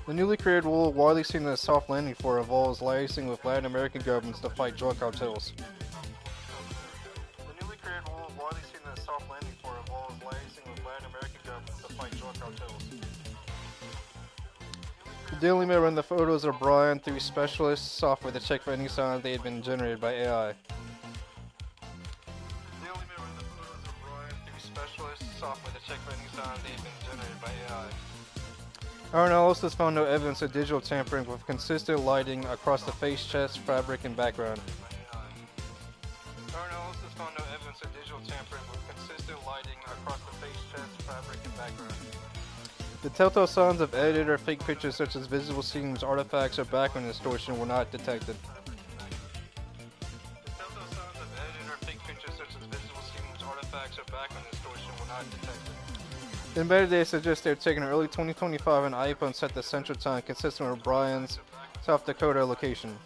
Speaker 13: The newly created role, widely seen as a soft landing for, involves liaising with Latin American governments to fight drug cartels. The Daily Mail ran the photos of Brian through specialist software to check for any sign they had been generated by AI.
Speaker 12: Daily Mail ran the photos of Brian through specialist software to check for any signs they had been generated by AI.
Speaker 13: Our analysis found no evidence of digital tampering with consistent lighting across the face, chest, fabric, and background.
Speaker 12: Our analysis found no evidence of digital tampering with consistent lighting across the face, chest, fabric, and background.
Speaker 13: The telltale signs of edited or fake pictures such as visible seams, artifacts, or background distortion were not detected.
Speaker 12: The telltale signs of edited or fake pictures such as visible seams, artifacts, or background distortion were not detected.
Speaker 13: The embedded data suggests they were taken in early 2025 and iPhone set the central time consistent with Brian's South Dakota location.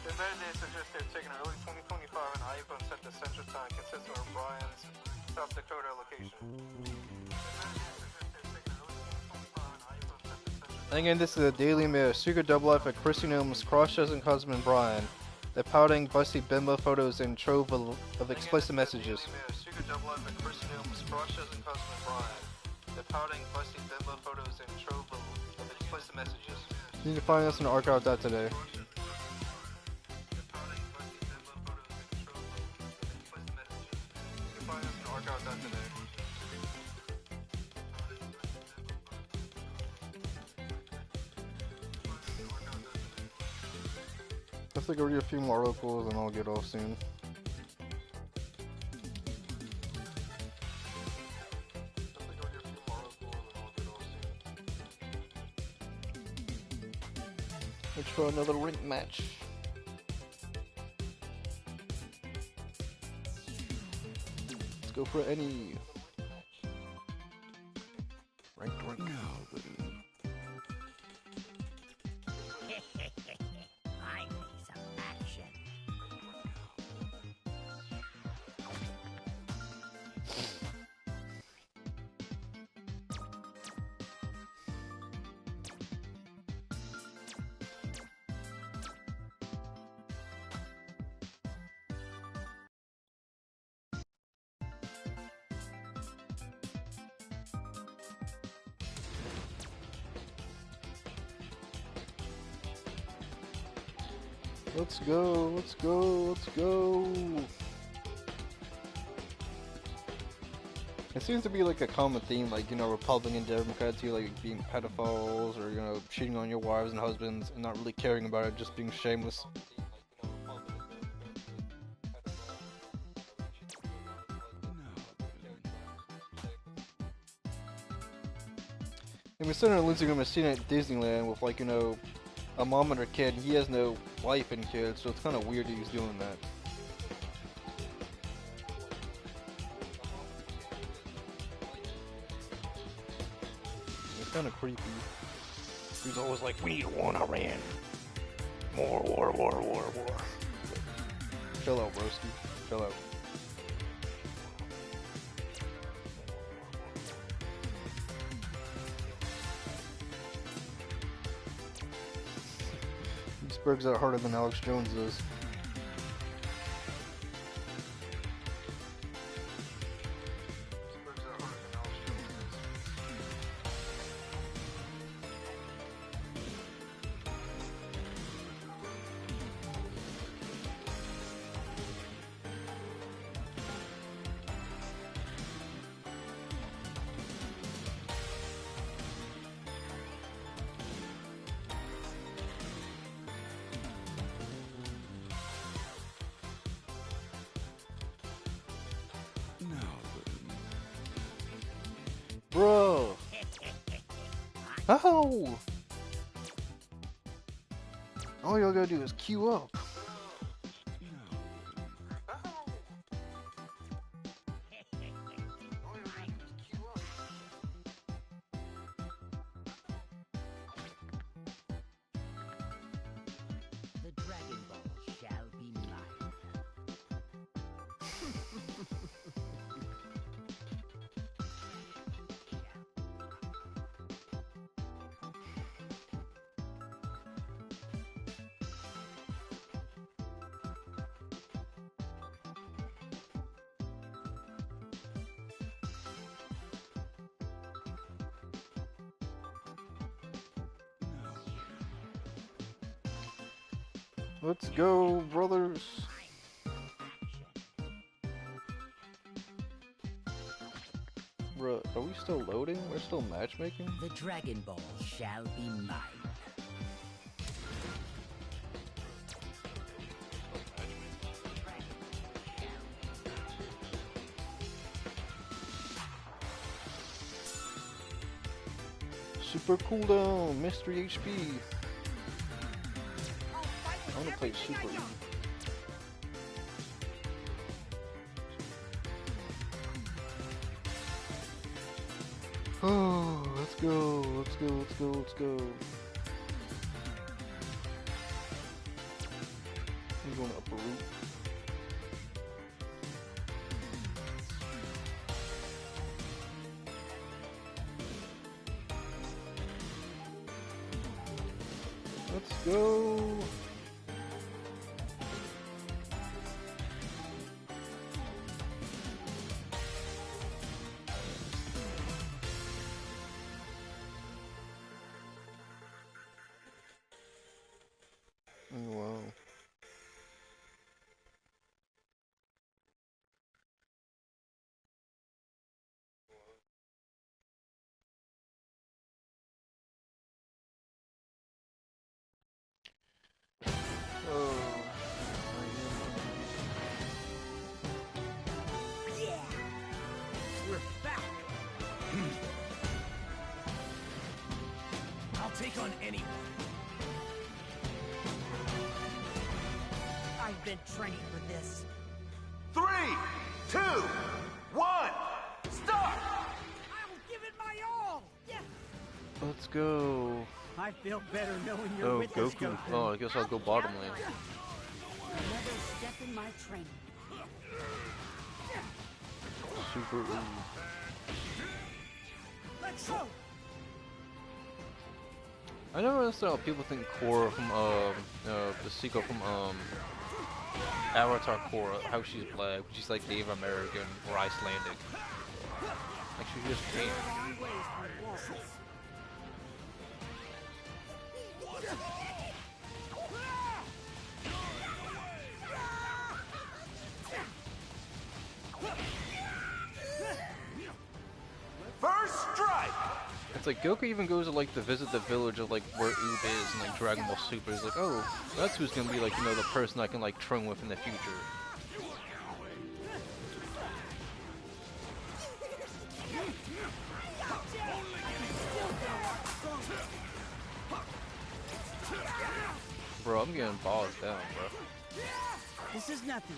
Speaker 12: The embedded data suggests they were taken in early 2025 and iPhone set the central time consistent with Brian's South Dakota location.
Speaker 13: Again, this is the Daily Mail. Secret double life of Christy Nolan's cross-dressing husband Brian. The pouting, busty bimbo photos and trove of explicit messages.
Speaker 12: Secret double life of Christy Nolan's cross-dressing husband Brian. The pouting, busty bimbo photos and trove of explicit messages.
Speaker 13: You can find us on archive.today. Let's go read a few more articles and I'll get off soon. Let's try another rink match. Let's go for any rank.
Speaker 11: Now then.
Speaker 7: Finally, some action.
Speaker 13: Let's go, let's go, let's go. It seems to be like a common theme, like, you know, Republican and Democrats, you like being pedophiles or, you know, cheating on your wives and husbands and not really caring about it, just being shameless. And we Senator Lindsey Graham is seen at Disneyland with, like, you know, a mom and her kid. He has no wife and kids, so it's kind of weird that he's doing that. It's kind of creepy. He's always like, we need a war in Iran. More war. Chill out, broski. Chill out. Berg's out harder than Alex Jones is. Bro! How? All y'all gotta do is queue up.
Speaker 7: The Dragon Ball shall be mine.
Speaker 13: Let's go, brothers. Bruh, are we still loading? We're still matchmaking?
Speaker 7: The Dragon Ball shall be mine.
Speaker 13: Super cooldown, mystery HP. I wanna play Super E. Oh, let's go, let's go, let's go, let's go. I'm going upper root. Let's go. Wow. Oh.
Speaker 7: Yeah! We're back!
Speaker 2: I'll take on anyone.
Speaker 7: I've been training for this.
Speaker 3: 3, 2, 1, start!
Speaker 7: I will give it my all! Yeah!
Speaker 13: Let's go.
Speaker 7: I feel better knowing you're
Speaker 13: Oh,
Speaker 7: with us,
Speaker 13: Goku.
Speaker 7: Goku.
Speaker 13: Oh, I guess I'll go bottom lane.
Speaker 7: Another step in my training.
Speaker 13: Super E.
Speaker 7: Let's go!
Speaker 13: I never understand how people think Korra from the sequel from Avatar Korra, how she's black, she's like Native American or Icelandic. Like she's just pink.
Speaker 3: First strike!
Speaker 13: It's like Goku even goes to like to visit the village of like where Oob is and like Dragon Ball Super. He's like, oh, that's who's gonna be like, you know, the person I can like train with in the future. Bro, I'm getting bogged down, bro.
Speaker 7: This is nothing.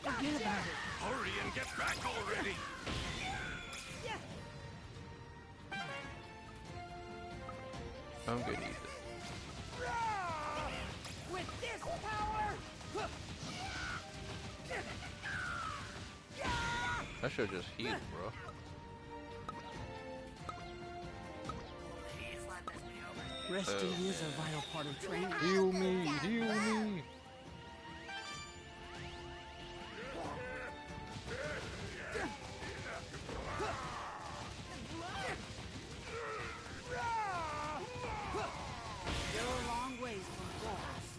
Speaker 7: Forget about it.
Speaker 2: Hurry and get back already!
Speaker 13: I'm gonna eat it.
Speaker 7: With this power!
Speaker 13: I should've just healed, bro.
Speaker 7: Resting is a vital part of training.
Speaker 13: Heal me, heal me.
Speaker 7: You're a long ways from Florence.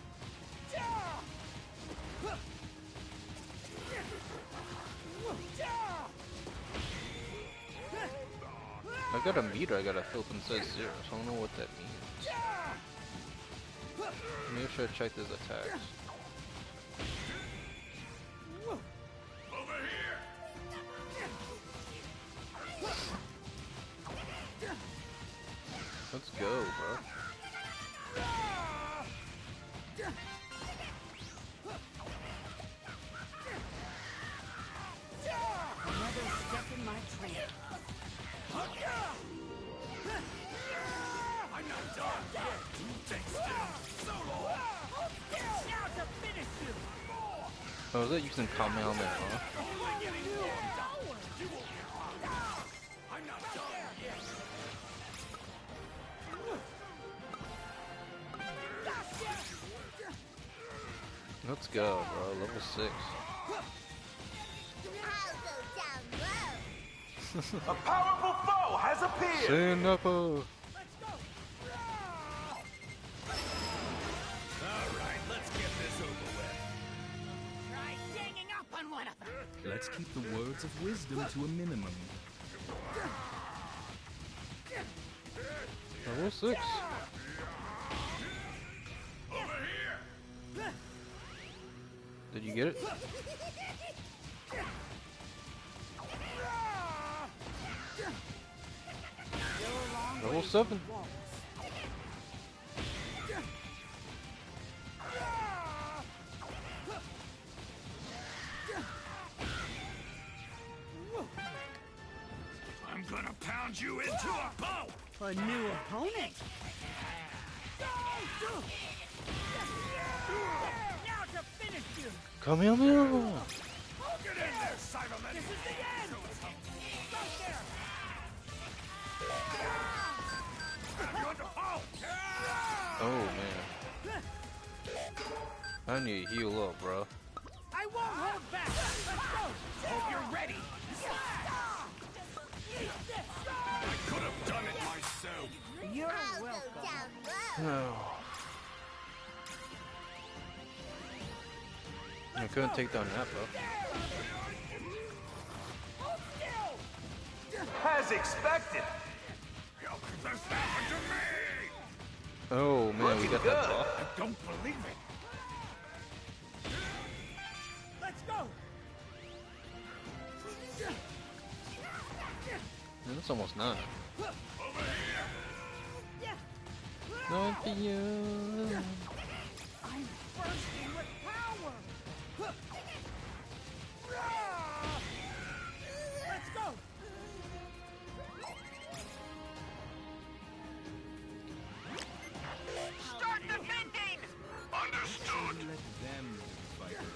Speaker 13: I got a meter I gotta fill up and says 0, so I don't know what that means. Maybe I should check his attacks.
Speaker 2: Over here!
Speaker 13: Let's go, bro.
Speaker 7: Another step in my training.
Speaker 2: I'm not done yet! Take still! So long!
Speaker 7: Now to finish you!
Speaker 13: Oh, is that using Kamehameha, huh?
Speaker 2: Only getting warmed up! You won't get hot! I'm not done yet!
Speaker 13: Let's go, bro. Level 6.
Speaker 3: A powerful foe has appeared!
Speaker 13: Shinapa!
Speaker 2: Alright, let's get this over
Speaker 11: Let's keep the words of wisdom to a minimum.
Speaker 13: Level 6. Did you get it? Level 7.
Speaker 2: I'm gonna pound you into a pulp!
Speaker 7: A new opponent?
Speaker 2: Now to finish you!
Speaker 13: Come here,
Speaker 2: Get in there, Cyberman! This is the end! Stop there! You under pulp!
Speaker 13: Oh man. I need to heal up, bro.
Speaker 2: I won't hold back! Let's go! Hope you're ready! I could have done it myself!
Speaker 7: You're welcome.
Speaker 13: No. I couldn't take down that, bro.
Speaker 3: As expected.
Speaker 2: This happened to me!
Speaker 13: Oh man, we got that buff.
Speaker 2: I don't believe it! Let's go!
Speaker 13: Man, that's almost 9. Not for you.
Speaker 2: I'm bursting with power! Let's go! Start the vending! Understood!
Speaker 11: Let them fight her.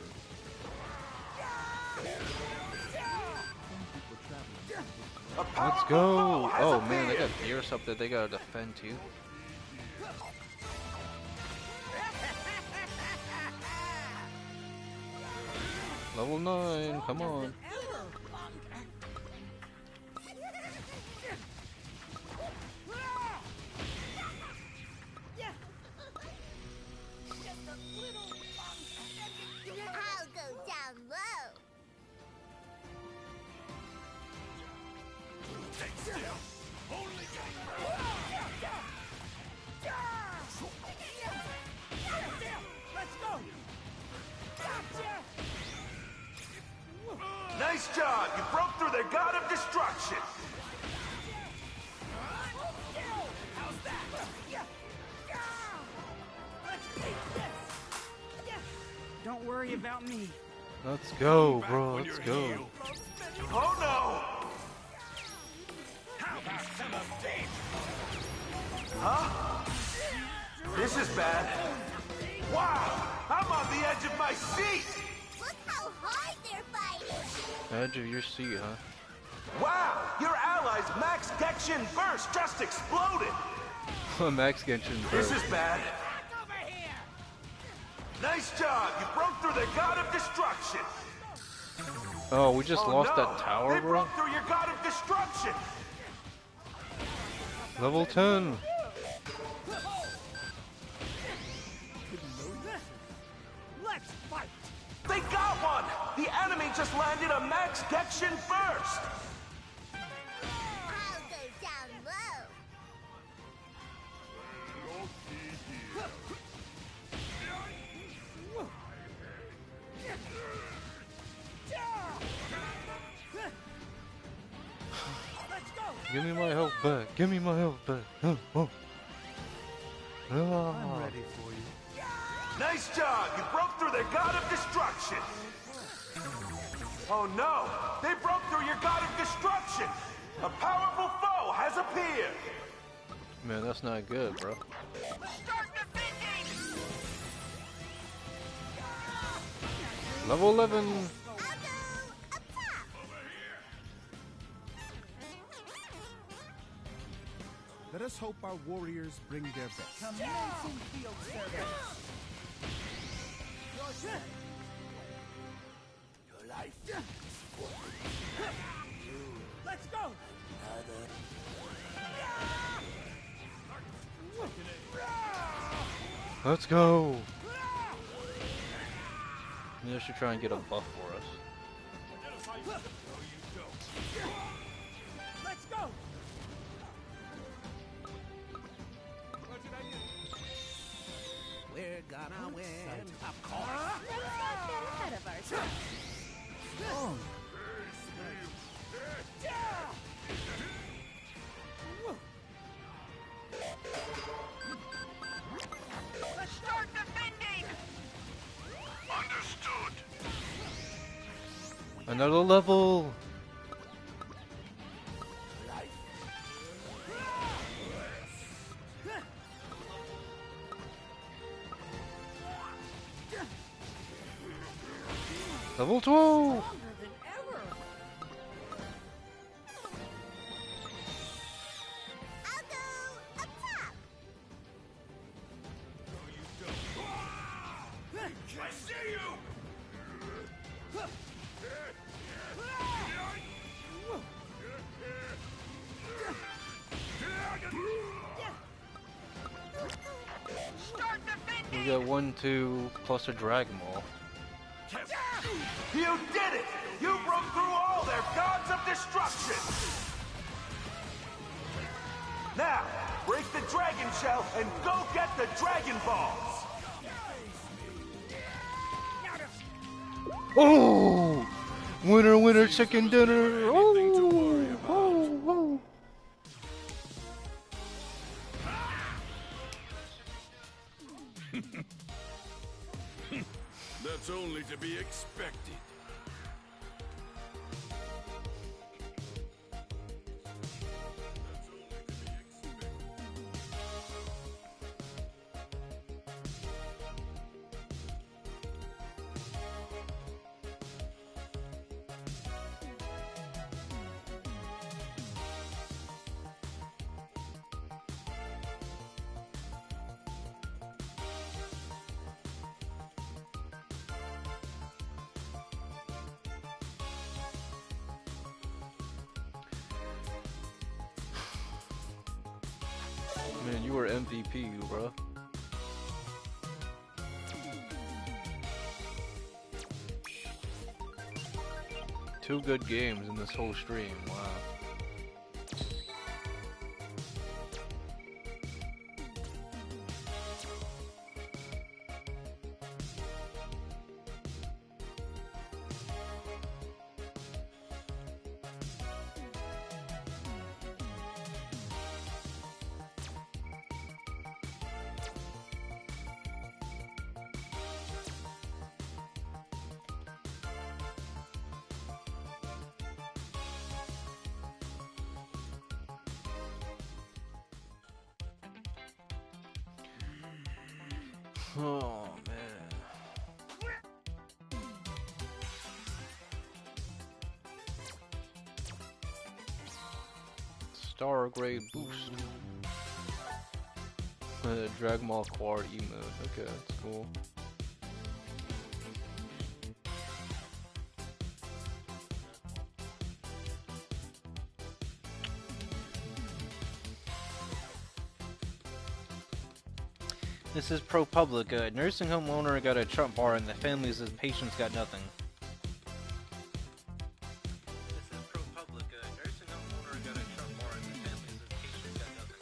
Speaker 13: Let's go. Oh man, they got Gears up there. They gotta defend too. Level 9, come on.
Speaker 5: I'll go down low.
Speaker 2: Stay still! Only Let's go! Gotcha!
Speaker 3: Nice job. You broke through their god of destruction.
Speaker 2: How's that? Let's take this!
Speaker 7: Don't worry about me.
Speaker 13: Let's go, bro. Let's go.
Speaker 3: Oh no!
Speaker 2: How about some of this?
Speaker 3: Huh? This is bad. Wow! I'm on the edge of my seat!
Speaker 5: Look how hard they're fighting.
Speaker 13: Edge of your seat, huh?
Speaker 3: Wow! Your allies' Max Genshin Burst just exploded!
Speaker 13: Max Genshin
Speaker 3: This
Speaker 13: burst.
Speaker 3: is bad.
Speaker 2: Over here!
Speaker 3: Nice job! You broke through their god of destruction!
Speaker 13: Oh, we just lost
Speaker 3: no.
Speaker 13: that tower,
Speaker 3: They
Speaker 13: bro.
Speaker 3: broke through your god of destruction!
Speaker 13: Level 10.
Speaker 2: Let's fight!
Speaker 3: They got one! The enemy just landed a Max Genshin Burst!
Speaker 5: I'll go down low.
Speaker 2: Let's go!
Speaker 13: Give me my health back. Give me my health back. Oh.
Speaker 6: I'm ready for you.
Speaker 3: Nice job! You broke through their god of destruction! Oh no! They broke through your god of destruction! A powerful foe has appeared!
Speaker 13: Man, that's not good, bro.
Speaker 2: Start defending!
Speaker 13: Level 11.
Speaker 5: I'll go up top.
Speaker 4: Let us hope our warriors bring their best.
Speaker 7: Commencing field service.
Speaker 2: Your life. Let's go!
Speaker 13: Let's go. Maybe I should try and get a buff for us.
Speaker 2: Let's go!
Speaker 7: We're gonna win, of course.
Speaker 8: Let's not get ahead of ourselves.
Speaker 2: Let's start defending! Understood!
Speaker 13: Another level. Level 12.
Speaker 2: I see you! Start defending!
Speaker 13: We got 1, 2 plus a Dragon Ball.
Speaker 3: You did it! You broke through all their gods of destruction! Now, break the dragon shell and go get the Dragon Balls!
Speaker 13: Oh! Winner, winner, chicken dinner! Oh! Oh! Oh!
Speaker 6: That's only to be expected.
Speaker 13: Man, you were MVP, bro. Two good games in this whole stream, wow. Oh, man. Star grade boost. Dragon Ball Quad emote. Okay, that's cool. This is ProPublica. A nursing home owner got a Trump bar and the families of patients got nothing. This is ProPublica. A nursing home owner got a Trump bar and the families of patients got nothing.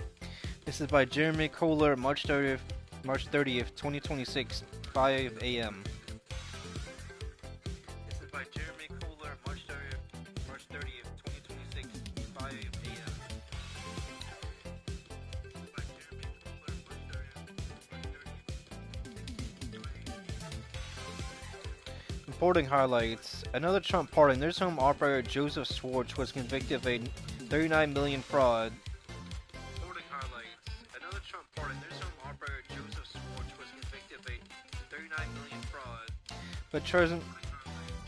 Speaker 13: This is by Jeremy Kohler, March 30th, 2026, 5 a.m. This is by Jeremy Kohler, March 30th, 2026, 5 a.m. Reporting highlights. Another Trump pardon. Nursing home operator Joseph Schwartz was convicted of a $39 million fraud. Reporting highlights. Another Trump pardon. Nursing home operator Joseph Schwartz was convicted of a $39 million fraud.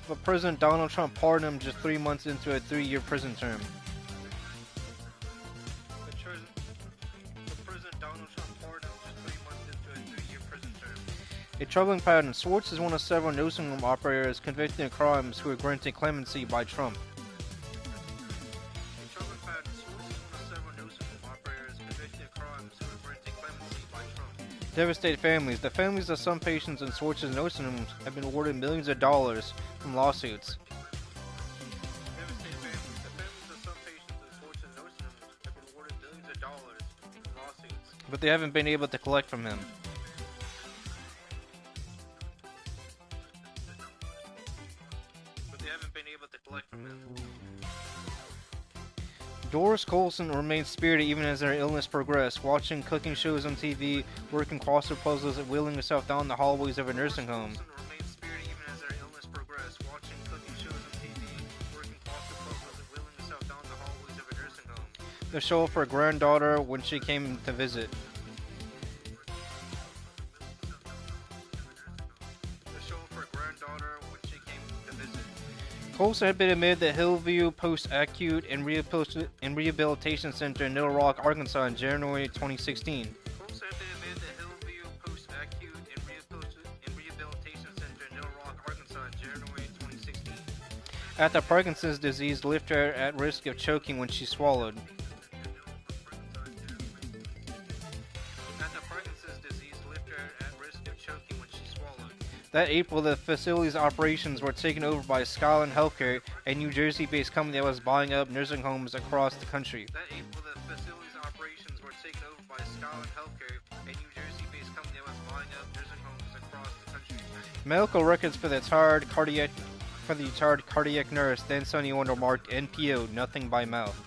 Speaker 13: But President Donald Trump pardoned him just 3 months into a 3-year prison term. A troubling pattern. Schwartz is one of several nursing home operators convicted of crimes who were granted clemency by Trump. A troubling pattern. Schwartz is one of several nursing home operators convicted of crimes who were granted clemency by Trump. Devastated families. The families of some patients in Schwartz's nursing homes have been awarded millions of dollars from lawsuits. but they haven't been able to collect from him. Doris Colson remained spirited even as her illness progressed, watching cooking shows on TV, working crossword puzzles, and wheeling herself down the hallways of a nursing home. The show for her granddaughter when she came to visit. Colson had been admitted to Hillview Post-Acute and Rehabilitation Center in Little Rock, Arkansas in January 2016. After Parkinson's disease left her at risk of choking when she swallowed. That April, the facility's operations were taken over by Skyline Healthcare, a New Jersey-based company that was buying up nursing homes across the country. Medical records for the retired cardiac nurse, then Sonny Wonder, marked NPO, nothing by mouth.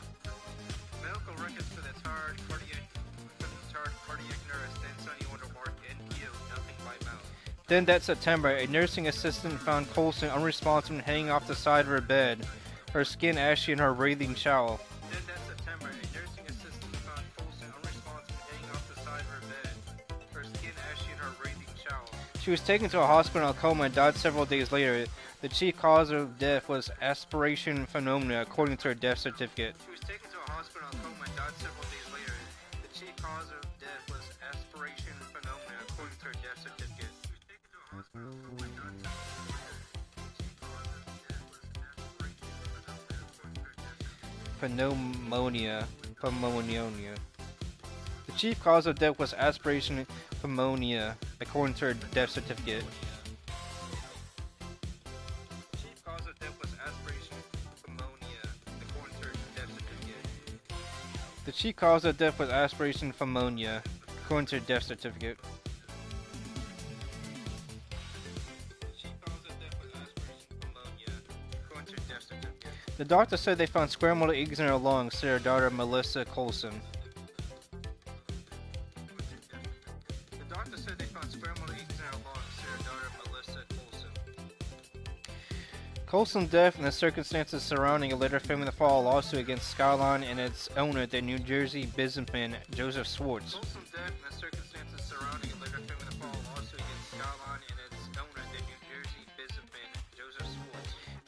Speaker 13: Then that September, a nursing assistant found Colson unresponsive and hanging off the side of her bed, her skin ashy and her breathing shallow. She was taken to a hospital in a coma and died several days later. The chief cause of death was aspiration pneumonia, according to her death certificate. Pneumonia. The chief cause of death was aspiration pneumonia, according to her death certificate. The chief cause of death was aspiration pneumonia, according to her death certificate. The doctor said they found scrambled eggs in her lungs, said her daughter Melissa Colson. Colson's death and the circumstances surrounding it led her family to file a lawsuit against Skyline and its owner, the New Jersey businessman Joseph Schwartz.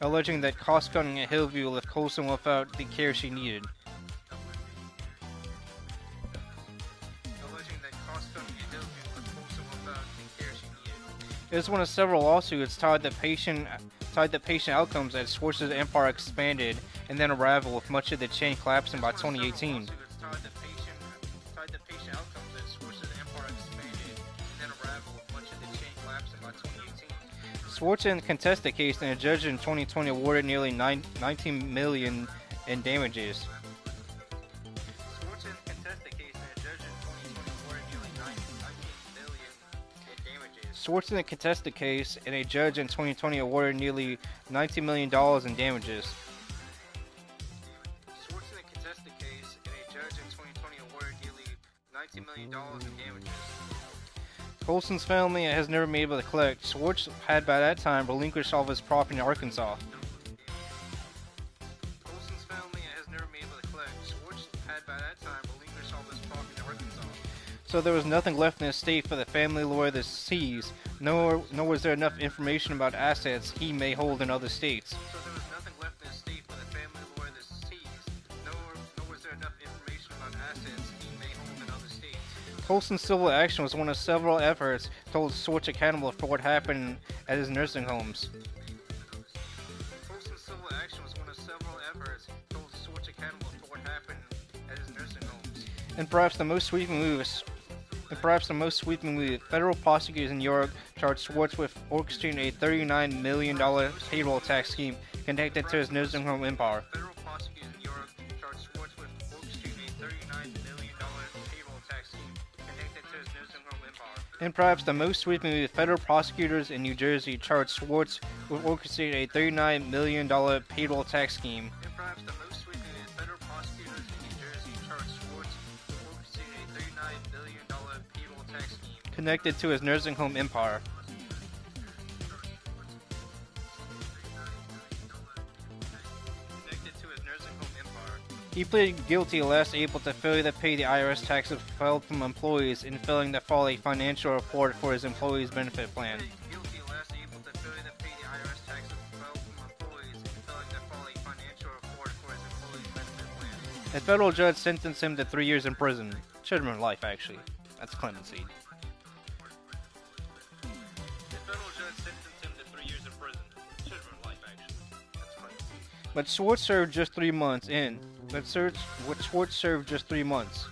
Speaker 13: Alleging that cost-cutting at Hillview left Colson without the care she needed. It was one of several lawsuits tied to patient outcomes as Schwartz's empire expanded and then unraveled, with much of the chain collapsing by 2018. Schwartz contested the case, and a judge in 2020 awarded nearly $19 million in damages. Schwartz didn't contest the case, and a judge in 2020 awarded nearly $19 million in damages. Colson's family has never been able to collect. Schwartz had by that time relinquished all of his property in Arkansas. So there was nothing left in the estate for the family lawyer to seize, nor was there enough information about assets he may hold in other states. Colson's civil action was one of several efforts to hold Schwartz accountable for what happened at his nursing homes. And perhaps the most sweeping move, federal prosecutors in New York charged Schwartz with orchestrating a $39 million payroll tax scheme connected to his nursing home empire. And perhaps the most sweepingly, federal prosecutors in New Jersey charged Schwartz with orchestrating a $39 million payroll tax scheme. And perhaps the most sweepingly, federal prosecutors in New Jersey charged Schwartz with orchestrating a $39 million payroll tax scheme connected to his nursing home empire. He pleaded guilty last April to failure to pay the IRS taxes filed from employees and failing to file a financial report for his employees' benefit plan. A federal judge sentenced him to 3 years in prison. Should have been life, actually. That's clemency. But Schwartz served just 3 months in. Schwartz served just 3 months.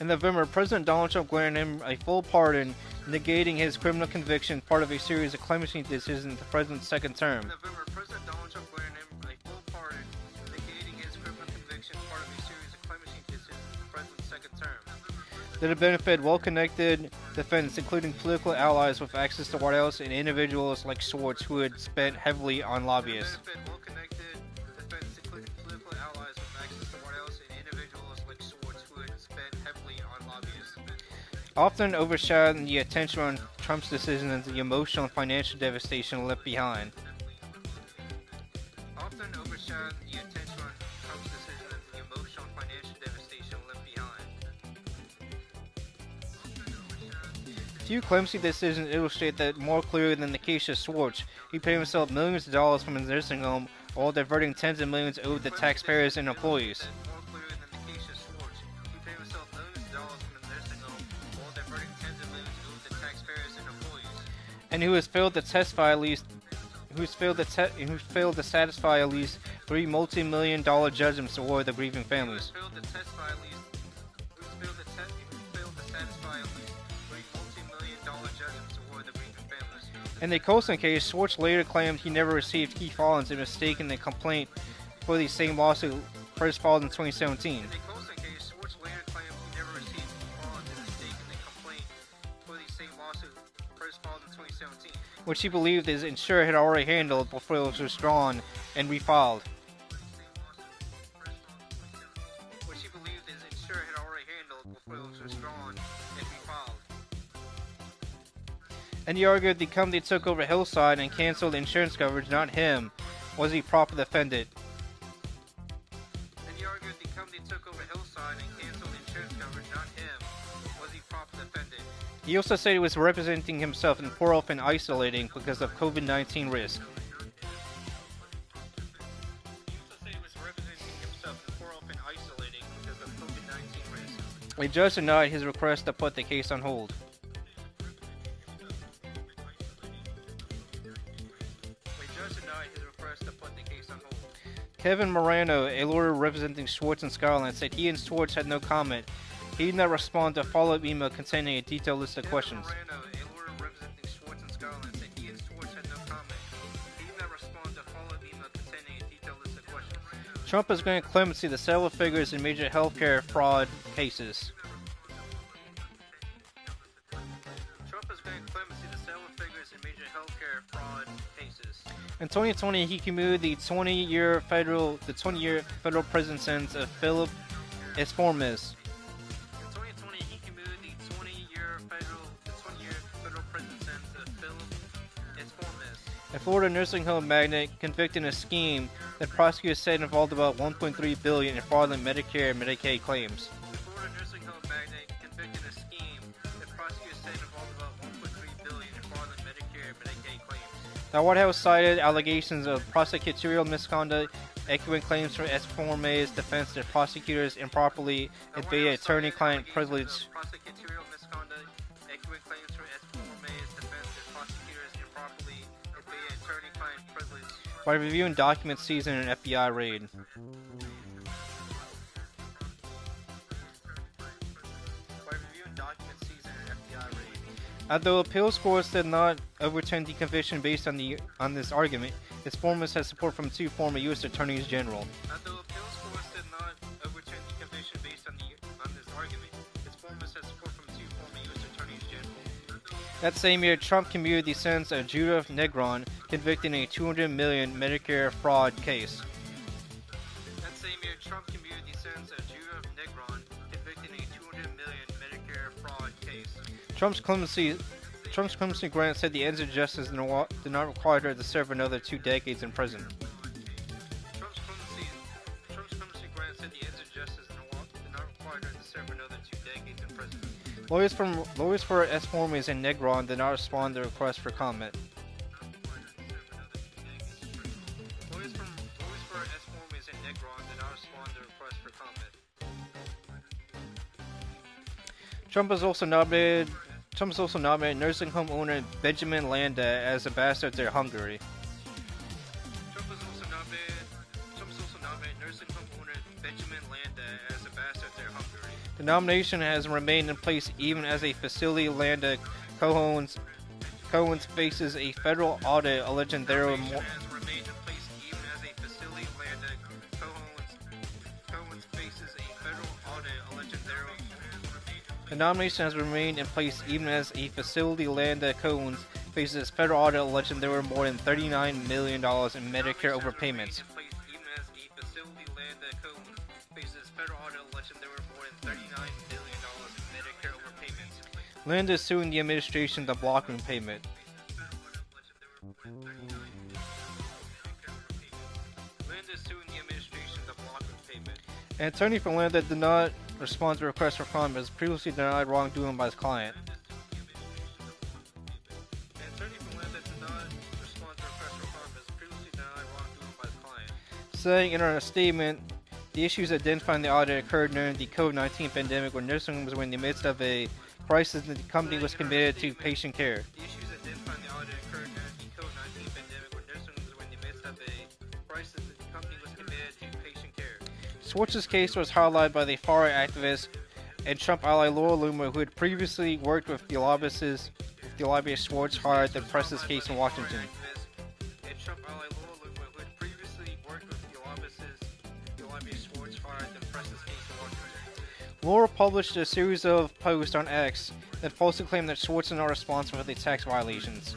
Speaker 13: In November, President Donald Trump granted him a full pardon, negating his criminal conviction, part of a series of clemency decisions in the president's second term. That have benefited well-connected defendants, including political allies with access to White House and individuals like Schwartz who had spent heavily on lobbyists. Often overshadowing the attention on Trump's decision and the emotional and financial devastation left behind. Few clemency decisions illustrate that more clearly than the case of Schwartz. He paid himself millions of dollars from his nursing home while diverting tens of millions owed to taxpayers and employees. And who has failed to testify at least who failed to satisfy at least 3 multi-million-dollar judgments awarded to grieving families. In the Colson case, Schwartz later claimed he never received key filings and mistaken the complaint for the same lawsuit first filed in 2017. Which he believed his insurer had already handled before it was withdrawn and refiled. And he argued the company took over Hillside and canceled insurance coverage, not him. Was he proper defendant? He also said he was representing himself in poor health and isolating because of COVID-19 risk. A judge denied his request to put the case on hold. Kevin Morano, a lawyer representing Schwartz in Scotland, said he and Schwartz had no comment. He did not respond to a follow-up email containing a detailed list of questions. Trump is granting clemency to several figures in major healthcare fraud cases. In 2020, he commuted the 20-year federal prison sentence of Philip Esformes. A Florida nursing home magnate convicted in a scheme that prosecutors said involved about $1.3 billion in fraudulent Medicare and Medicaid claims. The White House cited allegations of prosecutorial misconduct, echoing claims from Esformes' defense that prosecutors improperly invaded attorney-client privilege. By reviewing documents seized in an FBI raid. Although appeals courts did not overturn the conviction based on this argument, Esformes has support from 2 former U.S. attorneys general. That same year, Trump commuted the sentence of Judah Negron, convicted in a $200 million Medicare fraud case. That same year, Trump commuted the sentence of Judah Negron, convicted in a $200 million Medicare fraud case. Trump's clemency grant said the ends of justice did not require her to serve another 2 decades in prison. Trump's clemency grant said the ends of justice did not require her to serve another 2 decades in prison. Lawyers for S. Formes and Negron did not respond to the request for comment. Lawyers for S. Formes and Negron did not respond to the request for comment. Trump has also nominated nursing home owner Benjamin Landa as ambassador to Hungary. Trump has also nominated nursing home owner Benjamin Landa as ambassador to Hungary. The nomination has remained in place even as a facility Landa co-owns faces a federal audit alleging there were more. The nomination has remained in place even as a facility Landa co-owns faces federal audit alleging there were more than $39 million in Medicare overpayments. Landa is suing the administration to block repayment. An attorney for Landa did not respond to requests for comment as previously denied wrongdoing by his client. Saying in a statement, the issues identified in the audit occurred during the COVID-19 pandemic when nursing homes were in the midst of a crisis and the company was committed to patient care. Schwartz's case was highlighted by the far-right activist and Trump ally Laura Loomer, who had previously worked with the lobbyist Schwartz hired to press his case in Washington. Laura published a series of posts on X that falsely claimed that Schwartz is not responsible for the tax violations.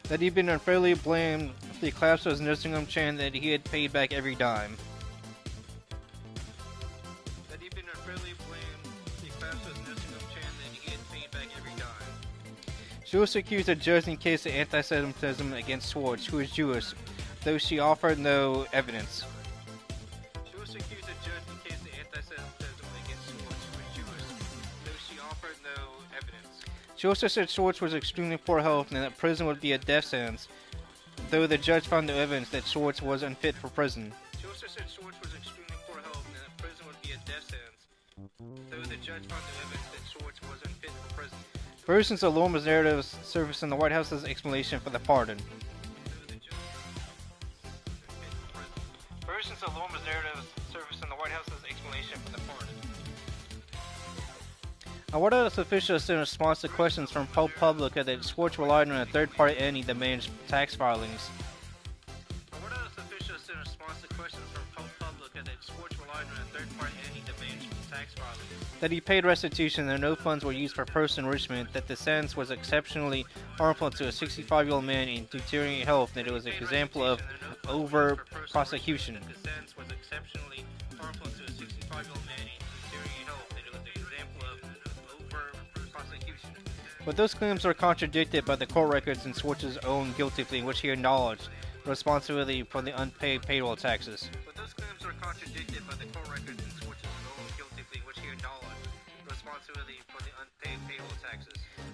Speaker 13: That he'd been unfairly blamed for the collapse of his nursing home chain, that he had paid back every dime. She was accused of judging the case of anti-Semitism against Schwartz, who is Jewish, though she offered no evidence. She also said Schwartz was extremely poor health and that prison would be a death sentence, though the judge found no evidence that Schwartz was unfit for prison. Versions of Loomer's narratives surfaced in the White House's explanation for the pardon. A White House official said in response to questions from ProPublica that Schwartz relied on a third-party entity to manage tax filings. That he paid restitution and no funds were used for personal enrichment, that the sentence was exceptionally harmful to a 65-year-old man in deteriorating health, that it was an example of over-prosecution. But those claims are contradicted by the court records in Schwartz's own guilty plea, in which he acknowledged responsibility for the unpaid payroll taxes.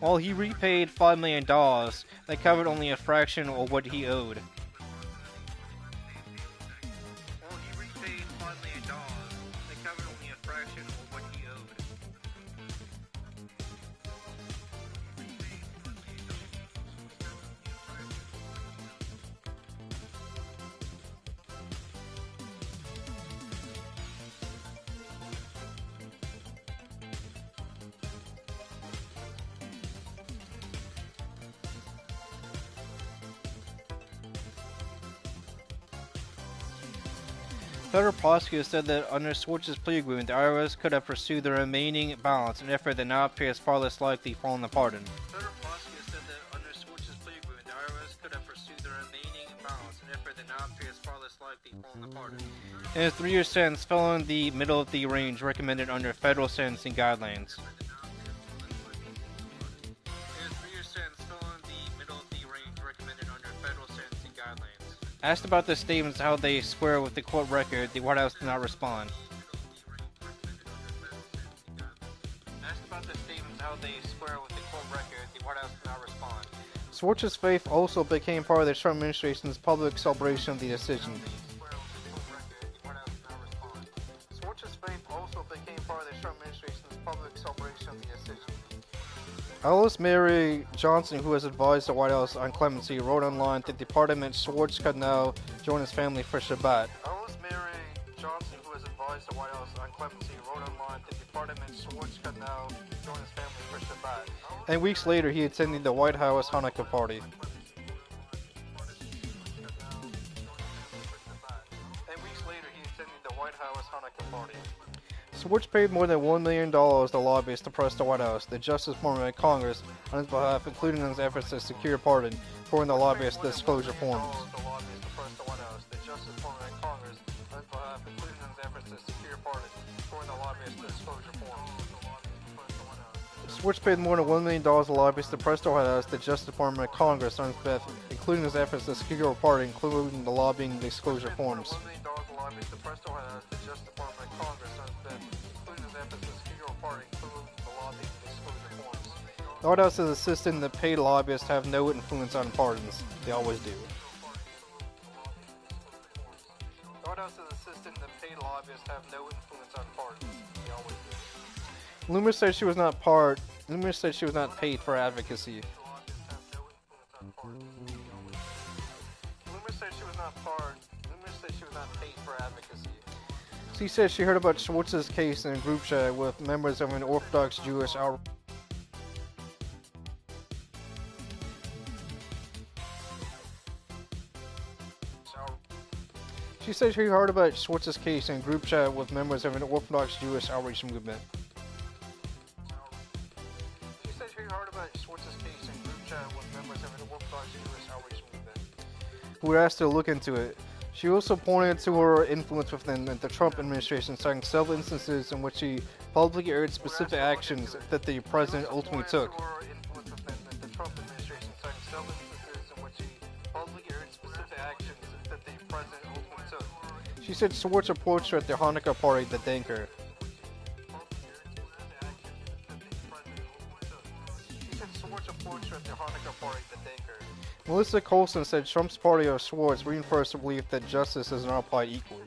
Speaker 13: While he repaid $5 million, that covered only a fraction of what he owed. Federal prosecutors said that under Schwartz's plea agreement, the IRS could have pursued the remaining balance, an effort that now appears far less likely following the pardon. Federal prosecutors said that under Schwartz's plea agreement, the IRS could have pursued the remaining balance, an effort that now appears far less likely following the pardon. And his 3-year sentence fell in the middle of the range recommended under federal sentencing guidelines. Asked about the statements how they square with the court record, the White House did not respond. Schwartz's faith also became part of the Trump administration's public celebration of the decision. Alice Mary Johnson, who has advised the White House on clemency, wrote online that the pardon meant Schwartz could now join his family for Shabbat. Alice Mary Johnson, who has advised the White House on clemency, wrote online that the pardon meant Schwartz could now join his family for Shabbat. And weeks later, he attended the White House Hanukkah party. Schwartz paid more than $1 million to lobbyists to press the White House, the Justice Department, and Congress on his behalf, including in his efforts to secure pardon for the lobbyist disclosure forms. Schwartz paid more than $1 million to lobbyists to press the White House, the Justice Department, and Congress on his behalf, including his efforts to secure pardon, including the lobbying disclosure forms. The White House's assistant and paid lobbyists have no influence on pardons. They always do. The White House's assistant and paid lobbyists have no influence on pardons. They always do. Loomer said she was not paid for advocacy. She said she heard about Schwartz's case in a group chat with members of an Orthodox Jewish outreach. She said she heard about Schwartz's case in a group chat with members of an Orthodox Jewish outreach movement. Who were asked to look into it. She also pointed to her influence within the Trump administration, citing several instances in which she publicly urged specific actions that the president ultimately took. She said Schwartz approached her at the Hanukkah party to thank her. Melissa Colson said Trump's party of Schwartz reinforced the belief that justice is not applied equally.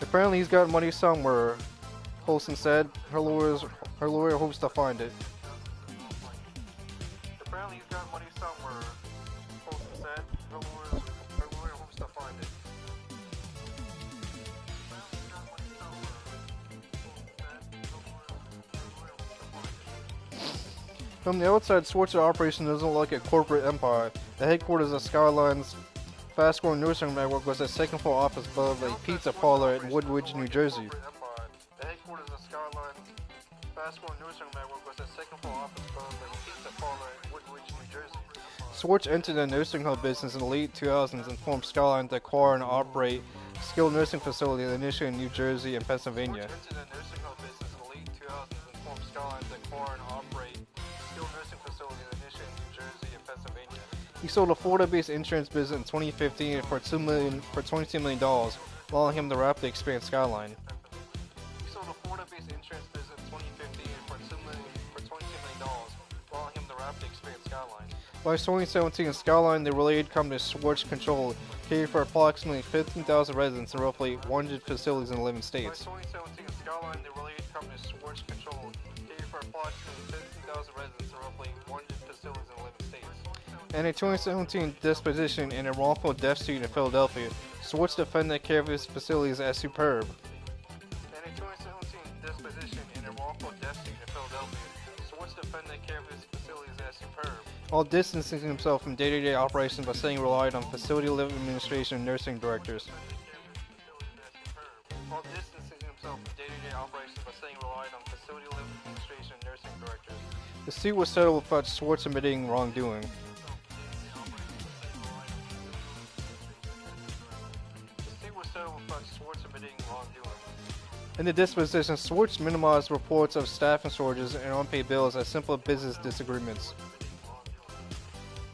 Speaker 13: Apparently he's got money somewhere, Colson said. Her lawyer hopes to find it. From the outside, Schwartz's operation doesn't look like a corporate empire. The headquarters of Skyline's fast-growing nursing network was a second-floor office above a pizza parlor in Woodridge, New Jersey. Schwartz entered the nursing home business in the late 2000s and formed Skyline to acquire and operate skilled nursing facilities initially in New Jersey and Pennsylvania. He sold a Florida-based insurance business in 2015 for $22 million, allowing him to rapidly expand Skyline. By 2017, Skyline, the related company Schwartz controlled, catered for approximately 15,000 residents in roughly 100 facilities in 11 states. In a 2017 disposition in a wrongful death suit in Philadelphia, Schwartz defended care of his facilities as superb.
Speaker 12: Swartz defended the care of his facilities as superb.
Speaker 13: While distancing himself from day-to-day operations by saying he relied on facility level administration and nursing directors.
Speaker 12: While distancing himself from day-to-day operations by saying he relied on facility level administration and nursing directors.
Speaker 13: The suit was settled without Swartz admitting wrongdoing. In the disposition, Swartz minimized reports of staffing shortages and unpaid bills as simple business disagreements.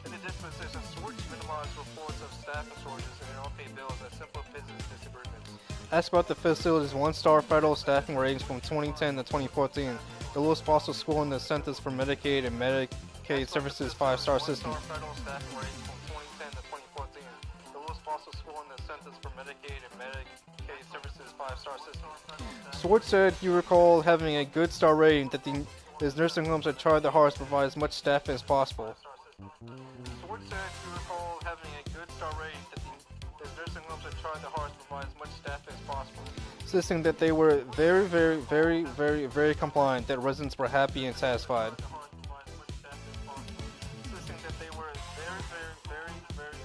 Speaker 12: In the disposition, Swartz minimized reports of staffing shortages and unpaid bills as simple business disagreements.
Speaker 13: Asked about the facility's one-star federal staffing ratings from 2010 to 2014, the lowest possible score in the Centers for Medicaid and Medicaid Services 5-star system.
Speaker 12: Federal staffing ratings from 2010 to 2014, the lowest possible score in the Centers for Medicaid and Medicaid Services 5-star system.
Speaker 13: Swartz said he recalled having a good star rating that his nursing homes had tried their hardest to provide as much staff as possible.
Speaker 12: Swartz said he recalled having a good star rating that his nursing homes had tried their hardest to provide as much staff as possible.
Speaker 13: Insisting that they were very compliant, that residents were happy and satisfied.
Speaker 12: Insisting that they were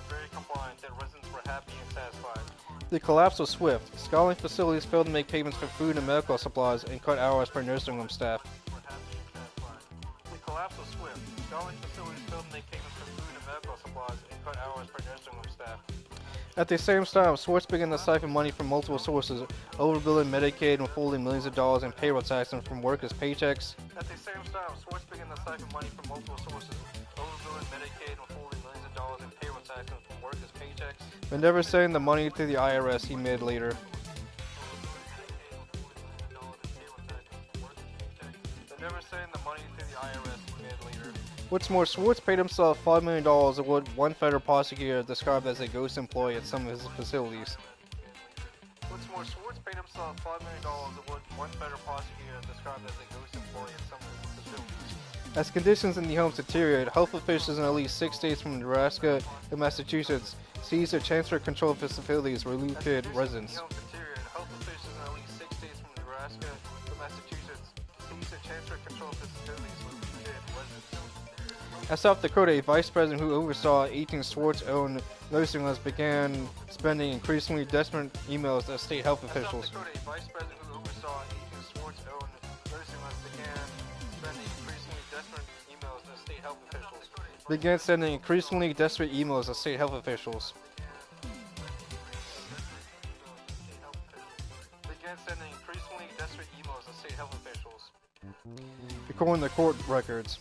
Speaker 12: very compliant, that residents were happy and satisfied.
Speaker 13: The collapse was swift. Skyline facilities failed to make payments for food and medical supplies and cut hours per nursing home staff.
Speaker 12: The collapse was swift. Skyline facilities failed to make payments for food and medical supplies and cut hours per nursing home staff.
Speaker 13: At the same time, Swartz began to siphon money from multiple sources, overbilling Medicaid and withholding millions of dollars in payroll taxes from workers' paychecks.
Speaker 12: At the same time, Swartz began to siphon money from multiple sources, overbilling Medicaid and withholding millions of dollars in payroll taxes from workers' paychecks.
Speaker 13: But never sending the money to the IRS, he made later. What's more, Swartz paid himself $5 million of what one federal prosecutor described as a ghost employee at some of his facilities.
Speaker 12: What's more, Swartz paid himself $5 million of what one federal prosecutor described as a ghost employee at some of his facilities.
Speaker 13: As conditions in the homes deteriorated, health officials in at least 6 states from Nebraska and Massachusetts seized their transfer control facilities where relocated residents.
Speaker 12: Health officials in at least 6 states from Nebraska to Massachusetts seized their transfer control facilities where relocated residents.
Speaker 13: At South Dakota, a vice president who oversaw 18 Swartz-owned nursing homes began spending increasingly desperate emails to state health officials.
Speaker 12: South Dakota, a vice president who oversaw 18 Swartz-owned nursing homes began spending increasingly desperate emails to state health officials.
Speaker 13: Began sending increasingly desperate emails to state health officials. According to court records.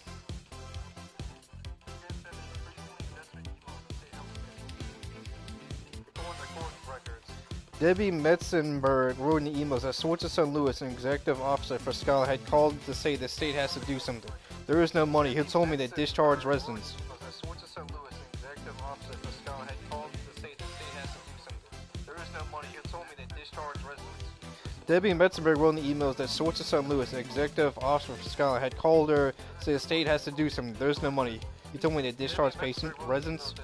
Speaker 13: Debbie Metzenberg wrote in the emails that Swartz's son Lewis, an executive officer for Skyline, had called to say the state has to do something. There is no money. He told me they discharge residents. Debbie Metzenberg wrote in the emails that Swartz's son Lewis, an executive officer for Skyline, had called her to say the state has to do something. There is no money. He told me they discharge patient residents.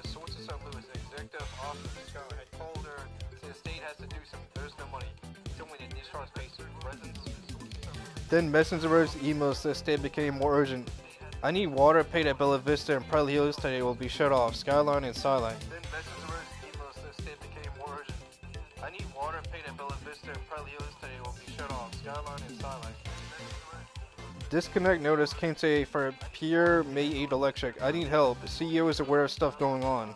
Speaker 13: Then Messenger's emails to the state became more urgent. I need water paid at Bella Vista and Prairie Hills today will be shut off. Skyline and Sideline.
Speaker 12: Then Messenger's emails to the state became more urgent. I need water paid at Bella Vista and Prairie Hills today will be shut off. Skyline and Sideline.
Speaker 13: Disconnect notice came today for Pierre May 8 Electric. I need help. The CEO is aware of stuff going on.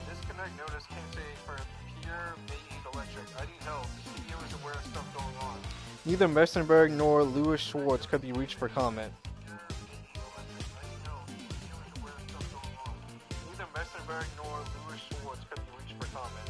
Speaker 12: Disconnect notice came today for Pierre May 8 Electric. I need help. The CEO is aware of stuff going on.
Speaker 13: Neither Messenberg nor Louis Schwartz could be reached for comment.
Speaker 12: Neither Messenberg nor Louis Schwartz could be reached for comment.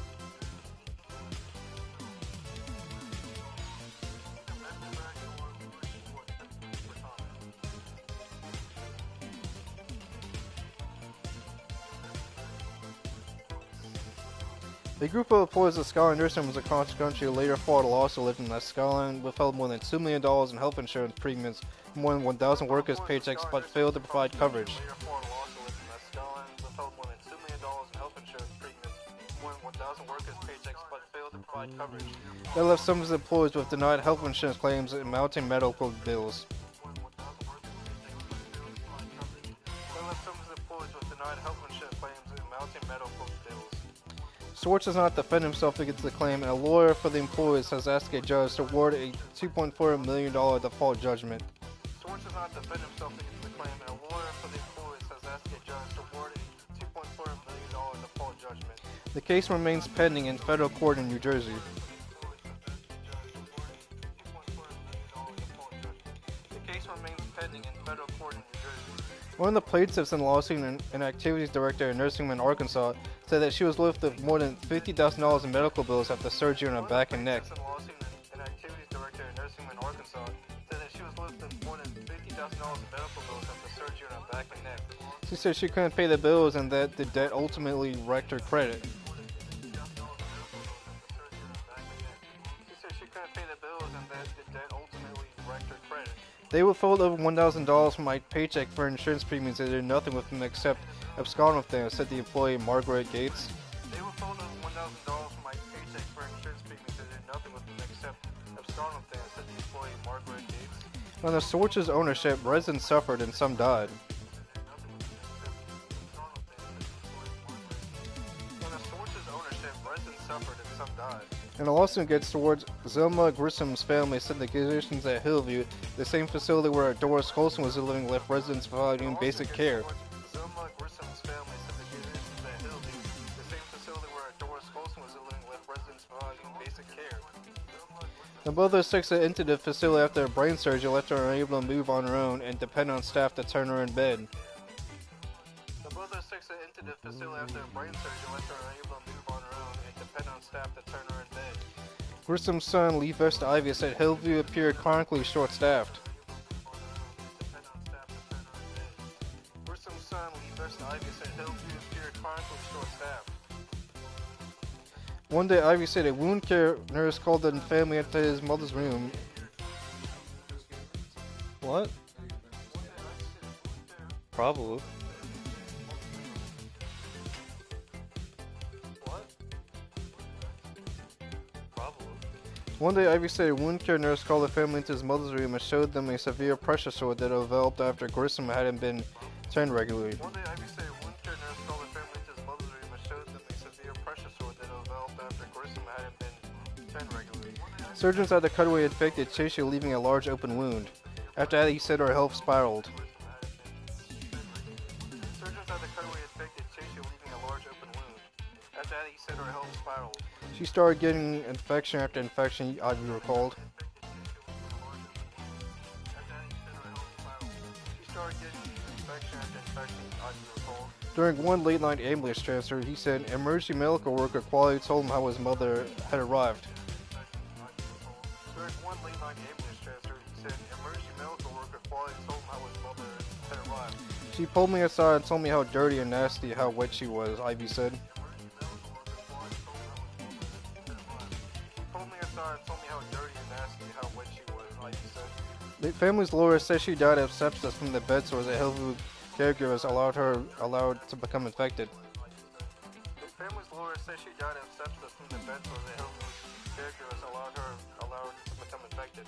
Speaker 13: A group of employees of Skyline Nursing Homes across the country later filed a lawsuit alleging that Skyline withheld more than $2 million in health insurance premiums from more than 1,000 workers' paychecks but failed to provide coverage. That left some of his employees with denied health insurance claims and mounting medical bills.
Speaker 12: bad helpmanship claims and mounting medical bills.
Speaker 13: Schwartz does not defend himself against the claim, and a lawyer for the employees has asked a judge to award a $2.4 million default judgment.
Speaker 12: Schwartz does not defend himself against the claim, and a lawyer for the employees has asked a judge to award a $2.4 million default judgment.
Speaker 13: The case remains pending in federal court in New Jersey.
Speaker 12: The case remains pending in federal court in New Jersey.
Speaker 13: One of the plaintiffs in the lawsuit, an activities director in a nursing home in Arkansas, said that she was left with more than $50,000 in medical bills after surgery on her back and neck.
Speaker 12: An activities director in a nursing home in Arkansas said that she was left with more than $50,000 in medical bills after surgery on her back and neck.
Speaker 13: She said she couldn't pay the bills and that the debt ultimately wrecked her credit.
Speaker 12: She said she couldn't pay the bills and that the debt ultimately wrecked her credit.
Speaker 13: They withheld over $1,000 from my paycheck for insurance premiums and did nothing with them except abscond with them, said the employee Margaret Gates.
Speaker 12: They withheld over $1,000 from my paycheck for insurance premiums and did nothing with them except abscond with them, said the employee Margaret Gates.
Speaker 13: Under Schwartz's ownership, residents suffered and some died. In a lawsuit against Schwartz, Zelma Grissom's family said the conditions at Hillview, the same facility where Doris Colson was living, left residents providing basic care.
Speaker 12: Zelma Grissom's family said the conditions at Hillview, the same facility where Doris Colson was living, left residents providing basic care.
Speaker 13: The mother six that entered the facility after a brain surgery left her unable to move on her own and depend on staff to turn her in bed.
Speaker 12: The mother six that entered the facility after a brain surgery left her unable to move on her own and depend on staff to turn her in bed.
Speaker 13: Grissom's son, Lee Vest Ivy, said Hillview appeared chronically short-staffed.
Speaker 12: Grissom's son, Lee Vest Ivy, said Hillview appeared chronically short-staffed.
Speaker 13: One day, Ivy said a wound care nurse called the family into his mother's room. What? Probably. One day, Ivy said a wound care nurse called the family into his mother's room and showed them a severe pressure sore that developed after Grissom hadn't been turned regularly.
Speaker 12: One day, Ivy said a wound care nurse called the family into his mother's room and showed them a severe pressure sore that developed after Grissom hadn't been turned regularly.
Speaker 13: Surgeons had to cut away infected tissue, leaving a large open wound. After that, he said her health spiraled.
Speaker 12: Surgeons had to cut away infected tissue, leaving a large open wound. After that, he said her health spiraled.
Speaker 13: She started getting infection after infection, Ivy recalled. During one late-night ambulance transfer, he said an emergency medical worker quality told him how his mother had arrived.
Speaker 12: During one late-night ambulance transfer, he said an emergency medical worker quality told him how his mother had arrived.
Speaker 13: She pulled me aside and told me how dirty and nasty, how wet she was, Ivy said. The family's lawyer says she died of sepsis from the bed sores that Hillview caregivers allowed to become infected.
Speaker 12: The family's lawyer says she died of sepsis from the bed sores that Hillview caregivers allowed to become infected.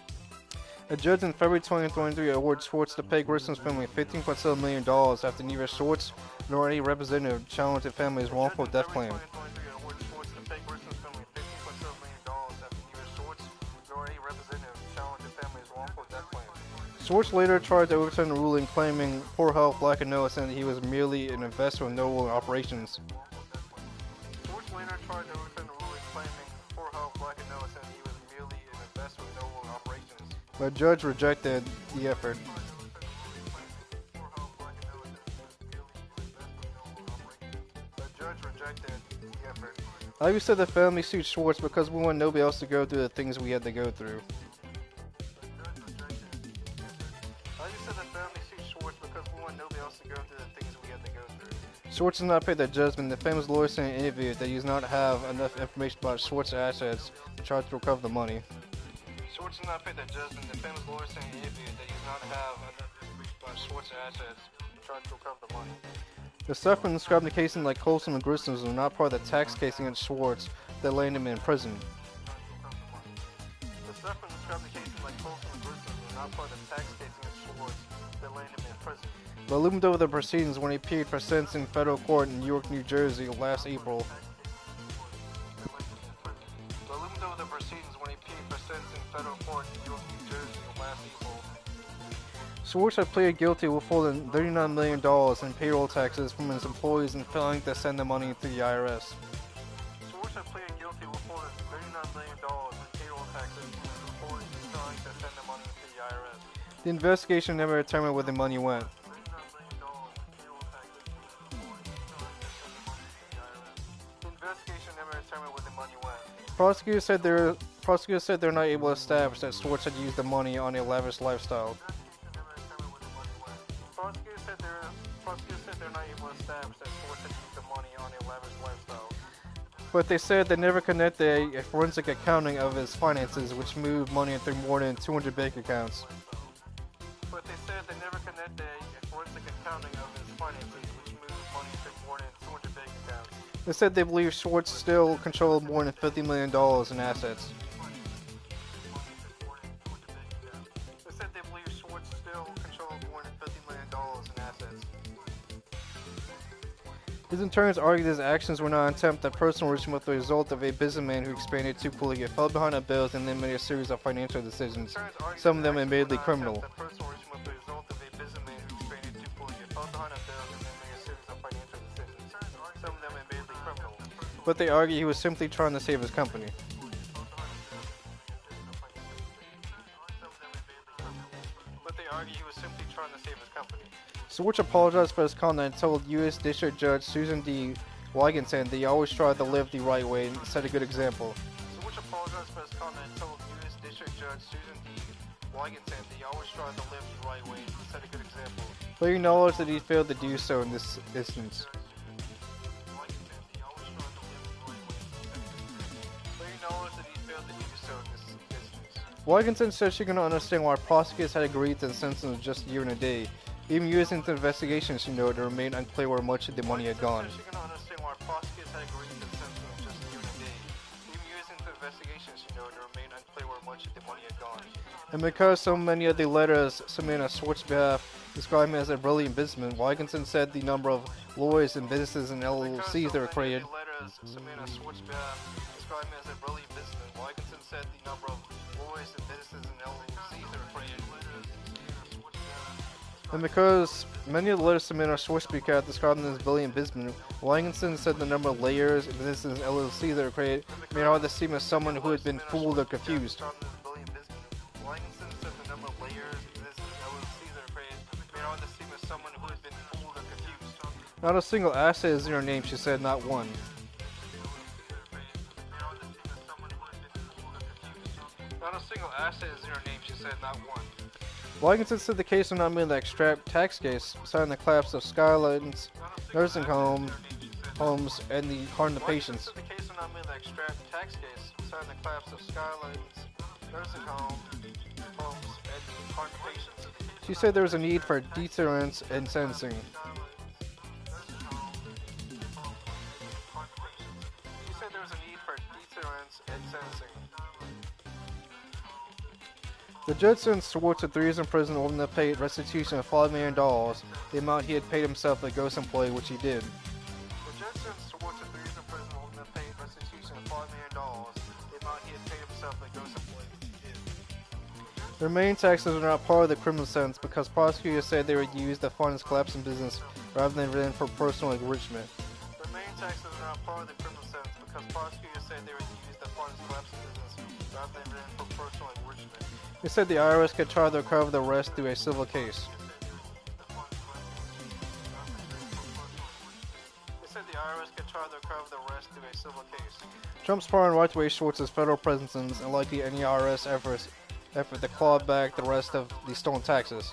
Speaker 13: A judge in February 2023 awarded Schwartz to pay Grissom's family $15.7 million after neither Schwartz nor any representative challenged the family's wrongful death claim. Schwartz later tried to overturn the ruling, claiming poor health, lack of notice, and that he was merely an investor with no operations.
Speaker 12: Schwartz later tried to overturn the ruling, claiming poor health, lack of notice, and he was merely an investor with no operations.
Speaker 13: The judge rejected the effort. Ivy said the family sued Schwartz because we want nobody else to go through the things we had to go through. Schwartz did not pay the judgment. The family's lawyer said in an interview that he does not have enough information about Schwartz's assets to try to recover the money.
Speaker 12: Schwartz did not pay the judgment. The family's lawyer said in an interview that he does not have enough information about Schwartz's assets to try to recover the money.
Speaker 13: The suffering described the casing like Colson and Grissom's were not part of the tax case against Schwartz that landed him in prison.
Speaker 12: The suffering described the casing like Colson and Grissom's were not not part of tax case against Schwartz that landed him in prison.
Speaker 13: But loomed over the proceedings when he appeared for sentencing in federal court in New York, New Jersey last April.
Speaker 12: But loomed over the proceedings when he appeared for sentencing in federal court in New York, New Jersey last April.
Speaker 13: Schwartz had pleaded guilty to withholding $39 million in payroll taxes from his employees and failing to send the money to the IRS.
Speaker 12: Schwartz had pleaded guilty to withholding $39 million in payroll taxes from his employees and failing to send the money to the IRS.
Speaker 13: The investigation never determined where the money went. Prosecutors said they're not able to establish that Schwartz had used the money on a lavish lifestyle.
Speaker 12: Prosecutors said they're not able to establish that Schwartz had used the money on a lavish lifestyle.
Speaker 13: But they said they never connected a forensic accounting of his finances, which moved money through more than 200 bank accounts.
Speaker 12: But they said they never connected a forensic accounting of his finances, which moved money through more than 200 bank accounts.
Speaker 13: They said they believe Schwartz still controlled more than $50 million in assets.
Speaker 12: They said they believe Schwartz still controlled more than $50 million in assets.
Speaker 13: His attorneys argued his actions were not an attempt at personal enrichment with the result of a businessman who expanded too quickly, fell behind on bills, and then made a series of financial decisions, some of them admittedly criminal. But they argue he was simply trying to save his company. Schwartz apologized for his conduct and told U.S. District Judge Susan D. Wigington that he always tried to live the right way and set a good example.
Speaker 12: Schwartz apologized for his conduct and told U.S. District Judge Susan D. Wigington that he always tried to live the right way and set a good example.
Speaker 13: But he acknowledged that he failed to do so in this instance. Wigington said she could not understand why prosecutors had agreed to the sentence of just a year and a day. Even years into the investigation, she noted, it remained unclear where much of the money had gone.
Speaker 12: She could not understand why prosecutors had agreed to the sentence of just a year and a day. Even years into the investigation, she noted, it remained unclear where much of the money had gone.
Speaker 13: And because so many of the letters submitted on Schwartz's behalf described him as a brilliant businessman, Wigington said the number of lawyers and businesses and LLCs that were created. And because many of the letters submitted on Schwartz's behalf described him as a brilliant businessman, Wigington said the number of layers, businesses, and LLCs that were created made it hard to seem as someone who had been fooled or confused. Not a single asset is in her name, she said, not one.
Speaker 12: Not a single asset is in her name, she said, not one.
Speaker 13: Wigington said the case was not merely an extract tax case, citing the collapse of Skyline's nursing homes and the harm to patients. She said there was a need for deterrence and sentencing. The judge sentenced Schwartz to 3 years in prison, ordered him to pay restitution of $5 million, the amount he had paid himself as a ghost employee, which he did.
Speaker 12: The judge sentenced Schwartz to 3 years in prison, ordered him to pay restitution of $5 million, the amount he had paid himself as a ghost employee, which he did.
Speaker 13: The remaining taxes were not part of the criminal sentence because prosecutors said they would use the funds collapse in business rather than written for personal enrichment.
Speaker 12: The remaining taxes were not part of the criminal sentence because prosecutors said they would use the funds collapse in business rather than written for personal enrichment.
Speaker 13: They said the IRS could try to recover the rest through a civil case. Trump's party right to waste Schwartz's federal presence and likely any IRS effort to claw back the rest of the stolen taxes.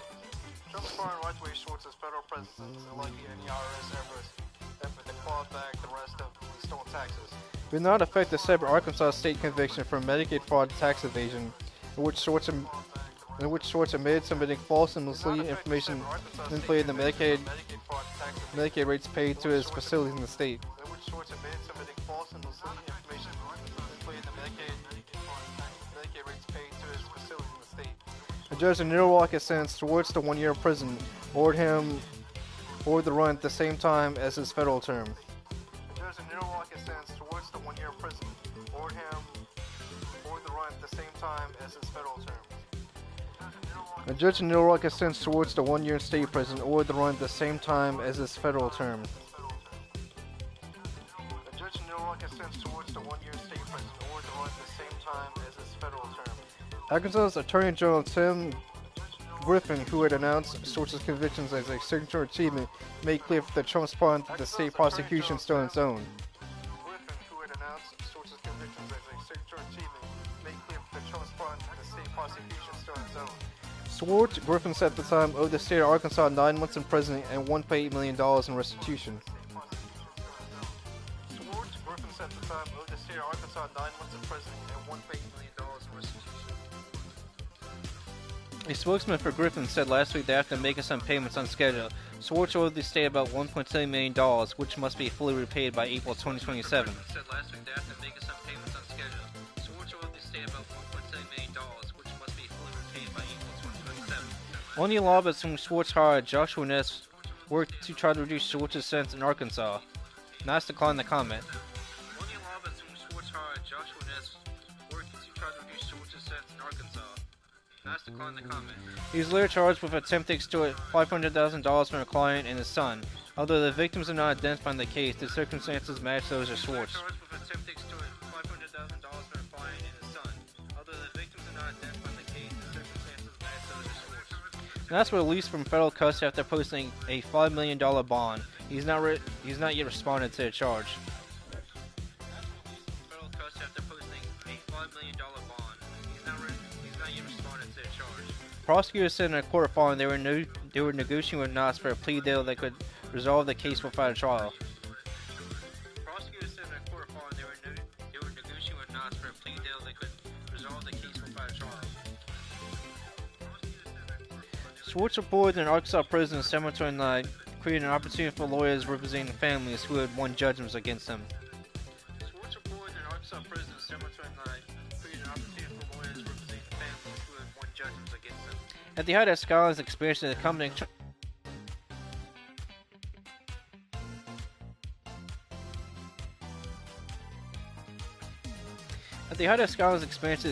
Speaker 12: Trump's party right to waste Schwartz's federal presence and likely any IRS effort to claw back the rest of the stolen taxes.
Speaker 13: It would not affect the separate Arkansas state conviction for Medicaid fraud and tax evasion, in which Schwartz admitted submitting false and misleading information inflated the Medicaid rates paid to his facilities in the state. A judge in Newark has sentenced Schwartz to 1 year in prison, ordered the run at the same time as his federal term. The judge in Newark has sentenced Schwartz to 1 year in prison, ordered the run at the same time as his federal term. A judge in Newark has sentenced Schwartz to 1 year in state prison, ordered the run at the same time as his federal term. A judge in Newark has sentenced Schwartz to 1 year in state prison, ordered the run at the same time as his federal term. Arkansas's Attorney General Tim Griffin, who had announced Schwartz's convictions as a signature achievement, made clear that Trump's part that the state prosecution stood on its own. Griffin, who had announced Schwartz's convictions as a signature achievement, made clear that Trump's part that the state prosecution stood on its own. Schwartz, Griffin said at the time, owed the state of Arkansas 9 months in prison and $1.8 million in restitution. Schwartz, Griffin said at the time, owed the state of Arkansas 9 months in prison and $1.8 million in restitution. A spokesman for Griffin said last week that after making some payments on schedule, Schwartz owed the state about $1.7 million, which must be fully repaid by April 2027. Said last week that after making some payments on schedule, Schwartz owed the state about $1.7 million, which must be fully repaid by April 2027. One of the lobbyists whom Schwartz hired, Joshua Ness, worked to try to reduce Schwartz's sentence in Arkansas. Ness declined the comment. One of the lobbyists whom Schwartz hired, Joshua Ness, worked to try to reduce Schwartz's sentence in Arkansas. Ness declined the comment. He was later charged with attempting to extort $500,000 from a client and his son. Although the victims are not identified in the case, the circumstances match those of Schwartz. Ness was released from federal custody after posting a $5 million bond. He's not yet responded to the charge. Prosecutors said in a court filing they were negotiating with Ness for a plea deal that could resolve the case without a trial. Prosecutors said in a court filing they were negotiating with Ness for a plea deal that could resolve the case without a trial. Schwartz reported in Arkansas prison in 729, creating an opportunity for lawyers representing families who had won judgments against them. Schwartz reported in Arkansas prison in 729, creating an opportunity for lawyers representing families who had won judgments against them. At the height of Skyline's expansion, the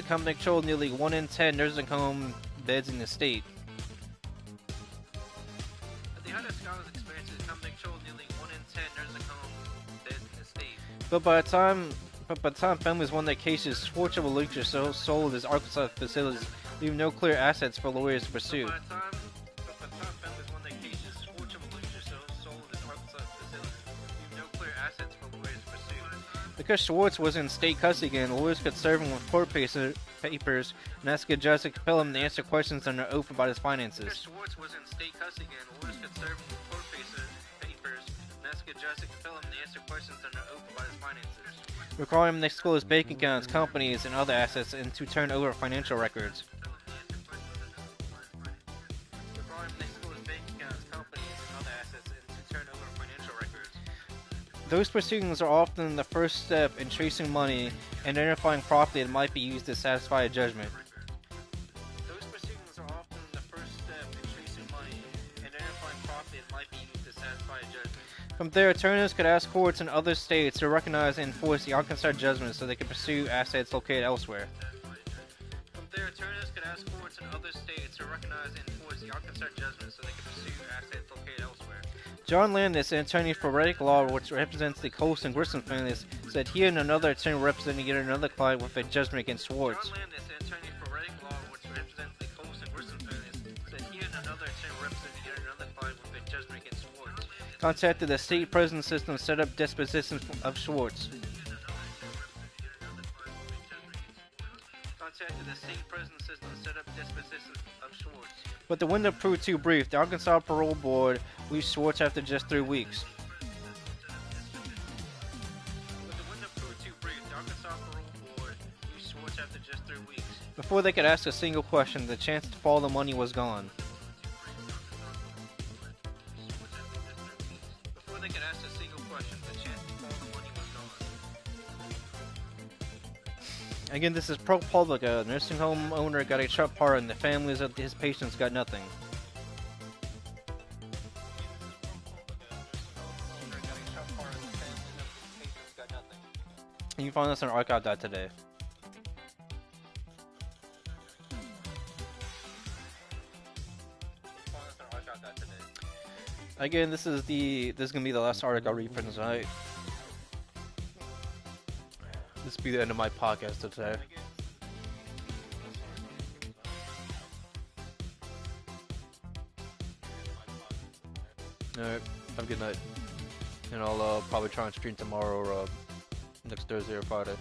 Speaker 13: company controlled nearly 1 in 10 nursing home beds in the state. But by the time families won their cases, Schwartz of Electra sold his Arkansas facilities, leaving no clear assets for lawyers to pursue. Because Schwartz was in state custody again, lawyers could serve him with court papers and ask a judge to compel him to answer questions under oath about his finances. Requiring him to disclose bank accounts, companies, and other assets, and to turn over financial records. Those proceedings are often the first step in tracing money and identifying property that might be used to satisfy a judgment. From there, attorneys could ask courts in other states to recognize and enforce the Arkansas judgment so they could pursue assets located elsewhere. John Landis, an attorney for Reddick Law, which represents the Colson and Grissom families, said he and another attorney representing yet another client with a judgment against Schwartz. Contacted the state prison system to set up disposition of Schwartz. But the window proved too brief. The Arkansas Parole Board released Schwartz after just 3 weeks. Before they could ask a single question, the chance to follow the money was gone. Again, this is ProPublica. A nursing home owner got a Trump pardon. The families of his patients got nothing. You can find this on archive.today. Again, this is gonna be the last article I'll read for tonight. This will be the end of my podcast today. Alright, have a good night. And I'll probably try and stream tomorrow or next Thursday or Friday.